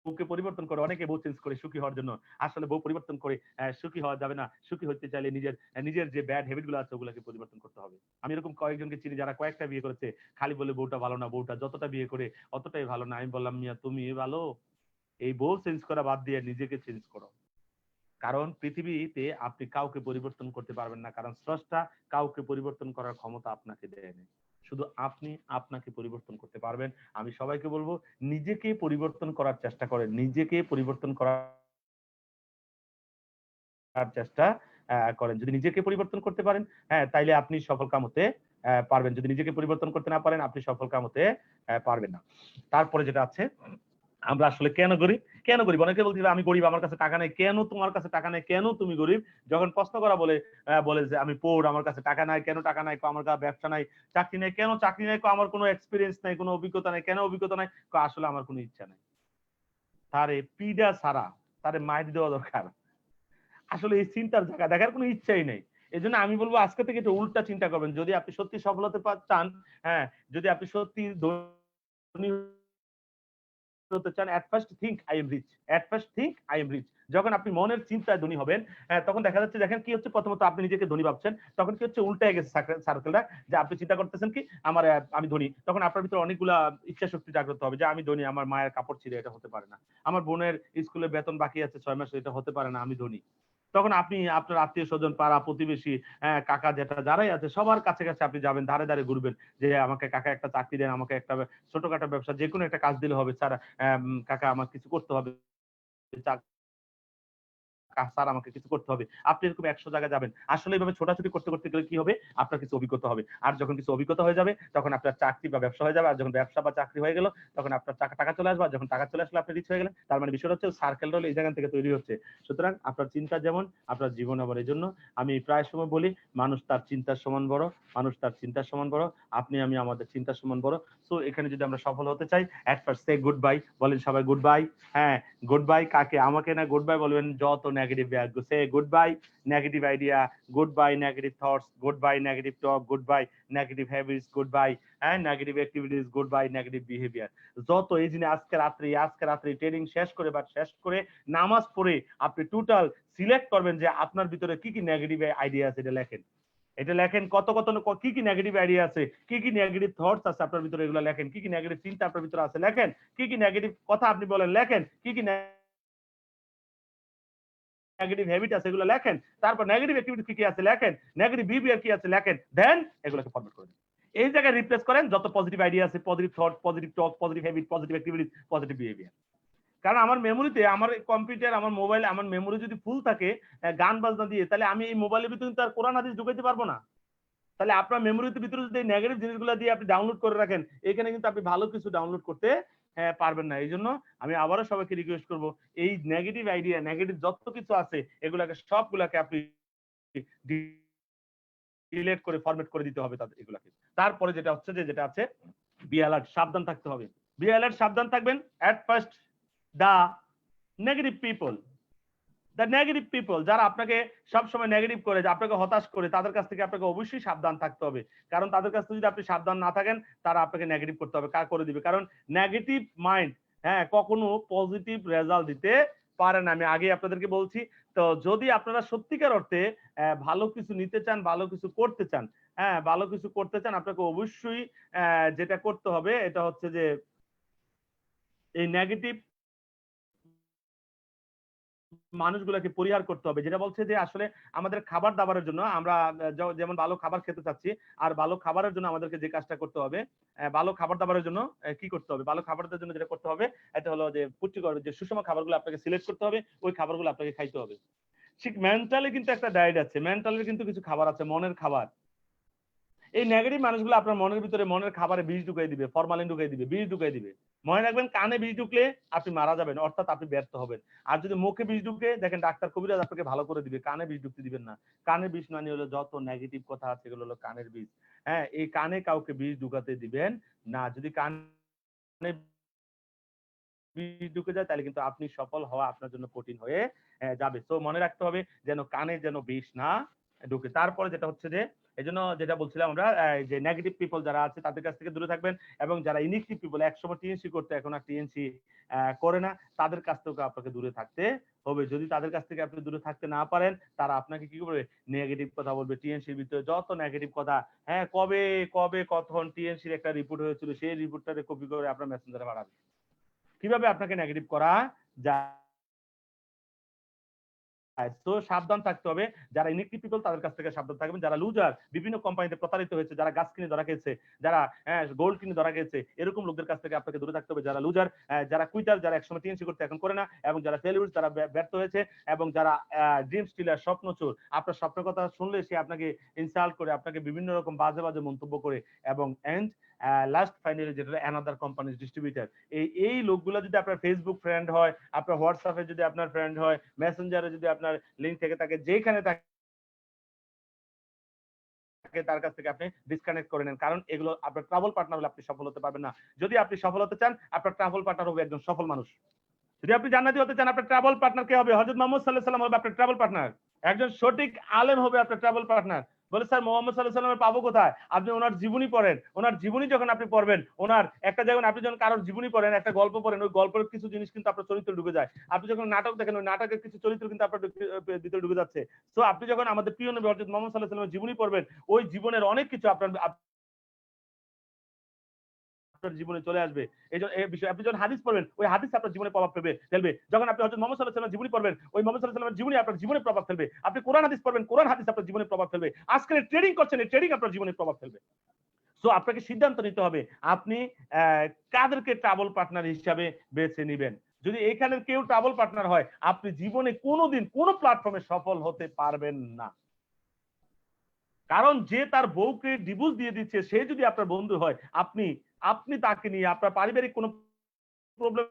বউকে পরিবর্তন করে, অনেকে বউ চেঞ্জ করে সুখী হওয়ার জন্য। আসলে বউ পরিবর্তন করে সুখী হওয়া যাবে না। সুখী হতে চাইলে নিজের যে ব্যাড হ্যাবিট গুলো আছে ওগুলোকে পরিবর্তন করতে হবে। আমি এরকম কয়েকজনকে চিনি যারা কয়েকটা বিয়ে করেছে, খালি বলে বউটা ভালো না, বউটা যতটা বিয়ে করে অতটাই ভালো না। আমি বললাম, মিয়া তুমি ভালো, এই বউ চেঞ্জ করা বাদ দিয়ে নিজেকে চেঞ্জ করো। কারণ পৃথিবীতে আপনি কাউকে পরিবর্তন করতে পারবেন না, কারণ স্রষ্টা কাউকে পরিবর্তন করার ক্ষমতা আপনাকে দেয়নি। শুধু আপনি আপনাকে পরিবর্তন করতে পারবেন। আমি সবাইকে বলবো, নিজেকে পরিবর্তন করার চেষ্টা করেন, নিজেকে পরিবর্তন করার চেষ্টা করেন। যদি নিজেকে পরিবর্তন করতে পারেন, তাইলে আপনি সফল কাম হতে পারবেন। যদি নিজেকে পরিবর্তন করতে না পারেন আপনি সফল কাম হতে পারবেন না। তারপরে যেটা আছে, আমরা আসলে কেন গরিব? কেন গরিব? অনেকে বলছে আমি গরিব, আমার কাছে টাকা নাই। কেন তোমার কাছে টাকা নাই? কেন তুমি গরিব? যখন প্রশ্ন করা বলে যে আমি পোর, আমার কাছে টাকা নাই। কেন টাকা নাই? আমার কাছে ব্যবসা নাই, চাকরি নাই। কেন চাকরি নাই? আমার কোনো এক্সপেরিয়েন্স নাই, কোনো অভিজ্ঞতা নাই। কেন অভিজ্ঞতা নাই? আসলে আমার কোনো ইচ্ছা নাই। তারে পিডা ছাড়া তারে মাইর দেওয়া দরকার। আসলে এই চিন্তার জায়গা দেখার কোনো ইচ্ছাই নেই। এজন্য আমি বলব আজকে থেকে একটু উল্টা চিন্তা করবেন। যদি আপনি সত্যি সফল হতে চান, হ্যাঁ, যদি আপনি সত্যি ধনী হতে চান, at first think I am rich, at first think I am rich। যখন আপনি মনের চিন্তায় ধনী হবেন, তখন দেখা যাচ্ছে দেখেন কি হচ্ছে, প্রথমত আপনি নিজেকে ধনী ভাবছেন, তখন কি হচ্ছে উল্টায় গেছে সার্কেলটা, যে আপনি চিন্তা করতেছেন কি আমি ধনী, তখন আপনার ভিতরে অনেকগুলা ইচ্ছা শক্তি জাগ্রত হবে যে আমি ধনী, আমার মায়ের কাপড় ছিঁড়ে এটা হতে পারে না, আমার বোনের স্কুলের বেতন বাকি আছে 6 মাসে, এটা হতে পারে না, আমি ধনী। তখন আপনি আপনার আত্মীয় স্বজন, পাড়া প্রতিবেশী, কাকা জেঠা যারাই আছে সবার কাছে কাছে আপনি যাবেন, ধারে ধারে ঘুরবেন যে আমাকে কাকা একটা চাকরি দেন, আমাকে একটা ছোটখাটো ব্যবসা যে কোনো একটা কাজ দিলে হবে স্যার, কাকা আমার কিছু করতে হবে, স্যার আমাকে কিছু করতে হবে। আপনি এরকম ১০০ জায়গায় যাবেন। আসলে এভাবে ছোটাছুটি করতে করতে গেলে কি হবে? আপনার কিছু অভিজ্ঞতা হবে। আর যখন কিছু অভিজ্ঞতা হয়ে যাবে তখন আপনার চাকরি বা ব্যবসা হয়ে যাবে। আর যখন ব্যবসা বা চাকরি হয়ে গেল তখন আপনার টাকা চলে আসবে। আর যখন টাকা চলে আসলে আপনি রিচ হয়ে গেলেন। তার মানে বিষয়টা হচ্ছে সার্কেলটা হলো এই জায়গা থেকে তৈরি হচ্ছে। সুতরাং আপনার চিন্তা যেমন আপনার জীবন আবার। এজন্য আমি প্রায় সময় বলি, মানুষ তার চিন্তার সমান বড়, মানুষ তার চিন্তার সমান বড়, আপনি আমি আমাদের চিন্তার সমান বড়। সো এখানে যদি আমরা সফল হতে চাই, at first say goodbye, বলেন সবাই গুড বাই। হ্যাঁ, গুড বাই কাকে? আমাকে না, গুড বাই বলবেন যত negative bag. Say goodbye negative idea, goodbye negative thoughts, goodbye negative talk, goodbye negative habits, goodbye negative activities, goodbye negative behaviour. যত এই জিনিস আজকে রাত্রি ট্রেনিং শেষ করে নামাজ পড়ে আপনি টোটাল সিলেক্ট করবেন যে আপনার ভিতরে কি কি নেগেটিভ আইডিয়া আছে, এটা লেখেন। এটা লেখেন কত কি কি নেগেটিভ আইডিয়া আছে, কি কি নেগেটিভ থটস আছে আপনার ভিতরে, এগুলো লেখেন। কি কি নেগেটিভ চিন্তা আপনার ভিতরে আছে লেখেন। কি কি নেগেটিভ কথা আপনি বলেন লেখেন। কি কি নেগেটিভ হ্যাবিট আছে এগুলো লেখেন। তারপর নেগেটিভ অ্যাক্টিভিটি কি কি আছে লেখেন। নেগেটিভ বিহেভিয়ার কি আছে লেখেন। দেন এগুলোকে ফরম্যাট করে দিন। এই জায়গায় রিপ্লেস করেন যত পজিটিভ আইডিয়া আছে, positive thought, positive talk, positive habit, positive activities, positive behaviour. কারণ আমার মেমোরিতে, আমার কম্পিউটার, আমার মোবাইল, আমার মেমোরি যদি ফুল থাকে গান বাজনা দিয়ে, তাহলে আমি এই মোবাইলের ভিতরে তার কোরআন হাদিস ঢুকাইতে পারবো না। তাহলে আপনার মেমোরির ভিতরে যদি নেগেটিভ জিনিসগুলো দিয়ে আপনি ডাউনলোড করে রাখেন, এখানে কিন্তু আপনি ভালো কিছু ডাউনলোড করতে পারবেন না। এই জন্য আমি আবারও সবাইকে রিকোয়েস্ট করব, এই নেগেটিভ আইডিয়া, নেগেটিভ যত কিছু আছে এগুলাকে সবগুলাকে আপনি ডিলিট করে ফরম্যাট করে দিতে হবে তাদের এগুলাকে। তারপরে যেটা হচ্ছে যে যেটা আছে, বি অ্যালার্ট, সাবধান থাকতে হবে। বি অ্যালার্ট, সাবধান থাকবেন। At first the negative people, the negative people যারা আপনাকে সবসময় নেগেটিভ করে, আপনাকে হতাশ করে, তাদের কাছ থেকে আপনাকে অবশ্যই সাবধান থাকতে হবে। কারণ তাদের কাছ থেকে যদি আপনি সাবধান না থাকেন, তারা আপনাকে নেগেটিভ করতে হবে, করে দিবে। কারণ নেগেটিভ মাইন্ড কখনো পজিটিভ রেজাল্ট দিতে পারে না। আমি আগে আপনাদেরকে বলছি। তো যদি আপনারা সত্যিকার অর্থে ভালো কিছু নিতে চান, ভালো কিছু করতে চান, ভালো কিছু করতে চান, আপনাকে অবশ্যই যেটা করতে হবে এটা হচ্ছে যে এই নেগেটিভ মানুষগুলোকে পরিহার করতে হবে। যেটা বলছে যে আসলে আমাদের খাবার দাবারের জন্য আমরা যেমন ভালো খাবার খেতে চাচ্ছি, আর ভালো খাবারের জন্য আমাদেরকে যে কাজটা করতে হবে, ভালো খাবার দাবারের জন্য কি করতে হবে, ভালো খাবারের জন্য যেটা করতে হবে এটা হলো যে পুষ্টিকর যে সুষম খাবারগুলো আপনাকে সিলেক্ট করতে হবে, ওই খাবারগুলো আপনাকে খাইতে হবে। ঠিক মেন্টালি কিন্তু একটা ডায়েট আছে, মেন্টালের কিন্তু কিছু খাবার আছে, মনের খাবার। এই নেগেটিভ মানুষগুলো আপনার মনের ভিতরে, মনের খাবারে বিষ ঢুকাই দিবে, ফরমালিন ঢুকাই দিবে, বিষ ঢুকাই দিবে। মনে রাখবেন, কানে বিষ ঢুকলে আপনি মারা যাবেন, অর্থাৎ আপনি ব্যর্থ হবেন। আর যদি মুখে বিষ ঢুকে, দেখেন ডাক্তার কবিরাজ আপনাকে ভালো করে দিবে, কানে বিষ ঢুকতে দিবেন না। কানে বিষ মানে হলো যত নেগেটিভ কথা আছে এগুলো হলো কানের বিষ। এই কানে কাউকে বিষ ঢুকাতে দিবেন না। যদি কানে বিষ ঢুকে যায় তাহলে কিন্তু আপনি সফল হওয়া আপনার জন্য কঠিন হয়ে যাবে। তো মনে রাখতে হবে যেন কানে যেন বিষ না ঢুকে। তারপরে যেটা হচ্ছে যে এজন্য যেটা বলছিলাম আমরা, যে নেগেটিভ পিপল যারা আছে তাদের কাছ থেকে দূরে থাকবেন, এবং যারা ইনিকটিভ পিপল একসময় টিএনসি করতে এখন আর টিএনসি করে না, তাদের কাছ থেকে আপনাকে দূরে থাকতে হবে। যদি তাদের কাছ থেকে আপনি দূরে থাকতে না পারেন, তারা আপনাকে কি করবে, নেগেটিভ কথা বলবে। টিএনসির ভিতরে যত নেগেটিভ কথা, কবে কবে কখন টিএনসির একটা রিপোর্ট হয়েছিল, সেই রিপোর্টটাকে কপি করে আপনার মেসেঞ্জারে পাঠাবে। কিভাবে আপনাকে নেগেটিভ করা যায়। তো সাবধান থাকতে হবে। যারা ইনেকটিভ পিপল তাদের কাছ থেকে সাবধান থাকবেন। যারা লুজার, বিভিন্ন কোম্পানিতে প্রতারিত হয়েছে, যারা গাছ কিনে ধরা খেয়েছে, যারা গোল্ড কিনে ধরা খেয়েছে, এরকম লোকদের কাছ থেকে আপনাকে দূরে থাকতে হবে। যারা লুজার, যারা কুইটার, যারা একসময় টিএনসি করতে এখন করে না, এবং যারা ফেলিউর, যারা ব্যর্থ হয়েছে, এবং যারা ড্রিম স্টিলার, স্বপ্নচোর, আপনার স্বপ্নের কথা শুনলে সে আপনাকে ইনসাল্ট করে, আপনাকে বিভিন্ন রকম বাজে বাজে মন্তব্য করে, এবং লাস্ট ফাইনালি যেটা অ্যানাদার কোম্পানিজ ডিস্ট্রিবিউটর, এই লোকগুলো যদি আপনার ফেসবুক ফ্রেন্ড হয়, আপনার হোয়াটসঅ্যাপে যদি আপনার ফ্রেন্ড হয়, মেসেঞ্জারে যদি আপনার লিঙ্ক থেকে থাকে, যেখানে থাকে তার কাছ থেকে আপনি ডিসকানেক্ট করে নেন। কারণ এগুলো আপনার ট্রাভেল পার্টনার হলে আপনি সফল হতে পারবেন না। যদি আপনি সফল হতে চান, আপনার ট্রাভেল পার্টনার হবে একজন সফল মানুষ। যদি আপনি জান্নাতি হতে চান, আপনার ট্রাভেল পার্টনার কে হবে? হযরত মুহাম্মদ সাল্লাল্লাহু আলাইহি ওয়াসাল্লাম হবে আপনার ট্রাভেল পার্টনার। একজন সঠিক আলেম হবে আপনার ট্রাভেল পার্টনার। বলে স্যার মুহাম্মদ সাল্লাল্লাহু আলাইহি ওয়াসাল্লামের পাবো কোথায়? আপনি ওনার জীবনী পড়েন। ওনার জীবনী যখন আপনি পড়বেন, ওনার একটা যখন আপনি যখন কারোর জীবনী পড়েন, একটা গল্প পড়েন, ওই গল্পের কিছু জিনিস কিন্তু আপনার চরিত্রে ঢুকে যায়। আপনি যখন নাটক দেখেন, ওই নাটকের কিছু চরিত্র কিন্তু আপনার ভিতরে ঢুকে যাচ্ছে। সো আপনি যখন আমাদের প্রিয় নবী হযরত মুহাম্মদ সাল্লাল্লাহু আলাইহি ওয়াসাল্লামের জীবনী পড়বেন, ওই জীবনের অনেক কিছু আপনার জীবনে চলে আসবে। এই বিষয় আপনি যখন হাদিস পড়বেন, ওই হাদিস আপনার জীবনে প্রভাব ফেলবে। যখন আপনি হযরত মুহাম্মদ সাল্লাল্লাহু আলাইহি ওয়াসাল্লামের জীবনী পড়বেন, ওই মুহাম্মদ সাল্লাল্লাহু আলাইহি ওয়াসাল্লামের জীবনী আপনার জীবনে প্রভাব ফেলবে। আপনি কোরআন হাদিস পড়বেন, কোরআন হাদিস আপনার জীবনে প্রভাব ফেলবে। আজকে ট্রেডিং করছেন, এই ট্রেডিং আপনার জীবনে প্রভাব ফেলবে। সো আপনাকে সিদ্ধান্ত নিতে হবে আপনি কাদেরকে ট্রাভেল পার্টনার হিসাবে বেছে নিবেন। যদি এখানে কেউ ট্রাভেল পার্টনার হয়, আপনি জীবনে কোনোদিন কোনো প্ল্যাটফর্মে সফল হতে পারবেন না। কারণ যে তার বউকে ডিভোর্স দিয়ে দিচ্ছে, সে যদি আপনার বন্ধু হয়, আপনি আপনি তাকে নিয়ে আপনার পারিবারিক কোনো প্রবলেম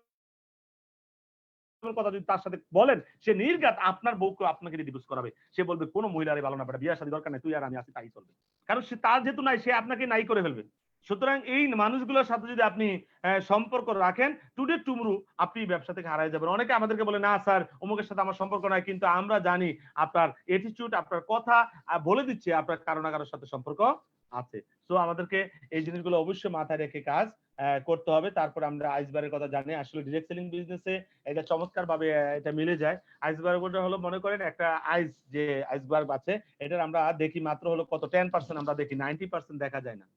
কথা যদি তার সাথে বলেন, সে নির্ঘাত আপনার বউকে আপনাকে ডিভোর্স করাবে। সে বলবে কোন মহিলারে ভালো না পারে, বিয়ে শাদী দরকার নাই, তুই আর আমি আছি তাই চলবে। কারণ সে তার যেহেতু নাই, সে আপনাকে নাই করে ফেলবে। সুতরাং এই মানুষগুলোর সাথে যদি আপনি সম্পর্ক রাখেন, টুডে টুমরু আপনি ব্যবসা থেকে হারায় যাবেন। অনেকে আমাদেরকে বলে, না স্যার অমুকের সাথে আমার সম্পর্ক নাই, কিন্তু আমরা জানি আপনার অ্যাটিটিউড, আপনার কথা বলে দিচ্ছে আপনার কারো না কারোর সাথে সম্পর্ক আছে। সো আমাদেরকে এই জিনিসগুলো অবশ্যই মাথায় রেখে কাজ করতে হবে। তারপর আমরা আইসবারের কথা জানি। আসলে ডিরেক্ট সেলিং বিজনেসে এটা চমৎকার ভাবে এটা মিলে যায়। আইসবার্গ হলো মনে করেন একটা যে আইসবার্গ আছে, এটার আমরা দেখি মাত্র হলো কত 10% আমরা দেখি, 90% দেখা যায় না।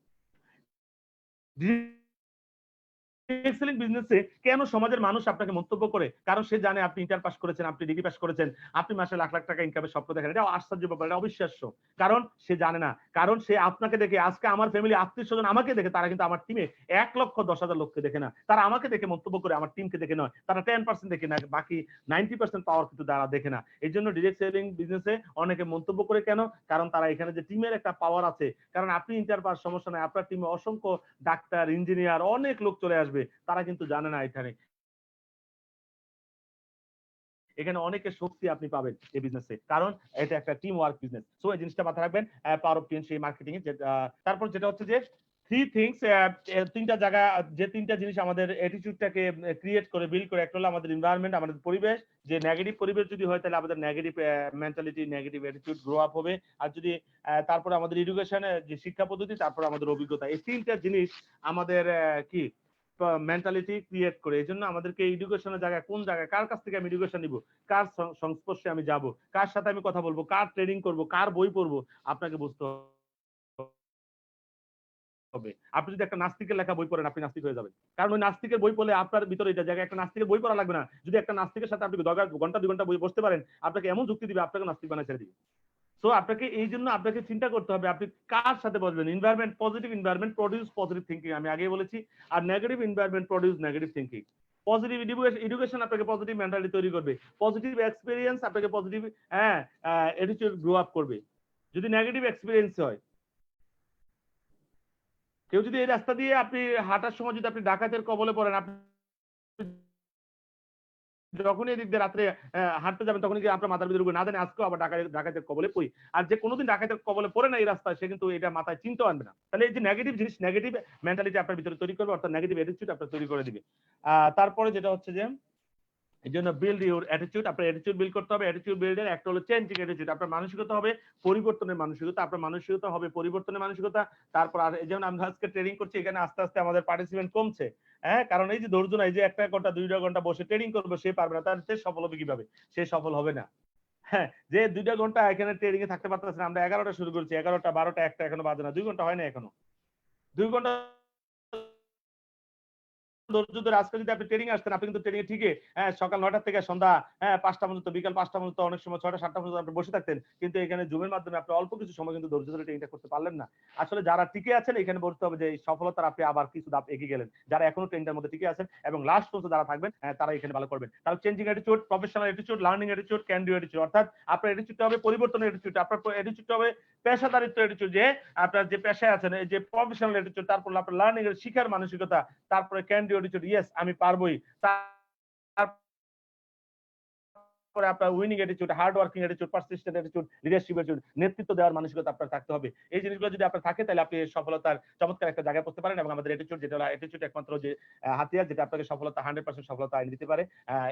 এক্সেলিং বিজনেসে কেন সমাজের মানুষ আপনাকে মন্তব্য করে? কারণ সে জানে আপনি ইন্টার পাস করেছেন, আপনি ডিগ্রি পাস করেছেন, আপনি মাসে লাখ লাখ টাকা ইনকামের স্বপ্ন দেখেন। এটা আশ্চর্য ব্যাপার, এটা অবিশ্বাস্য। কারণ সে জানে না, কারণ সে আপনাকে দেখে, আজকে আমার ফ্যামিলি আত্মীয়-স্বজন আমাকে দেখে, তারা কিন্তু আমার টিমে 1,10,000 লোককে দেখে না। তারা আমাকে দেখে মন্তব্য করে, আমার টিমকে দেখে নয়। তারা 10% দেখে না, বাকি 90% পাওয়ার কিন্তু তারা দেখে না। এইজন্য ডিরেক্ট সেলিং বিজনেসে অনেকে মন্তব্য করে কেন? কারণ তারা এখানে যে টিমের একটা পাওয়ার আছে। কারণ আপনি ইন্টার পাস, সমস্যা নাই, আপনার টিমে অসংখ্য ডাক্তার, ইঞ্জিনিয়ার, অনেক লোক চলে আসবে। তারা কিন্তু জানে না এখানে এখানে অনেকের শক্তি আপনি পাবেন এই বিজনেসে, কারণ এটা একটা টিম ওয়ার্ক বিজনেস। সো এই জিনিসটা মাথায় রাখবেন পাওয়ার অফ টিম সেই মার্কেটিং এ। তারপর যেটা হচ্ছে যে থ্রি থিংস, তিনটা জায়গা, যে তিনটা জিনিস আমাদের অ্যাটিটিউডটাকে ক্রিয়েট করে, বিল্ড করে। একটা হলো আমাদের এনভায়রনমেন্ট, আমাদের পরিবেশ। যে নেগেটিভ পরিবেশ যদি হয়, তাহলে আমাদের negative mentality, negative attitude grow up হবে। আর যদি তারপরে আমাদের এডুকেশন, যে শিক্ষা পদ্ধতি, তারপর আমাদের অভিজ্ঞতা, এই তিনটা জিনিস আমাদের কি মেন্টালিটি ক্রিয়েট করে। এই জন্য আমাদেরকে এডুকেশনের জায়গায়, কোন জায়গায় কার কাছ থেকে আমি এডুকেশন নিব, কার সংস্পর্শে আমি যাব, কার সাথে আমি কথা বলবো, কার ট্রেনিং করব, কার বই পড়বো, আপনাকে বুঝতে হবে। আপনি যদি একটা নাস্তিকের লেখা বই পড়েন, আপনি নাস্তিক হয়ে যাবেন। কারণ ওই নাস্তিকের বই পড়লে আপনার ভিতরে এটা জায়গায়, একটা নাস্তিকের বই পড়া লাগবে না। যদি একটা নাস্তিকের সাথে আপনি ঘন্টা 2 ঘন্টা বই বসতে পারেন, আপনাকে এমন যুক্তি দিবে, আপনাকে নাস্তিক বানায় ছেড়ে দিবে। সো আপনাকে এই জন্য আপনাকে চিন্তা করতে হবে আপনি কার সাথে বসবেন। Environment, positive environment produce positive thinking, আমি আগেই বলেছি। আর negative environment produce negative thinking. Positive education আপনাকে পজিটিভ মেন্টালিটি তৈরি করবে। পজিটিভ এক্সপেরিয়েন্স আপনাকে পজিটিভ অ্যাটিটিউড গ্রো আপ করবে। যদি নেগেটিভ এক্সপেরিয়েন্স হয়, কেউ যদি এই রাস্তা দিয়ে আপনি হাঁটার সময় যদি আপনি ডাকাতের কবলে পড়েন, আপনি যখনই এদিক দিয়ে রাত্রে হাঁটতে যাবেন, তখনই কি আপনার মাথার ভিতরে ঢুকবে, না জানি আজকেও আবার ডাকাতের কবলে পড়ি। আর যে কোনোদিন ডাকাতের কবলে পড়ে না এই রাস্তায়, সে কিন্তু এটা মাথায় চিন্তাও আনবে না। তাহলে এই যে নেগেটিভ জিনিস, নেগেটিভ মেন্টালিটি আপনার ভিতরে তৈরি করবে, অর্থাৎ নেগেটিভ অ্যাটিটিউড আপনার তৈরি করে দিবে। তারপরে যেটা হচ্ছে যে এই জন্য বিল্ড ইউর অ্যাটিটিউড, আপনার অ্যাটিটিউড বিল্ড করতে হবে। অ্যাটিটিউড বিল্ডের একটা হলো চেঞ্জিং অ্যাটিটিউড, আপনার মানসিকতা হবে পরিবর্তনের মানসিকতা, আপনার মানসিকতা হবে পরিবর্তনের মানসিকতা। তারপর আর এই যেমন আমরা আজকে ট্রেনিং করছি, এখানে আস্তে আস্তে আমাদের পার্টিসিপেন্ট কমছে। হ্যাঁ, কারণ এই যে ধৈর্য নাই, যে 1 ঘন্টা 2 ঘন্টা বসে ট্রেনিং করবে, সে পারবে না। তার সে সফল হবে কিভাবে? সে সফল হবে না। হ্যাঁ, যে 2 ঘন্টা এখানে ট্রেনিং এ থাকতে পারতেছে না। আমরা 11টা শুরু করেছি, 11টা 12টা 1টা এখনো বাজে না, 2 ঘন্টা হয় না এখনো। 2 ঘন্টা ধৈর্য ধরে আজকে যদি আপনি ট্রেনিং আসতেন, আপনি কিন্তু ট্রেনিং এ ঠিকই সকাল ৯টা থেকে সন্ধ্যা ৫টা পর্যন্ত, বিকাল ৫টা পর্যন্ত, অনেক সময় ৬টা ৭টা পর্যন্ত আপনি বসে থাকতেন। কিন্তু এখানে জুমের মাধ্যমে আপনি অল্প কিছু সময় কিন্তু ধৈর্য ধরে ট্রেনিংটা করতে পারলেন না। আসলে যারা টিকে আছেন এখানে বলতে হবে যে এই সফলতার আপনি আবার কিছু ধাপ এগিয়ে গেলেন। যারা এখনো ট্রেনিংটার মধ্যে টিকে আছেন এবং লাস্ট পর্যন্ত যারা থাকবেন তারা এখানে ভালো করবেন। তাহলে changing attitude, professional attitude, learning attitude, can do attitude, অর্থাৎ আপনার অ্যাটিটিউডটা হবে পরিবর্তনের অ্যাটিটিউড। আপনার অ্যাটিটিউডটা হবে পেশাদারিত্ব অ্যাটিটিউড, যে আপনার যে পেশায় আছেন এই যে প্রফেশনাল অ্যাটিটিউড, তারপর আপনার লার্নিং এর শিখার মানসিকতা, তারপরে ক্যান ডু অ্যাটিটিউড, ইয়েস আমি পারবোই। তারপরে আপনার winning attitude, hard working attitude, persistent attitude, leadership attitude, নেতৃত্ব দেওয়ার মানসিকতা আপনার থাকতে হবে। এই জিনিসগুলো যদি আপনার থাকে তাহলে আপনি সফলতার চমৎকার একটা জায়গায় পৌঁছতে পারেন। এবং আমাদের অ্যাটিটিউড যেটা হলো, অ্যাটিটিউড একমাত্র যে হাতিয়ার যেটা আপনাকে সফলতা 100% সফলতা এনে দিতে পারে।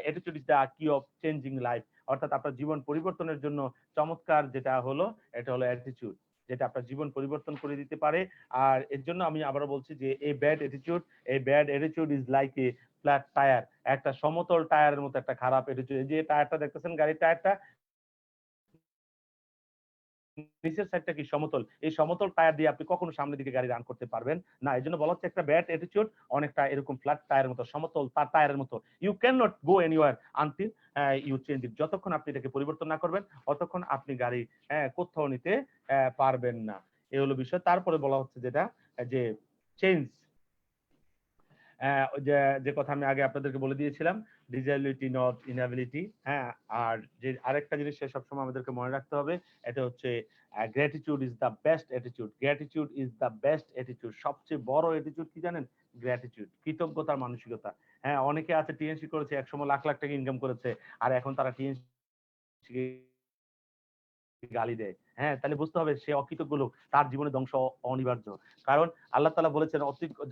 অ্যাটিটিউড ইজ দ্য কি অফ চেঞ্জিং লাইফ, অর্থাৎ আপনার জীবন পরিবর্তনের জন্য চমৎকার যেটা হলো এটা হলো অ্যাটিটিউড, যেটা আপনার জীবন পরিবর্তন করে দিতে পারে। আর এর জন্য আমি আবারও বলছি যে এই bad attitude is like a flat tyre, একটা সমতল টায়ারের মতো একটা খারাপ অ্যাটিটিউড। এই যে টায়ারটা দেখতেছেন, গাড়ির টায়ারটা নিচের সাইডটা কি সমতল, এই সমতল টায়ার দিয়ে আপনি কখনো সামনের দিকে গাড়ি রান করতে পারবেন না। এজন্য বলা হচ্ছে একটা ব্যাড অ্যাটিটিউড অনেকটা এরকম ফ্ল্যাট টায়ারের মতো, সমতল তার টায়ারের মতো। You can not go anywhere until you change it. যতক্ষণ আপনি এটাকে পরিবর্তন না করবেন ততক্ষণ আপনি গাড়ি কোথাও নিতে পারবেন না। এই হলো বিষয়। তারপরে বলা হচ্ছে যেটা যে চেঞ্জ, ওই যে কথা আমি আগে আপনাদেরকে বলে দিয়েছিলাম, ডিজাবিলিটি নট ইনএবিলিটি। হ্যাঁ, আর যে আরেকটা জিনিস সে সবসময় আমাদেরকে মনে রাখতে হবে, এটা হচ্ছে gratitude is the best attitude. Gratitude is the best attitude. সবচেয়ে বড় অ্যাটিটিউড কি জানেন? গ্র্যাটিটিউড, কৃতজ্ঞতার মানসিকতা। হ্যাঁ, অনেকে আছে টিএনসি করেছে, একসময় লাখ লাখ টাকা ইনকাম করেছে, আর এখন তারা টিএনসি গালি দেয়। হ্যাঁ, তাহলে বুঝতে হবে সে অকৃতজ্ঞ লোক, তার জীবনে ধ্বংস অনিবার্য। কারণ আল্লাহ তাআলা বলেছেন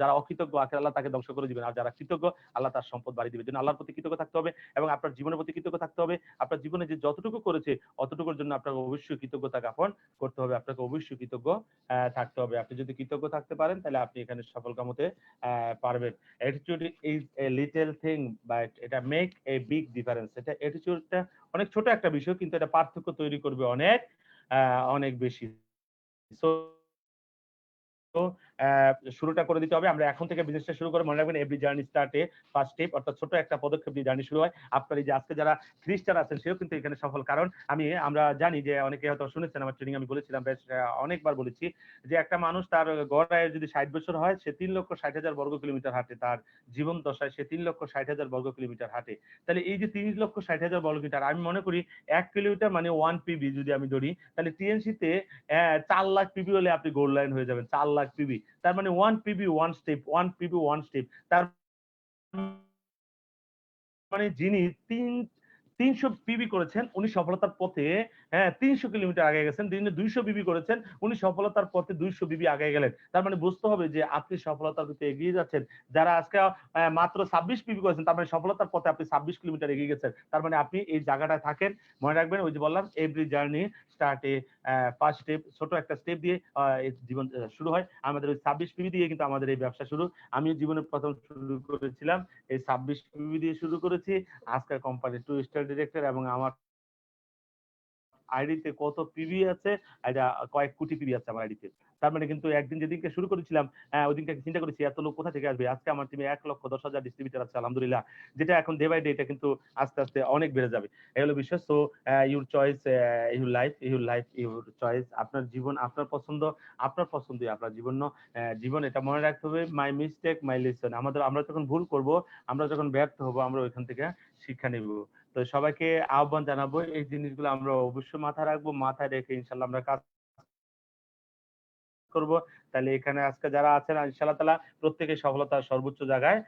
যারা অকৃতজ্ঞ আল্লাহ তাকে ধ্বংস করে দিবেন, আর যারা কৃতজ্ঞ আল্লাহ তার সম্পদ বাড়িয়ে দিবেন। জন্য আল্লাহর প্রতি কৃতজ্ঞ থাকতে হবে এবং আপনার জীবনের প্রতি কৃতজ্ঞ থাকতে হবে। আপনার জীবনে যে যতটুকু করেছে অতটুকুর জন্য আপনাকে অবশ্যই কৃতজ্ঞতা জ্ঞাপন করতে হবে। আপনাকে অবশ্যই কৃতজ্ঞ থাকতে হবে। আপনি যদি কৃতজ্ঞ থাকতে পারেন তাহলে আপনি এখানে সফলকাম হতে পারবেন। Attitude is a little thing but এটা মেক এ বিগ ডিফারেন্স। এটা অ্যাটিটিউডটা অনেক ছোট একটা বিষয়, কিন্তু এটা পার্থক্য তৈরি করবে অনেক অনেক বেশি। সো তো শুরুটা করে দিতে হবে। আমরা এখন থেকে বিজনেসটা শুরু করে মনে রাখবেন এভরি জার্নি স্টার্ট এ ফার্স্ট স্টেপ, অর্থাৎ ছোট একটা পদক্ষেপ দিয়ে জার্নি শুরু হয়। আপনার এই যে আজকে যারা ৩০ স্টার আছেন সেও কিন্তু এখানে সফল। কারণ আমরা জানি যে অনেকে হয়তো শুনেছেন আমার ট্রেনিং, আমি বলেছিলাম বেশ অনেকবার বলেছি যে একটা মানুষ তার গড় আয় যদি ৬০ বছর হয় সে ৩,৬০,০০০ বর্গ কিলোমিটার হাঁটে। তার জীবন দশায় সে ৩,৬০,০০০ বর্গ কিলোমিটার হাঁটে। তাহলে এই যে ৩,৬০,০০০ বর্গ কিলোমিটার, আমি মনে করি ১ কিলোমিটার মানে 1 পিবি যদি আমি ধরি, তাহলে টিএনসি তে ৪ লাখ পিবি হলে আপনি গোল্ড লাইন হয়ে যাবেন। ৪ লাখ পিবি। তার মানে 1 পিবি 1 স্টেপ, 1 পিবি 1 স্টেপ। তার মানে যিনি ৩০০ পিবি করেছেন উনি সফলতার পথে ৩০০ কিলোমিটার আগে গেছেন। যিনি ২০০ বিবি করেছেন উনি সফলতার পথে ২০০ বিবি আগে গেলেন। তার মানে বুঝতে হবে যে আপনি সফলতার দিকে এগিয়ে যাচ্ছেন। যারা আজকে মাত্র ২৬ পিবি করেছেন তার মানে সফলতার পথে আপনি ২৬ কিলোমিটার এগিয়ে গেছেন। তার মানে আপনি এই জায়গাটায় থাকেন। মনে রাখবেন ওই যে বললাম এভরি জার্নি স্টার্ট এ ফার্স্ট স্টেপ, ছোট একটা স্টেপ দিয়ে এই জীবন শুরু হয়। আমাদের ওই ২৬ পিবি দিয়ে কিন্তু আমাদের এই ব্যবসা শুরু। আমিও জীবনে ১ম শুরু করেছিলাম এই ২৬ পিবি দিয়ে শুরু করেছি। আজকের কোম্পানির 2 স্টার ডিরেক্টর এবং আমার আইডিতে কত পিবি আছে, এটা কয়েক কোটি পিবি আছে আমার আইডিতে। তার মানে কিন্তু একদিন যেদিনকে শুরু করেছিলাম ওইদিনকে চিন্তা করেছি এত লোক কোথা থেকে আসবে। আজকে আমার টিমে ১,১০,০০০ ডিস্ট্রিবিউটর আছে আলহামদুলিল্লাহ। যেটা এখন ডে বাই ডে এটা কিন্তু আস্তে আস্তে অনেক বেড়ে যাবে। এই হলো বিষয়। So your choice, your choice. আপনার জীবন আপনার পছন্দ, আপনার পছন্দই আপনার জীবন। এটা মনে রাখতে হবে, মাই মিস্টেক মাই লেসন। আমরা যখন ভুল করব, আমরা যখন ব্যর্থ হব, আমরা ওইখান থেকে শিক্ষা নিব। তো সবাইকে আহ্বান জানাবো এই জিনিসগুলো আমরা অবশ্যই মাথায় রাখবো। মাথায় রেখে ইনশাআল্লাহ আমরা কাজ করব। তাহলে এখানে আজকে যারা আছেন ইনশাআল্লাহ তাআলা প্রত্যেকে সফলতার সর্বোচ্চ জায়গায়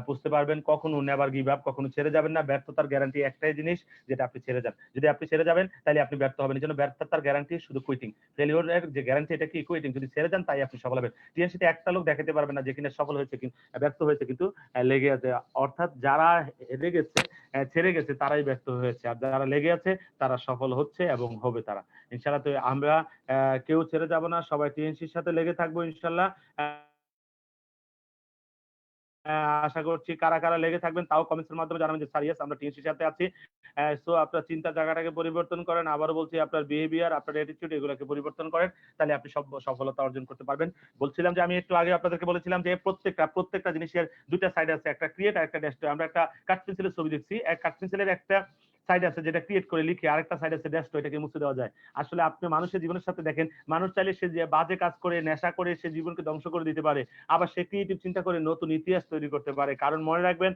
পৌঁছতে পারবেন। কখনো নেভার গিভ আপ, কখনো ছেড়ে যাবেন না। ব্যর্থতার গ্যারান্টি একটাই জিনিস, যেটা আপনি ছেড়ে যান। যদি আপনি ছেড়ে যাবেন তাহলে আপনি ব্যর্থ হবেন। এজন্য ব্যর্থতার গ্যারান্টি শুধু কুইটিং। ফেলিউর এর যে গ্যারান্টি এটা কি? কুইটিং। যদি ছেড়ে যান তাই আপনি সফল হবেন। টিএনসিতে একটা লোক দেখাতে পারবে না যে কিনা সফল হয়েছে ব্যর্থ হয়েছে, কিন্তু লেগে আছে। অর্থাৎ যারা হেরে গেছে, ছেড়ে গেছে তারাই ব্যর্থ হয়েছে। আর যারা লেগে আছে তারা সফল হচ্ছে এবং হবে তারা। ইনশাআল্লাহ। তো আমরা কেউ ছেড়ে যাব না। সবাই টিএনসির সাথে লেগে থাকবো ইনশাআল্লাহ। আশা করছি কারা কারা লেগে থাকবেন তাও কমেন্টসের মাধ্যমে জানাবেন যে স্যার ইয়েস আমরা টিএনসির সাথে আছি। সো আপনার চিন্তার জায়গাটাকে পরিবর্তন করেন। আবারও বলছি আপনার বিহেভিয়ার, আপনার অ্যাটিটিউড এগুলোকে পরিবর্তন করেন। তাহলে আপনি সফলতা অর্জন করতে পারবেন। বলছিলাম যে আমি একটু আগে আপনাদেরকে বলেছিলাম যে প্রত্যেকটা জিনিসের ২ টা সাইড আছে। একটা ক্রিয়েট আর একটা ডেস্ট্রয়। আমরা একটা কাঠ পেন্সিলের ছবি দেখছি। কাঠ পেন্সিলের একটা সাইড আছে যেটা ক্রিয়েট করে লিখে, আরেকটা সাইড আছে ডেস্ট্রয়, এটাকে মুছে দেওয়া যায়। আসলে আপনি মানুষের জীবনের সাথে দেখেন, মানুষ চাইলে সে যে বাজে কাজ করে, নেশা করে সে জীবনকে ধ্বংস করে দিতে পারে। আবার সে ক্রিয়েটিভ চিন্তা করে নতুন ইতিহাস তৈরি করতে পারে। কারণ মনে রাখবেন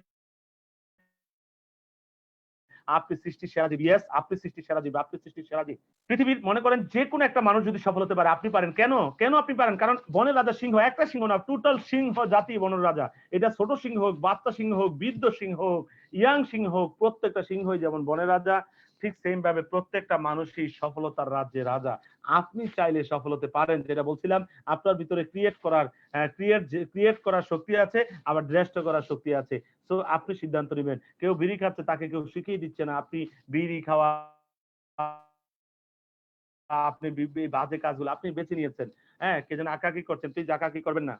আপনি সৃষ্টির সেরা জীব। ইয়েস, আপনি সৃষ্টির সেরা জীব, আপনি সৃষ্টির সেরা জীব। পৃথিবীর মনে করেন যে কোনো একটা মানুষ যদি সফল হতে পারে, আপনি পারেন। কেন? কেন আপনি পারেন? কারণ বনের রাজা সিংহ, একটা সিংহ না, টোটাল সিংহ জাতি বনের রাজা। এটা ছোট সিংহ হোক, বাচ্চা সিংহ হোক, বৃদ্ধ সিংহ হোক, ইয়াং সিংহ হোক, প্রত্যেকটা সিংহই যেমন বনের রাজা, ঠিক সেম ভাবে প্রত্যেকটা মানুষই সফলতার রাজ্যে রাজা। আপনি চাইলে সফল হতে পারেন। যেটা বলছিলাম, আপনার ভিতরে ক্রিয়েট করার শক্তি আছে, আবার ড্রেস্ট করার শক্তি আছে। সো আপনি সিদ্ধান্ত নেবেন। কেউ বিড়ি খাচ্ছে, তাকে কেউ শিখিয়ে দিচ্ছে না। আপনি বিড়ি খাওয়া, আপনি বাজে কাজগুলো আপনি বেছে নিয়েছেন। হ্যাঁ, কে যেন আঁকাআঁকি করছেন, প্লিজ আঁকাআঁকি করবেন না।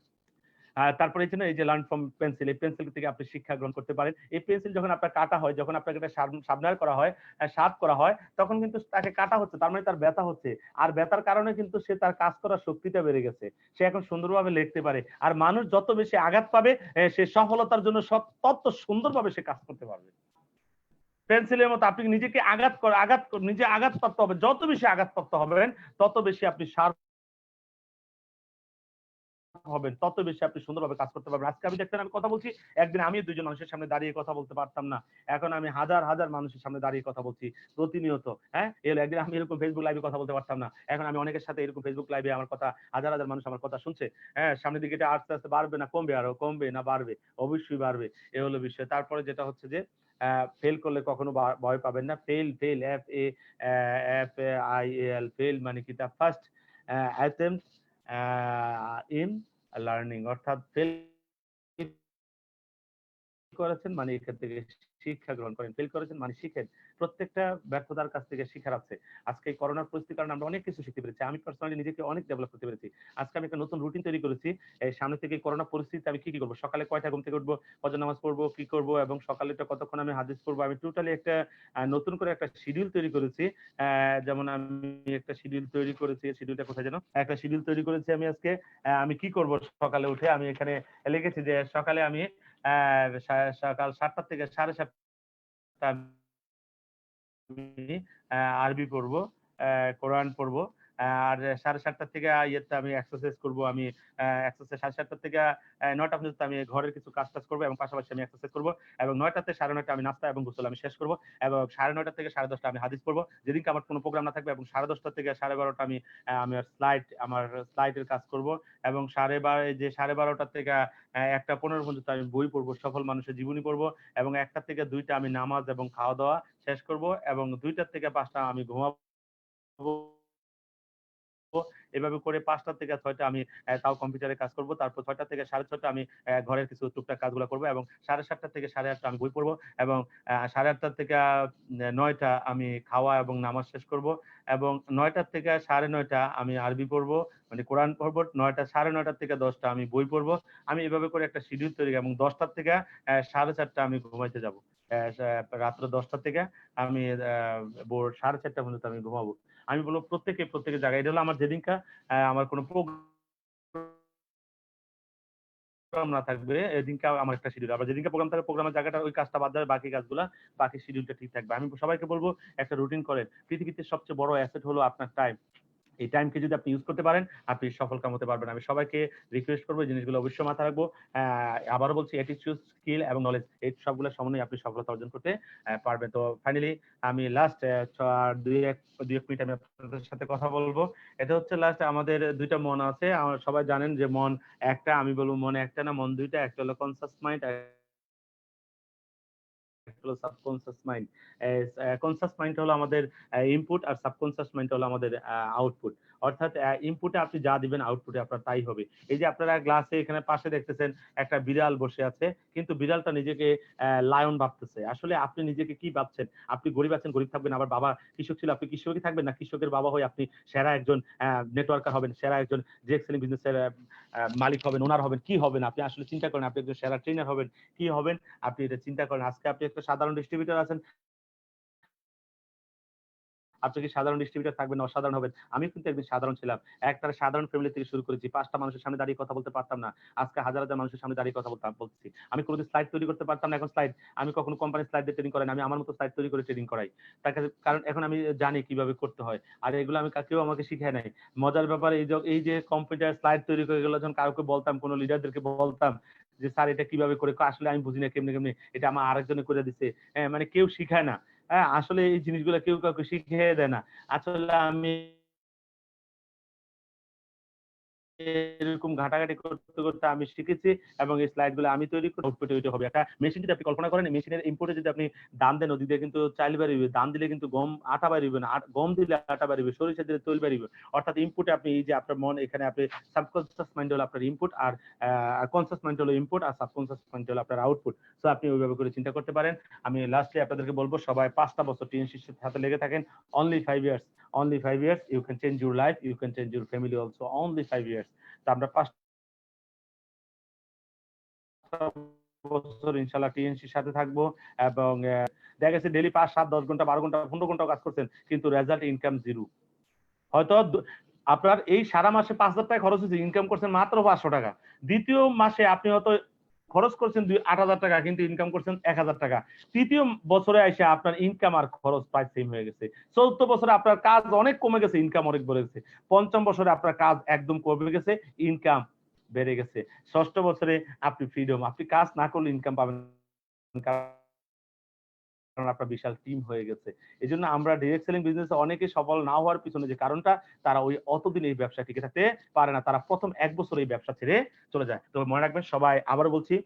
তারপরে এই যে লার্ন ফ্রম পেন্সিল, এই পেন্সিল থেকে আপনি শিক্ষা গ্রহণ করতে পারেন। এই পেন্সিল যখন আপনার কাটা হয়, যখন আপনাকে এটা শার্পনার করা হয়, শার্প করা হয়, তখন কিন্তু তাকে কাটা হচ্ছে, তার মানে তার ব্যথা হচ্ছে। আর ব্যথার কারণে কিন্তু সে তার কাজ করার শক্তিটা বেড়ে গেছে। সে এখন সুন্দরভাবে লিখতে পারে। আর মানুষ যত বেশি আঘাত পাবে, সে সফলতার জন্য তত সুন্দরভাবে সে কাজ করতে পারবে। পেন্সিলের মতো আপনি নিজেকে নিজে আঘাতপ্রাপ্ত হবে। যত বেশি আঘাতপ্রাপ্ত হবেন, তত বেশি আপনি শার্প হবেন, তত বেশি আপনি সুন্দরভাবে কাজ করতে পারবেন। আজকে আমি দেখতেন আমি কথা বলছি, একদিন আমি ২ জন মানুষের সামনে দাঁড়িয়ে কথা বলতে পারতাম না। এখন আমি হাজার হাজার মানুষের সামনে দাঁড়িয়ে কথা বলছি প্রতিনিয়ত। হ্যাঁ? একদিন আমি এরকম ফেসবুক লাইভে কথা বলতে পারতাম না। এখন আমি অনেকের সাথে এরকম ফেসবুক লাইভে আমার কথা হাজার হাজার মানুষ আমার কথা শুনছে। হ্যাঁ? সামনের দিকে এটা আস্তে আস্তে বাড়বে না কমবে, আরো কমবে না বাড়বে? অবশ্যই বাড়বে। এ হলো বিষয়। তারপরে যেটা হচ্ছে যে ফেল করলে কখনো ভয় পাবেন না। Fail F A I L fail ফেল মানে কি? The first attempt in learning, অর্থাৎ ফেল করেছেন মানে এখান থেকে শিক্ষা গ্রহণ করেন। ফেল করেছেন মানে শিখেন। প্রত্যেকটা ব্যর্থতার কাছ থেকে শিখার আছে। আজকে এই করোনার পরিস্থিতির কারণে আমরা অনেক কিছু শিখতে পেরেছি। আমি পার্সোনালি নিজেকে অনেক ডেভেলপ করতে পেরেছি। আজকে আমি একটা নতুন রুটিন তৈরি করেছি। এই সামনে থেকে করোনা পরিস্থিতিতে আমি কি করব? সকালে কয়টা ঘুম থেকে উঠবো, ফজর নামাজ পড়বো, কি করব এবং সকালেরটা কতক্ষণ আমি হাদিস পড়বো। আমি টোটালি একটা নতুন করে একটা শিডিউল তৈরি করেছি। যেমন আমি একটা শিডিউল তৈরি করেছি। শিডিউলটা কোথায় যেন? একটা শিডিউল তৈরি করেছি আমি আজকে। আমি কি করব সকালে উঠে? আমি এখানে লিখেছি যে সকালে আমি সকাল ৭টা থেকে ৭:৩০ আমি আরবি পড়বো, কোরআন পড়বো। আর ৭:৩০ থেকে ইয়েতে আমি এক্সারসাইজ করবো। আমি এক্সারসাইজ ৭:৩০ থেকে ৯টা পর্যন্ত আমি ঘরের কিছু কাজ-টাজ করবো এবং পাশাপাশি আমি এক্সারসাইজ করবো। এবং ৯টা থেকে ৯:৩০ আমি নাস্তা এবং গোসল আমি শেষ করবো। এবং ৯:৩০ থেকে ১০:৩০ আমি হাদিস পড়বো। যেদিনকে আমার কোনো প্রোগ্রাম না থাকবে এবং ১০:৩০ থেকে ১২:৩০ আমি আমার স্লাইডের কাজ করবো। এবং ১২:৩০ থেকে ১টা ১৫ পর্যন্ত আমি বই পড়বো, সফল মানুষের জীবনী পড়বো। এবং ১টা থেকে ২টা আমি নামাজ এবং খাওয়া-দাওয়া শেষ করব এবং ২টা থেকে ৫টা আমি ঘুমাবো। এভাবে করে ৫টা থেকে ৬টা আমি তাও কম্পিউটারে কাজ করব। তারপর ৬টা থেকে ৬:৩০ আমি ঘরের কিছু টুকটাক কাজগুলো করব এবং ৭:৩০ থেকে ৮:৩০ আমি বই পড়ব এবং ৮:৩০ থেকে ৯টা আমি খাওয়া এবং নামাজ শেষ করব এবং ৯টা থেকে ৯:৩০ আমি আরবি পড়ব, মানে কোরআন পড়ব। ৯:৩০ থেকে ১০টা আমি বই পড়ব। আমি এভাবে করে একটা শিডিউল তৈরি এবং ১০টা থেকে ৪:৩০ আমি ঘুমাইতে যাব। রাত্র ১০টা থেকে আমি ৪:৩০ পর্যন্ত আমি ঘুমাবো। আমি বলব প্রত্যেকের জায়গায়। এটা হলো আমার যেদিনকা আমার কোনো প্রোগ্রাম না থাকবে, এদিনকে আমার একটা শিডিউল। আবার যেদিনকে প্রোগ্রাম থাকবে, প্রোগ্রামের জায়গাটা ওই কাজটা বাদ যাবে, বাকি কাজগুলা, বাকি শিডিউলটা ঠিক থাকবে। আমি সবাইকে বলব একটা রুটিন করেন। পৃথিবীতে সবচেয়ে বড় অ্যাসেট হলো আপনার টাইম। এই টাইমকে যদি আপনি ইউজ করতে পারেন, আপনি সফলকাম হতে পারবেন। আমি সবাইকে রিকোয়েস্ট করব এই জিনিসগুলো অবশ্যই মাথায় রাখবো। আবারও বলছি অ্যাটিটিউড, স্কিল এবং নলেজ এই সবগুলোর সমন্বয়ে আপনি সফলতা অর্জন করতে পারবেন। তো ফাইনালি আমি লাস্ট ২-১ মিনিট আমি আপনাদের সাথে কথা বলবো। এটা হচ্ছে লাস্ট আমাদের ২ টা মন আছে। সবাই জানেন যে মন একটা, আমি বলব মন একটা না, মন ২ টা। একটা হলো কনসাস মাইন্ড, হলো সাবকনসিয়াস মাইন্ড। কনসাস মাইন্ড হলো আমাদের ইনপুট আর সাবকনসিয়াস মাইন্ড হলো আমাদের আউটপুট। অর্থাৎ ইনপুটে আপনি যা দিবেন আউটপুটে আপনার তাই হবে। এই যে আপনারা গ্লাসে এখানে পাশে দেখতেছেন একটা বিড়াল বসে আছে, কিন্তু বিড়ালটা নিজেকে লায়ন ভাবতেছে। আসলে আপনি নিজেকে কি ভাবছেন? আপনি গরিব আছেন, গরিব থাকবেন। আবার বাবা কৃষক ছিল, আপনি কৃষকই থাকবেন, না কৃষকের বাবা হয়ে আপনি সেরা একজন নেটওয়ার্কার হবেন, সেরা একজন ডিরেক্ট সেলিং বিজনেসের মালিক হবেন, ওনার হবেন, কি হবেন? আপনি আসলে চিন্তা করেন, আপনি একজন সেরা ট্রেনার হবেন, কি হবেন? আপনি এটা চিন্তা করেন। আজকে আপনি একটা সাধারণ ডিস্ট্রিবিউটর আছেন, আপনি কি সাধারণ ডিস্ট্রিবিউটর থাকবেন না অসাধারণ হবেন? আমি কিন্তু একদিন সাধারণ ছিলাম। একটা সাধারণ ফ্যামিলি থেকে শুরু করেছি। ৫ টা মানুষের সামনে দাঁড়িয়ে কথা বলতে পারতাম না। আজকে হাজার, হাজার মানুষের সামনে দাঁড়িয়ে কথা বলতেছি। আমি কোনদিন স্লাইড তৈরি করতে পারতাম না, এখন স্লাইড আমি কখনো কোম্পানির স্লাইড দিয়ে ট্রেনিং করাই না। আমি আমার মতো স্লাইড তৈরি করে ট্রেনিং করাই। তার কাছে কারণ এখন আমি জানি কিভাবে করতে হয়। আর এগুলো আমি কেউ আমাকে শিখায় নাই। মজার ব্যাপার এই যে কম্পিউটার স্লাইড তৈরি করে এগুলো যখন কাউকে বলতাম, কোন লিডারদেরকে বলতাম যে স্যার এটা কিভাবে করে? আসলে আমি বুঝি না কেমনে, এটা আমার আরেকজনে করে দিছে। মানে কেউ শিখায় না। আসলে এই জিনিসগুলো কেউ কাউকে শিখিয়ে দেয় না। আসলে আমি এরকম ঘাটাঘাটি করতে, করতে আমি শিখেছি এবং এই স্লাইড গুলো আমি তৈরি করি, আউটপুটে ওইটা হবে। একটা মেশিন যদি আপনি কল্পনা করেন, মেশিনের ইনপুটে যদি আপনি দাম দেন, ওদিকে কিন্তু চাইল বাড়িবে, দাম দিলে কিন্তু গম আটা বাড়িবে না, গম দিলে আটা বাড়িবে, সরিষা দিলে তৈল বাড়িবে। অর্থাৎ ইনপুটে আপনি এই যে আপনার মন, এখানে আপনি সাবকনসিয়াস মাইন্ড হলো আপনার ইনপুট, আর কনসিয়াস মাইন্ড হলো ইনপুট, আর সাবকনসিয়াস মাইন্ড হলো আপনার আউটপুট। সো আপনি ওইভাবে করে চিন্তা করতে পারেন। আমি লাস্টলি আপনাদেরকে বলবো, সবাই 5টা বছর টিএনসির সাথে লেগে থাকেন। Only 5 years, only 5 years you can change your life, you can change your family also, only 5 years। তো আমরা 5 বছর ইনশাআল্লাহ টিএনসির সাথে থাকবো এবং দেখা গেছে ডেইলি 5, 7, 10 ঘন্টা, 12 ঘন্টা, 15 ঘন্টা কাজ করছেন, কিন্তু রেজাল্ট ইনকাম জিরো। হয়তো আপনার এই সারা মাসে 5,000 টাকা খরচ হয়েছে, ইনকাম করছেন মাত্র 500 টাকা। দ্বিতীয় মাসে আপনি হয়তো খরচ করছেন 8,000 টাকা, কিন্তু ইনকাম করছেন 1,000 টাকা। তৃতীয় বছরে এসে আপনার ইনকাম আর খরচ প্রায় সেম হয়ে গেছে। চতুর্থ বছরে আপনার কাজ অনেক কমে গেছে, ইনকাম অনেক বেড়ে গেছে। পঞ্চম বছরে আপনার কাজ একদম কমে গেছে, ইনকাম বেড়ে গেছে। ষষ্ঠ বছরে আপনি ফ্রিডম, আপনি কাজ না করলে ইনকাম পাবেন, কারণ আপনার বিশাল টিম হয়ে গেছে। এজন্য আমরা ডিরেক্ট সেলিং বিজনেসে অনেকে সফল না হওয়ার পিছনে যে কারণটা, তারা ওই অতদিন এই ব্যবসায় টিকে থাকতে পারে না। তারা প্রথম 1 বছর এই ব্যবসা ছেড়ে চলে যায়। তো মনে রাখবেন, সবাই আবারও বলছি,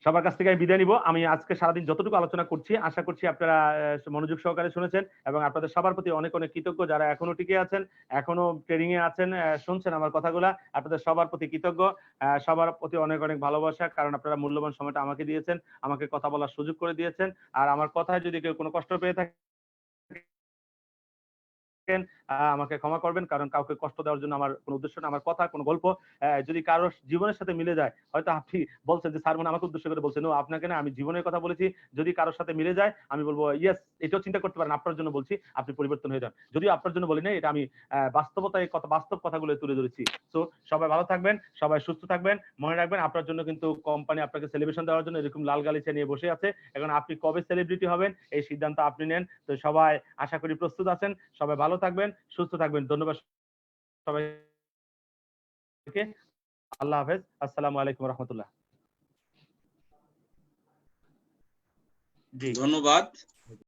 সবার কাছ থেকে আমি বিদায় নিব। আমি আজকে সারাদিন যতটুকু আলোচনা করছি, আশা করছি আপনারা মনোযোগ সহকারে শুনেছেন এবং আপনাদের সবার প্রতি অনেক, অনেক কৃতজ্ঞ যারা এখনো টিকে আছেন, এখনো ট্রেনিং এ আছেন, শুনছেন আমার কথাগুলা। আপনাদের সবার প্রতি কৃতজ্ঞ। সবার প্রতি অনেক, অনেক ভালোবাসা। কারণ আপনারা মূল্যবান সময়টা আমাকে দিয়েছেন, আমাকে কথা বলার সুযোগ করে দিয়েছেন। আর আমার কথায় যদি কেউ কোনো কষ্ট পেয়ে থাকে, আমাকে ক্ষমা করবেন, কারণ কাউকে কষ্ট দেওয়ার জন্য আমার কোনো উদ্দেশ্য না। আমার কথা, কোনো গল্প যদি কারোর জীবনের সাথে মিলে যায়, হয়তো আপনি বলছেন যে স্যার মনে আমাকে উদ্দেশ্য করে বলছেন, ও আপনাকে না, আমি জীবনের কথা বলেছি। যদি কারোর সাথে মিলে যায়, আমি বলবো ইয়েস, এটাও চিন্তা করতে পারেন, আপনার জন্য বলছি, আপনি পরিবর্তন হয়ে যান। যদিও আপনার জন্য বলি না, এটা আমি বাস্তবতায় বাস্তব কথাগুলো তুলে ধরেছি। তো সবাই ভালো থাকবেন, সবাই সুস্থ থাকবেন। মনে রাখবেন, আপনার জন্য কিন্তু কোম্পানি আপনাকে সেলিব্রেশন দেওয়ার জন্য এরকম লাল গালিচা নিয়ে বসে আছে। এখন আপনি কবে সেলিব্রিটি হবেন, এই সিদ্ধান্ত আপনি নেন। তো সবাই আশা করি প্রস্তুত আছেন। সবাই ভালো থাকবেন, সুস্থ থাকবেন। ধন্যবাদ সবাইকে। আল্লাহ হাফেজ। আসসালামু আলাইকুম ওয়া রাহমাতুল্লাহ। জি, ধন্যবাদ।